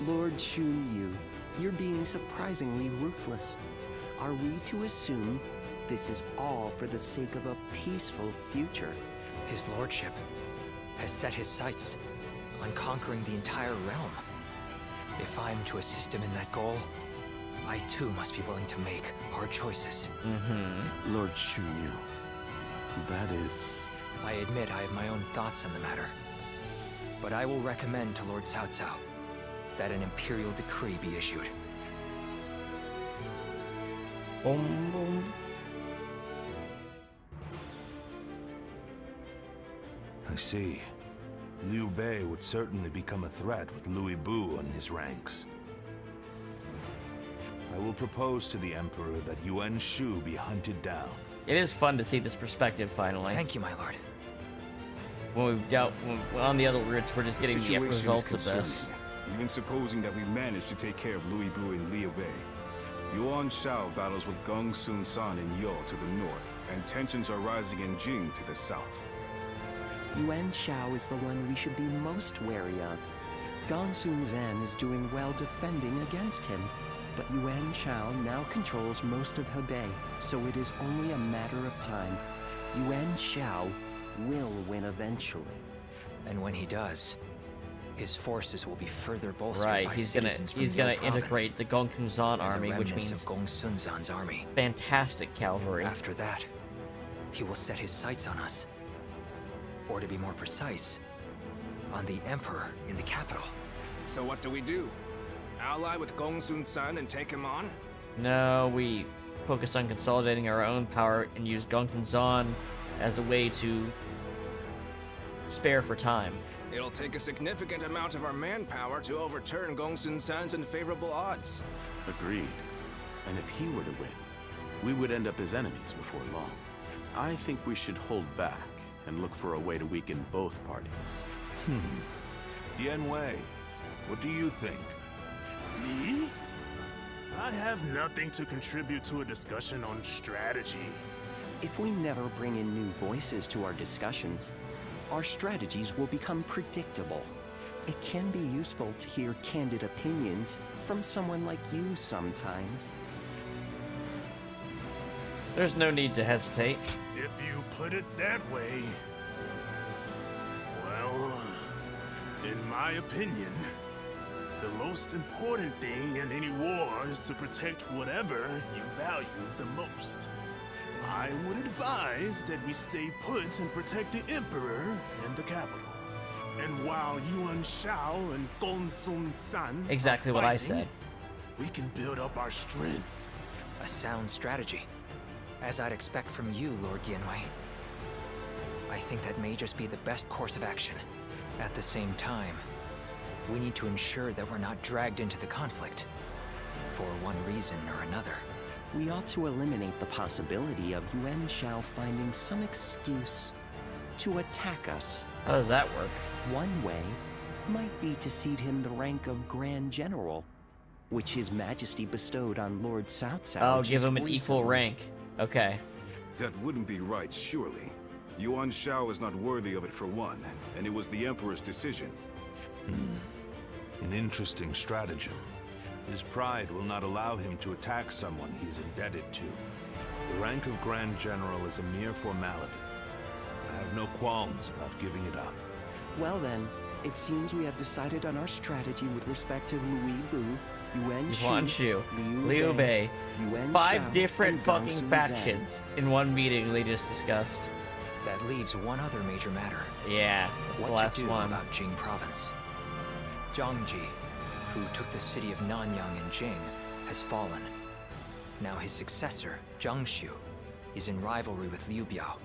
Lord Shunyu, you're being surprisingly ruthless. Are we to assume this is all for the sake of a peaceful future? His lordship has set his sights on conquering the entire realm. If I'm to assist him in that goal, I too must be willing to make hard choices. Lord Shunyu, that is... I admit I have my own thoughts on the matter. But I will recommend to Lord Cao Cao that an imperial decree be issued. Boom, boom. I see. Liu Bei would certainly become a threat with Louis Bu in his ranks. I will propose to the Emperor that Yuan Shu be hunted down. It is fun to see this perspective finally. Thank you, my lord. When on the other routes, we're just getting the results of this. Even supposing that we manage to take care of Louis Bu and Liu Bei, Yuan Shao battles with Gong Sun San in Yo to the north, and tensions are rising in Jing to the south. Yuan Shao is the one we should be most wary of. Gong Sun Zan is doing well defending against him, but Yuan Shao now controls most of Hebei, so it is only a matter of time. Yuan Shao will win eventually. And when he does, his forces will be further bolstered right, by he's gonna integrate the Gong Sun Zan army, which means of Gong Sun Zan's army. Fantastic cavalry. After that, he will set his sights on us. Or to be more precise, on the Emperor in the capital. So what do? Ally with Gong Sun San and take him on? No, we focus on consolidating our own power and use Gong Sun Zan as a way to spare for time. It'll take a significant amount of our manpower to overturn Gong Sun San's unfavorable odds. Agreed. And if he were to win, we would end up as enemies before long. I think we should hold back and look for a way to weaken both parties. Yan Wei, what do you think? Me? I have nothing to contribute to a discussion on strategy. If we never bring in new voices to our discussions, our strategies will become predictable. It can be useful to hear candid opinions from someone like you sometimes. There's no need to hesitate. If you put it that way... Well, in my opinion, the most important thing in any war is to protect whatever you value the most. I would advise that we stay put and protect the Emperor and the capital. And while Yuan Shao and Gong Sun San exactly what I said. We can build up our strength. A sound strategy, as I'd expect from you, Lord Yanwei. I think that may just be the best course of action. At the same time, we need to ensure that we're not dragged into the conflict, for one reason or another. We ought to eliminate the possibility of Yuan Shao finding some excuse to attack us. How does that work? One way might be to cede him the rank of Grand General, which His Majesty bestowed on Lord Cao Cao. Oh, give him an equal rank. Okay. That wouldn't be right, surely. Yuan Shao is not worthy of it for one, and it was the Emperor's decision. An interesting stratagem. His pride will not allow him to attack someone he's indebted to. The rank of Grand General is a mere formality. I have no qualms about giving it up. Well then, it seems we have decided on our strategy with respect to Louis Bu, Yuan Shu, Liu Bei. Yuan 5 Shao, different and fucking Gongsun factions in one meeting they just discussed. That leaves one other major matter. Yeah, that's the what last to do one. about Jing Province. Zhang Ji, who took the city of Nanyang in Jing, has fallen. Now his successor, Zhang Shu, is in rivalry with Liu Biao.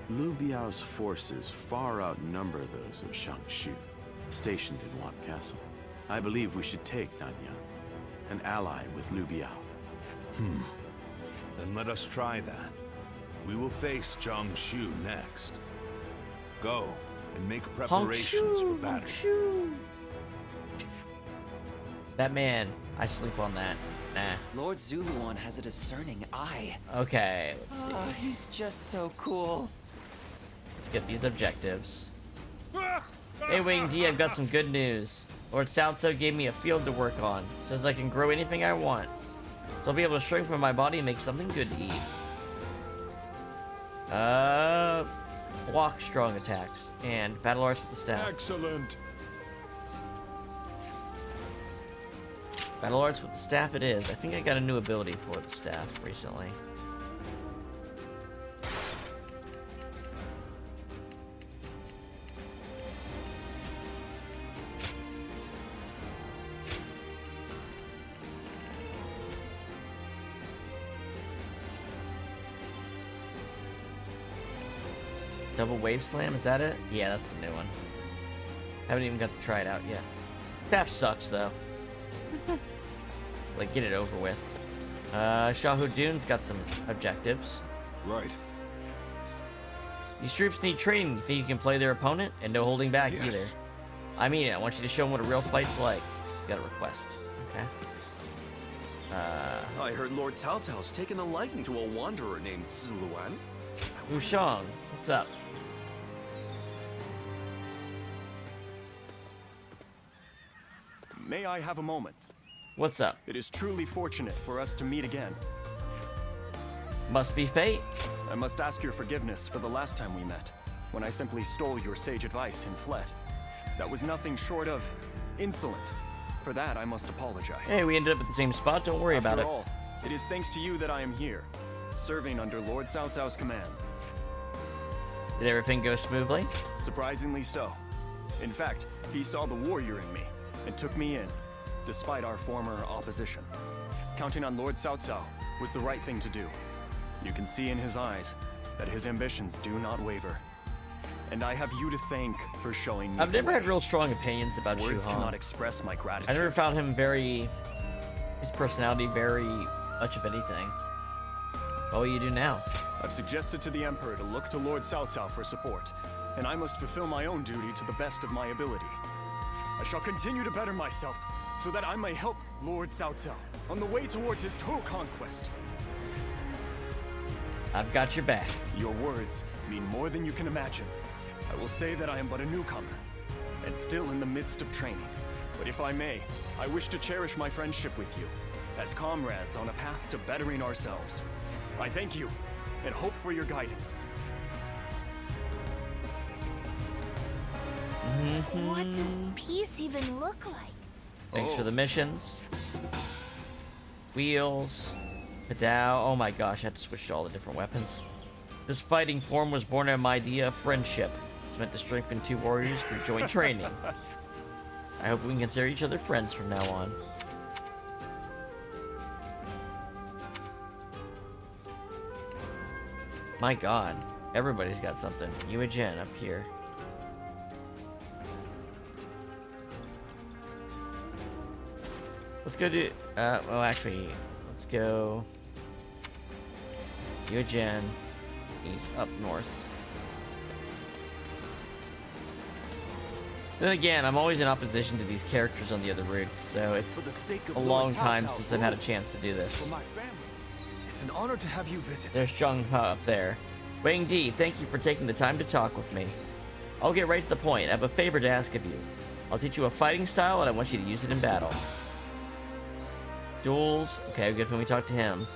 Liu Biao's forces far outnumber those of Shang Shu, stationed in Wan Castle. I believe we should take Nanyang, an ally with Liu Biao. Then let us try that. We will face Zhang Shu next. Go and make preparations for battle. That man, I sleep on that. Nah. Lord Zuluan has a discerning eye. Okay, let's see. He's just so cool. Let's get these objectives. Hey Wing D, I've got some good news. Lord Cao Cao gave me a field to work on. Says I can grow anything I want. So I'll be able to strengthen my body and make something good to eat. Block strong attacks and battle arts with the staff. Excellent. Battle arts with the staff it is. I think I got a new ability for the staff recently. Double wave slam, is that it? Yeah, that's the new one. Haven't even got to try it out yet. Staff sucks though. Like, get it over with. Shahu Dune's got some objectives. Right. These troops need training. You think you can play their opponent? And no holding back Yes. either. I mean it. I want you to show them what a real fight's like. He's got a request. Okay. I heard Lord Cao Cao's taken a liking to a wanderer named Ziluan. Wushang, what's up? May I have a moment? What's up? It is truly fortunate for us to meet again. Must be fate. I must ask your forgiveness for the last time we met, when I simply stole your sage advice and fled. That was nothing short of insolent. For that, I must apologize. Hey, we ended up at the same spot. Don't worry about it. After all, it is thanks to you that I am here, serving under Lord Cao Cao's command. Did everything go smoothly? Surprisingly so. In fact, he saw the warrior in me and took me in, despite our former opposition. Counting on Lord Cao Cao was the right thing to do. You can see in his eyes that his ambitions do not waver. And I have you to thank for showing me I've the never way. had real strong opinions about Shu Words Han. cannot express my gratitude. I never found him his personality very much of anything. What will you do now? I've suggested to the Emperor to look to Lord Cao Cao for support, and I must fulfill my own duty to the best of my ability. I shall continue to better myself, so that I may help Lord Cao Cao on the way towards his total conquest. I've got your back. Your words mean more than you can imagine. I will say that I am but a newcomer, and still in the midst of training. But if I may, I wish to cherish my friendship with you, as comrades on a path to bettering ourselves. I thank you, and hope for your guidance. What does peace even look like? Thanks for the missions. Wheels. Padao. Oh my gosh, I had to switch to all the different weapons. This fighting form was born out of my idea of friendship. It's meant to strengthen two warriors for joint training. I hope we can consider each other friends from now on. My god. Everybody's got something. You and Jen up here. Let's go do... well, actually, let's go... You and Jen. He's up north. Then again, I'm always in opposition to these characters on the other routes, so it's a long time since I've had a chance to do this. It's an honor to have you visit. There's Zheng He up there. Wang Di, thank you for taking the time to talk with me. I'll get right to the point. I have a favor to ask of you. I'll teach you a fighting style, and I want you to use it in battle. Duels. Okay, good when we talk to him.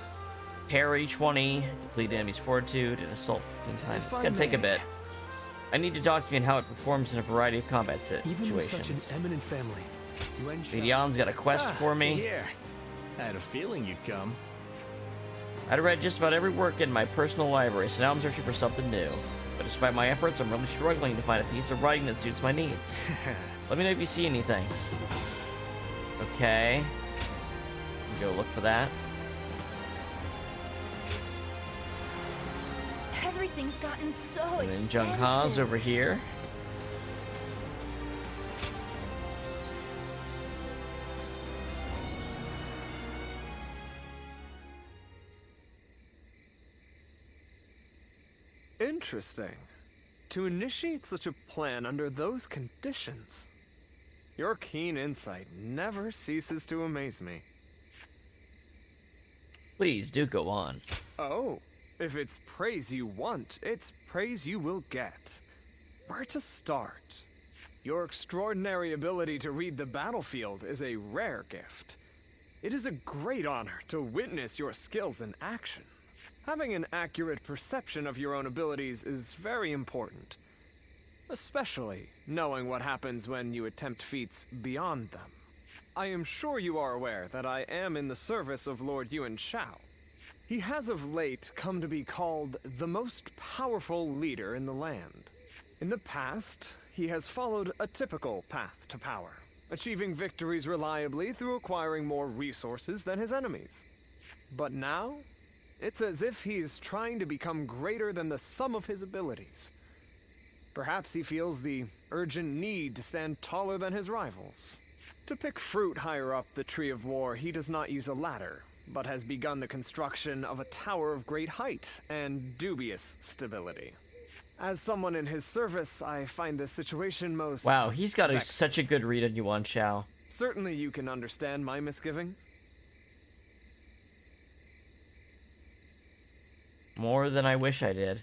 Parry 20, deplete enemy's fortitude, and assault 15 times. It's gonna take a bit. I need to document how it performs in a variety of combat situations. Even with such an eminent family, Lidion's got a quest for me. Here. I had a feeling you'd come. I'd read just about every work in my personal library, so now I'm searching for something new. But despite my efforts, I'm really struggling to find a piece of writing that suits my needs. Let me know if you see anything. Okay. Go look for that. Everything's gotten so And then expensive. Zheng Ha's over here. Interesting. To initiate such a plan under those conditions. Your keen insight never ceases to amaze me. Please do go on. Oh, if it's praise you want, it's praise you will get. Where to start? Your extraordinary ability to read the battlefield is a rare gift. It is a great honor to witness your skills in action. Having an accurate perception of your own abilities is very important, especially knowing what happens when you attempt feats beyond them. I am sure you are aware that I am in the service of Lord Yuan Shao. He has of late come to be called the most powerful leader in the land. In the past, he has followed a typical path to power, achieving victories reliably through acquiring more resources than his enemies. But now, it's as if he is trying to become greater than the sum of his abilities. Perhaps he feels the urgent need to stand taller than his rivals. To pick fruit higher up the Tree of War, he does not use a ladder, but has begun the construction of a tower of great height and dubious stability. As someone in his service, I find this situation most... Wow, he's got such a good read on Yuan Shao. Certainly you can understand my misgivings. More than I wish I did.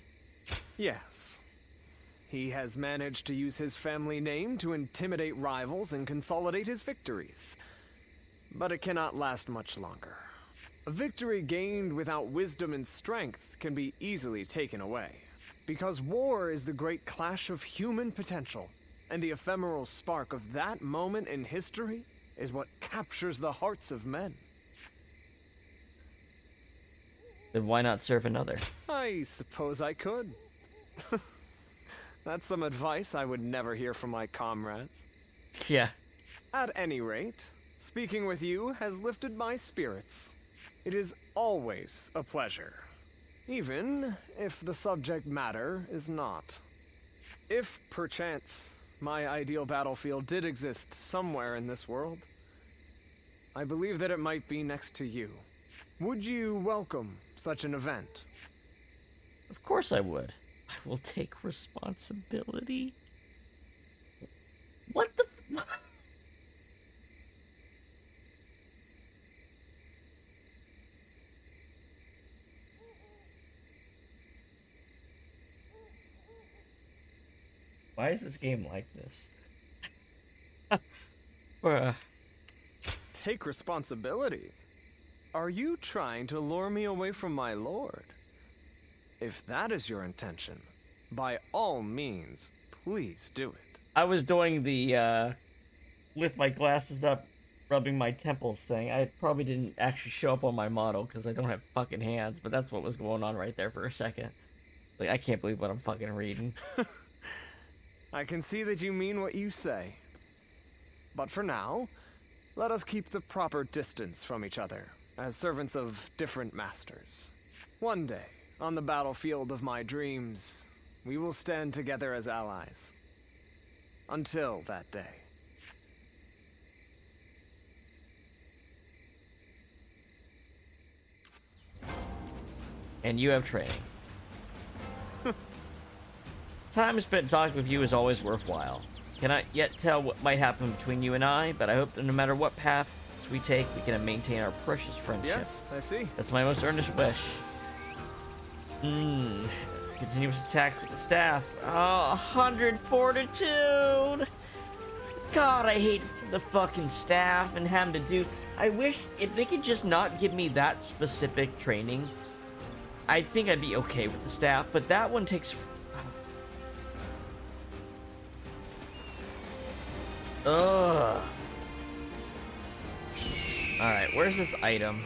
Yes. He has managed to use his family name to intimidate rivals and consolidate his victories. But it cannot last much longer. A victory gained without wisdom and strength can be easily taken away. Because war is the great clash of human potential, and the ephemeral spark of that moment in history is what captures the hearts of men. Then why not serve another? I suppose I could. That's some advice I would never hear from my comrades. Yeah. At any rate, speaking with you has lifted my spirits. It is always a pleasure, even if the subject matter is not. If, perchance, my ideal battlefield did exist somewhere in this world, I believe that it might be next to you. Would you welcome such an event? Of course I would. I will take responsibility. What the... Why is this game like this? Take responsibility? Are you trying to lure me away from my lord? If that is your intention, by all means, please do it. I was doing the, lift my glasses up, rubbing my temples thing. I probably didn't actually show up on my model because I don't have fucking hands, but that's what was going on right there for a second. Like, I can't believe what I'm fucking reading. I can see that you mean what you say. But for now, let us keep the proper distance from each other, as servants of different masters. One day, On the battlefield of my dreams, we will stand together as allies. Until that day. And you have training. Time spent talking with you is always worthwhile. Cannot yet tell what might happen between you and I, but I hope that no matter what path we take, we can maintain our precious friendship. Yes, I see. That's my most earnest wish. Continuous attack with the staff. Oh, 100 fortitude! God, I hate the fucking staff and having to do... I wish if they could just not give me that specific training, I think I'd be okay with the staff, but that one takes... Ugh. Alright, where's this item?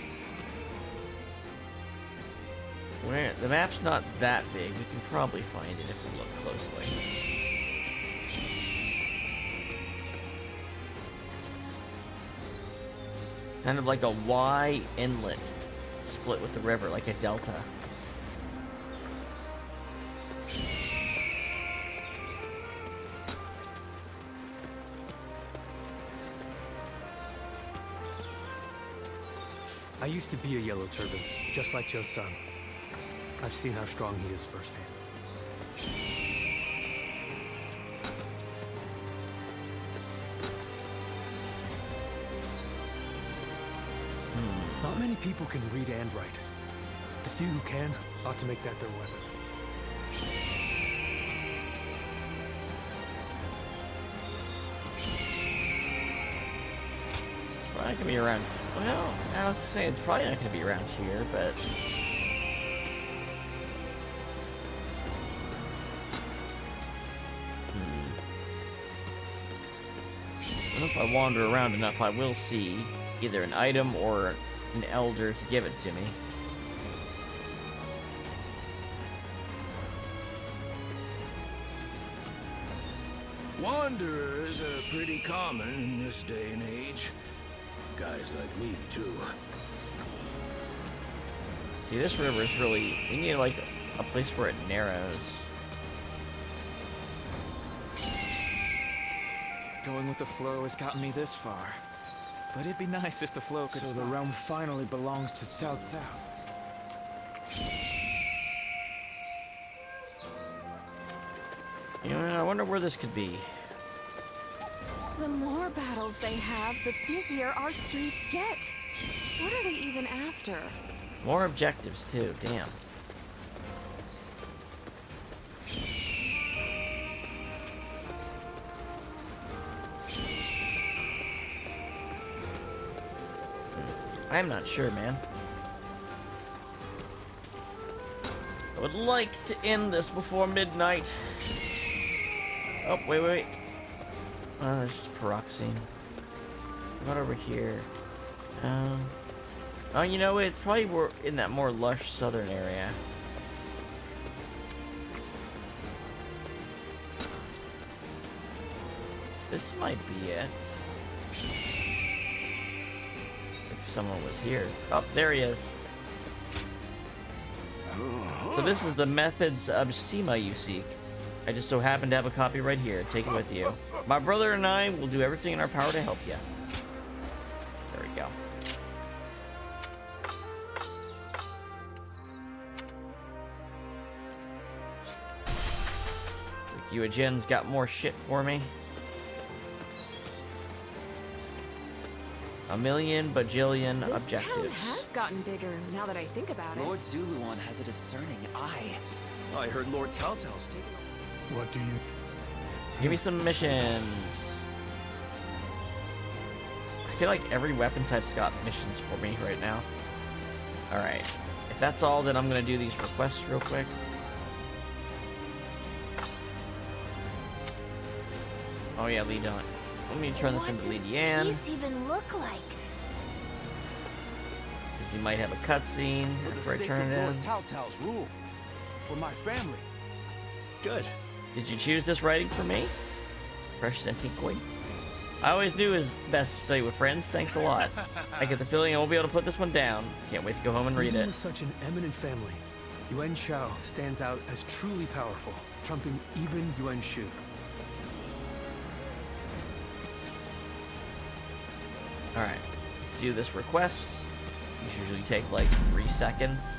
Where? The map's not that big. We can probably find it if we look closely. Kind of like a Y inlet split with the river, like a delta. I used to be a Yellow Turban, just like Cho-san. I've seen how strong he is firsthand. Not many people can read and write. The few who can ought to make that their weapon. Probably not gonna be around. Well, I was saying it's probably not gonna be around here, but. I don't know if I wander around enough, I will see either an item or an elder to give it to me. Wanderers are pretty common in this day and age. Guys like me, too. See, this river is really... We need, like, a place where it narrows. Going with the flow has gotten me this far. But it'd be nice if the flow could So stop. the realm finally belongs to Cao Cao. You know, I wonder where this could be. The more battles they have, the busier our streets get. What are they even after? More objectives, too. Damn. I'm not sure, man. I would like to end this before midnight. Oh, wait. Oh, this is Peroxine. What over here? Oh, you know, it's probably more in that more lush southern area. This might be it. If someone was here. Oh, there he is. So this is the methods of SEMA you seek. I just so happen to have a copy right here. Take it with you. My brother and I will do everything in our power to help you. There we go. Looks like you Jen's got more shit for me. A million bajillion This objectives. town has gotten bigger, now that I think about Lord it. Zuluan has a discerning eye. I heard Lord Cao Cao's taking... What do you... Give me some missions. I feel like every weapon type's got missions for me right now. Alright. If that's all, then I'm gonna do these requests real quick. Oh yeah, Li Don. Let me turn this into Li Dian. These even look like? Because he might have a cutscene after I turn it in. Cao Cao's rule. For my family. Good. Did you choose this writing for me? Precious antique coin. I always knew it was best to study with friends. Thanks a lot. I get the feeling I won't be able to put this one down. Can't wait to go home and read Even it. with such an eminent family, Yuan Shao stands out as truly powerful, trumping even Yuan Shu. Alright, let's do this request. These usually take like 3 seconds.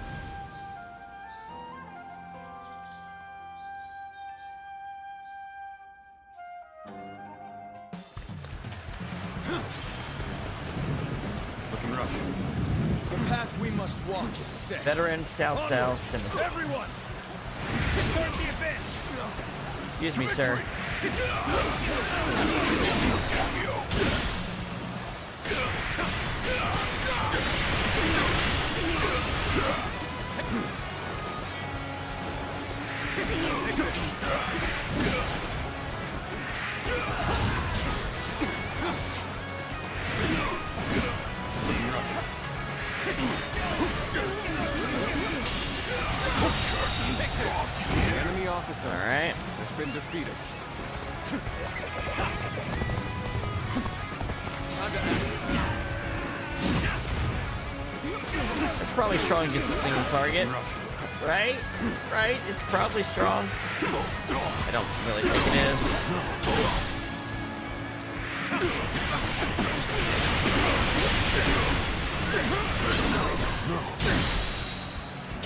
Looking rough. The path we must walk is set. Veteran Cao Cao Symmetry. Everyone! Towards the event! Excuse me, sir. The enemy officer has been defeated. It's probably strong against a single target. Right? Right? It's probably strong. I don't really think it is.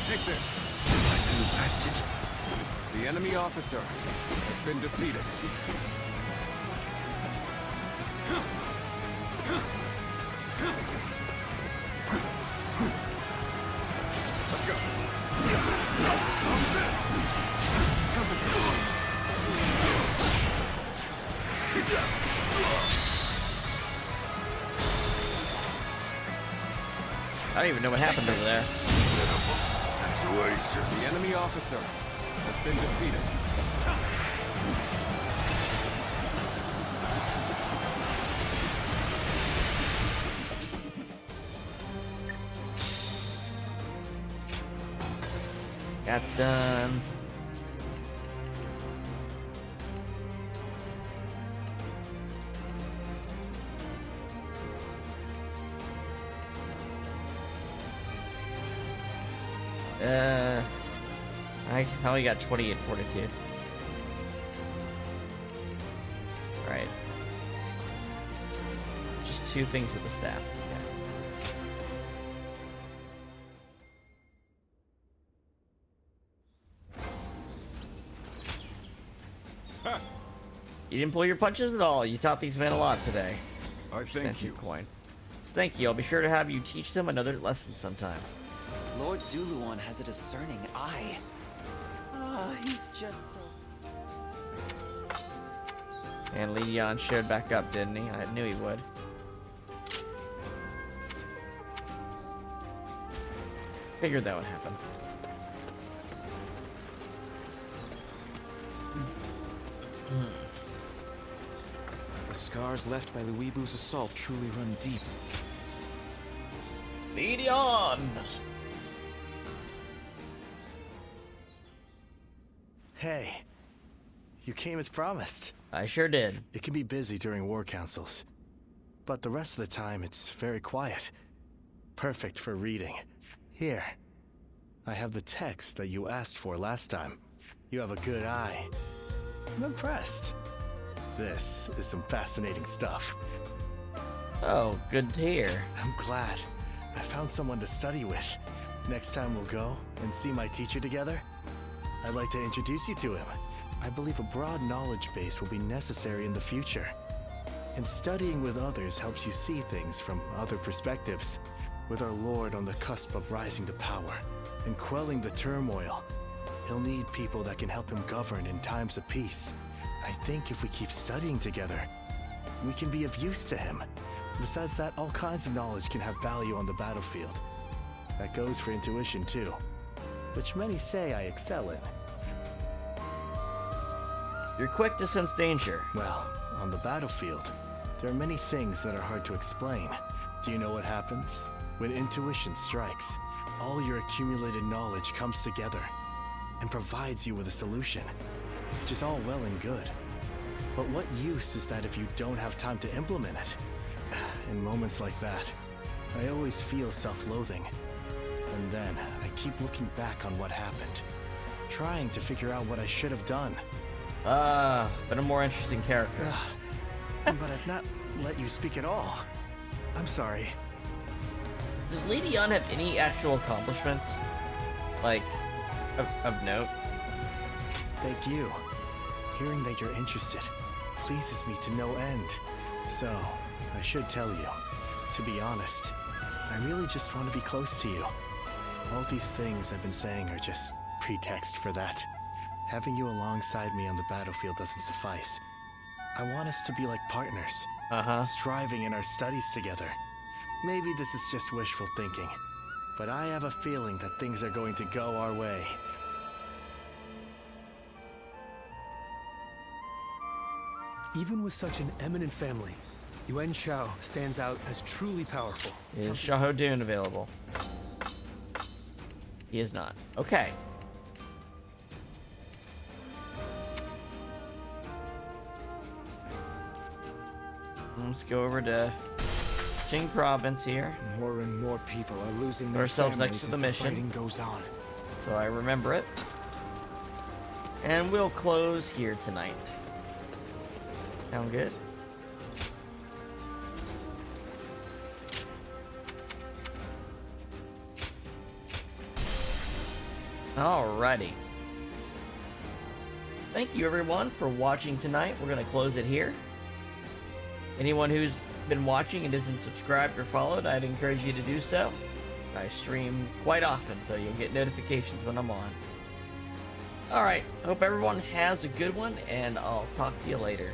Take this. You bastard. The enemy officer has been defeated. Let's go. I don't even know what happened over there. The enemy officer has been defeated. That's done. I only got 28 fortitude. Right. Just 2 things with the staff. Okay. You didn't pull your punches at all. You taught these men a lot today. I thank you. Coin. So thank you. I'll be sure to have you teach them another lesson sometime. Lord Zuluan has a discerning eye. He's just so... And Leon showed back up, didn't he? I knew he would. Figured that would happen. The scars left by the Weebu's assault truly run deep. Leon! Hey, you came as promised. I sure did. It can be busy during war councils, but the rest of the time it's very quiet. Perfect for reading. Here, I have the text that you asked for last time. You have a good eye. I'm impressed. This is some fascinating stuff. Oh, good to hear. I'm glad. I found someone to study with. Next time we'll go and see my teacher together. I'd like to introduce you to him. I believe a broad knowledge base will be necessary in the future. And studying with others helps you see things from other perspectives. With our Lord on the cusp of rising to power and quelling the turmoil, he'll need people that can help him govern in times of peace. I think if we keep studying together, we can be of use to him. Besides that, all kinds of knowledge can have value on the battlefield. That goes for intuition too, which many say I excel in. You're quick to sense danger. Well, on the battlefield, there are many things that are hard to explain. Do you know what happens? When intuition strikes, all your accumulated knowledge comes together and provides you with a solution, which is all well and good. But what use is that if you don't have time to implement it? In moments like that, I always feel self-loathing. And then I keep looking back on what happened, trying to figure out what I should have done. Been a more interesting character. But I've not let you speak at all. I'm sorry. Does Lady Yan have any actual accomplishments? Like, of note? Thank you. Hearing that you're interested pleases me to no end. So, I should tell you, to be honest, I really just want to be close to you. All these things I've been saying are just pretext for that. Having you alongside me on the battlefield doesn't suffice. I want us to be like partners, striving in our studies together. Maybe this is just wishful thinking, but I have a feeling that things are going to go our way. Even with such an eminent family, Yuan Shao stands out as truly powerful. Is Xiahou Dun available? He is not. Okay. Let's go over to Jing Province here. More and more people are losing Put their ourselves families next to the as mission. fighting goes on. So I remember it. And we'll close here tonight. Sound good? Alrighty. Thank you everyone for watching tonight. We're gonna close it here. Anyone who's been watching and isn't subscribed or followed, I'd encourage you to do so. I stream quite often, so you'll get notifications when I'm on. Alright, hope everyone has a good one, and I'll talk to you later.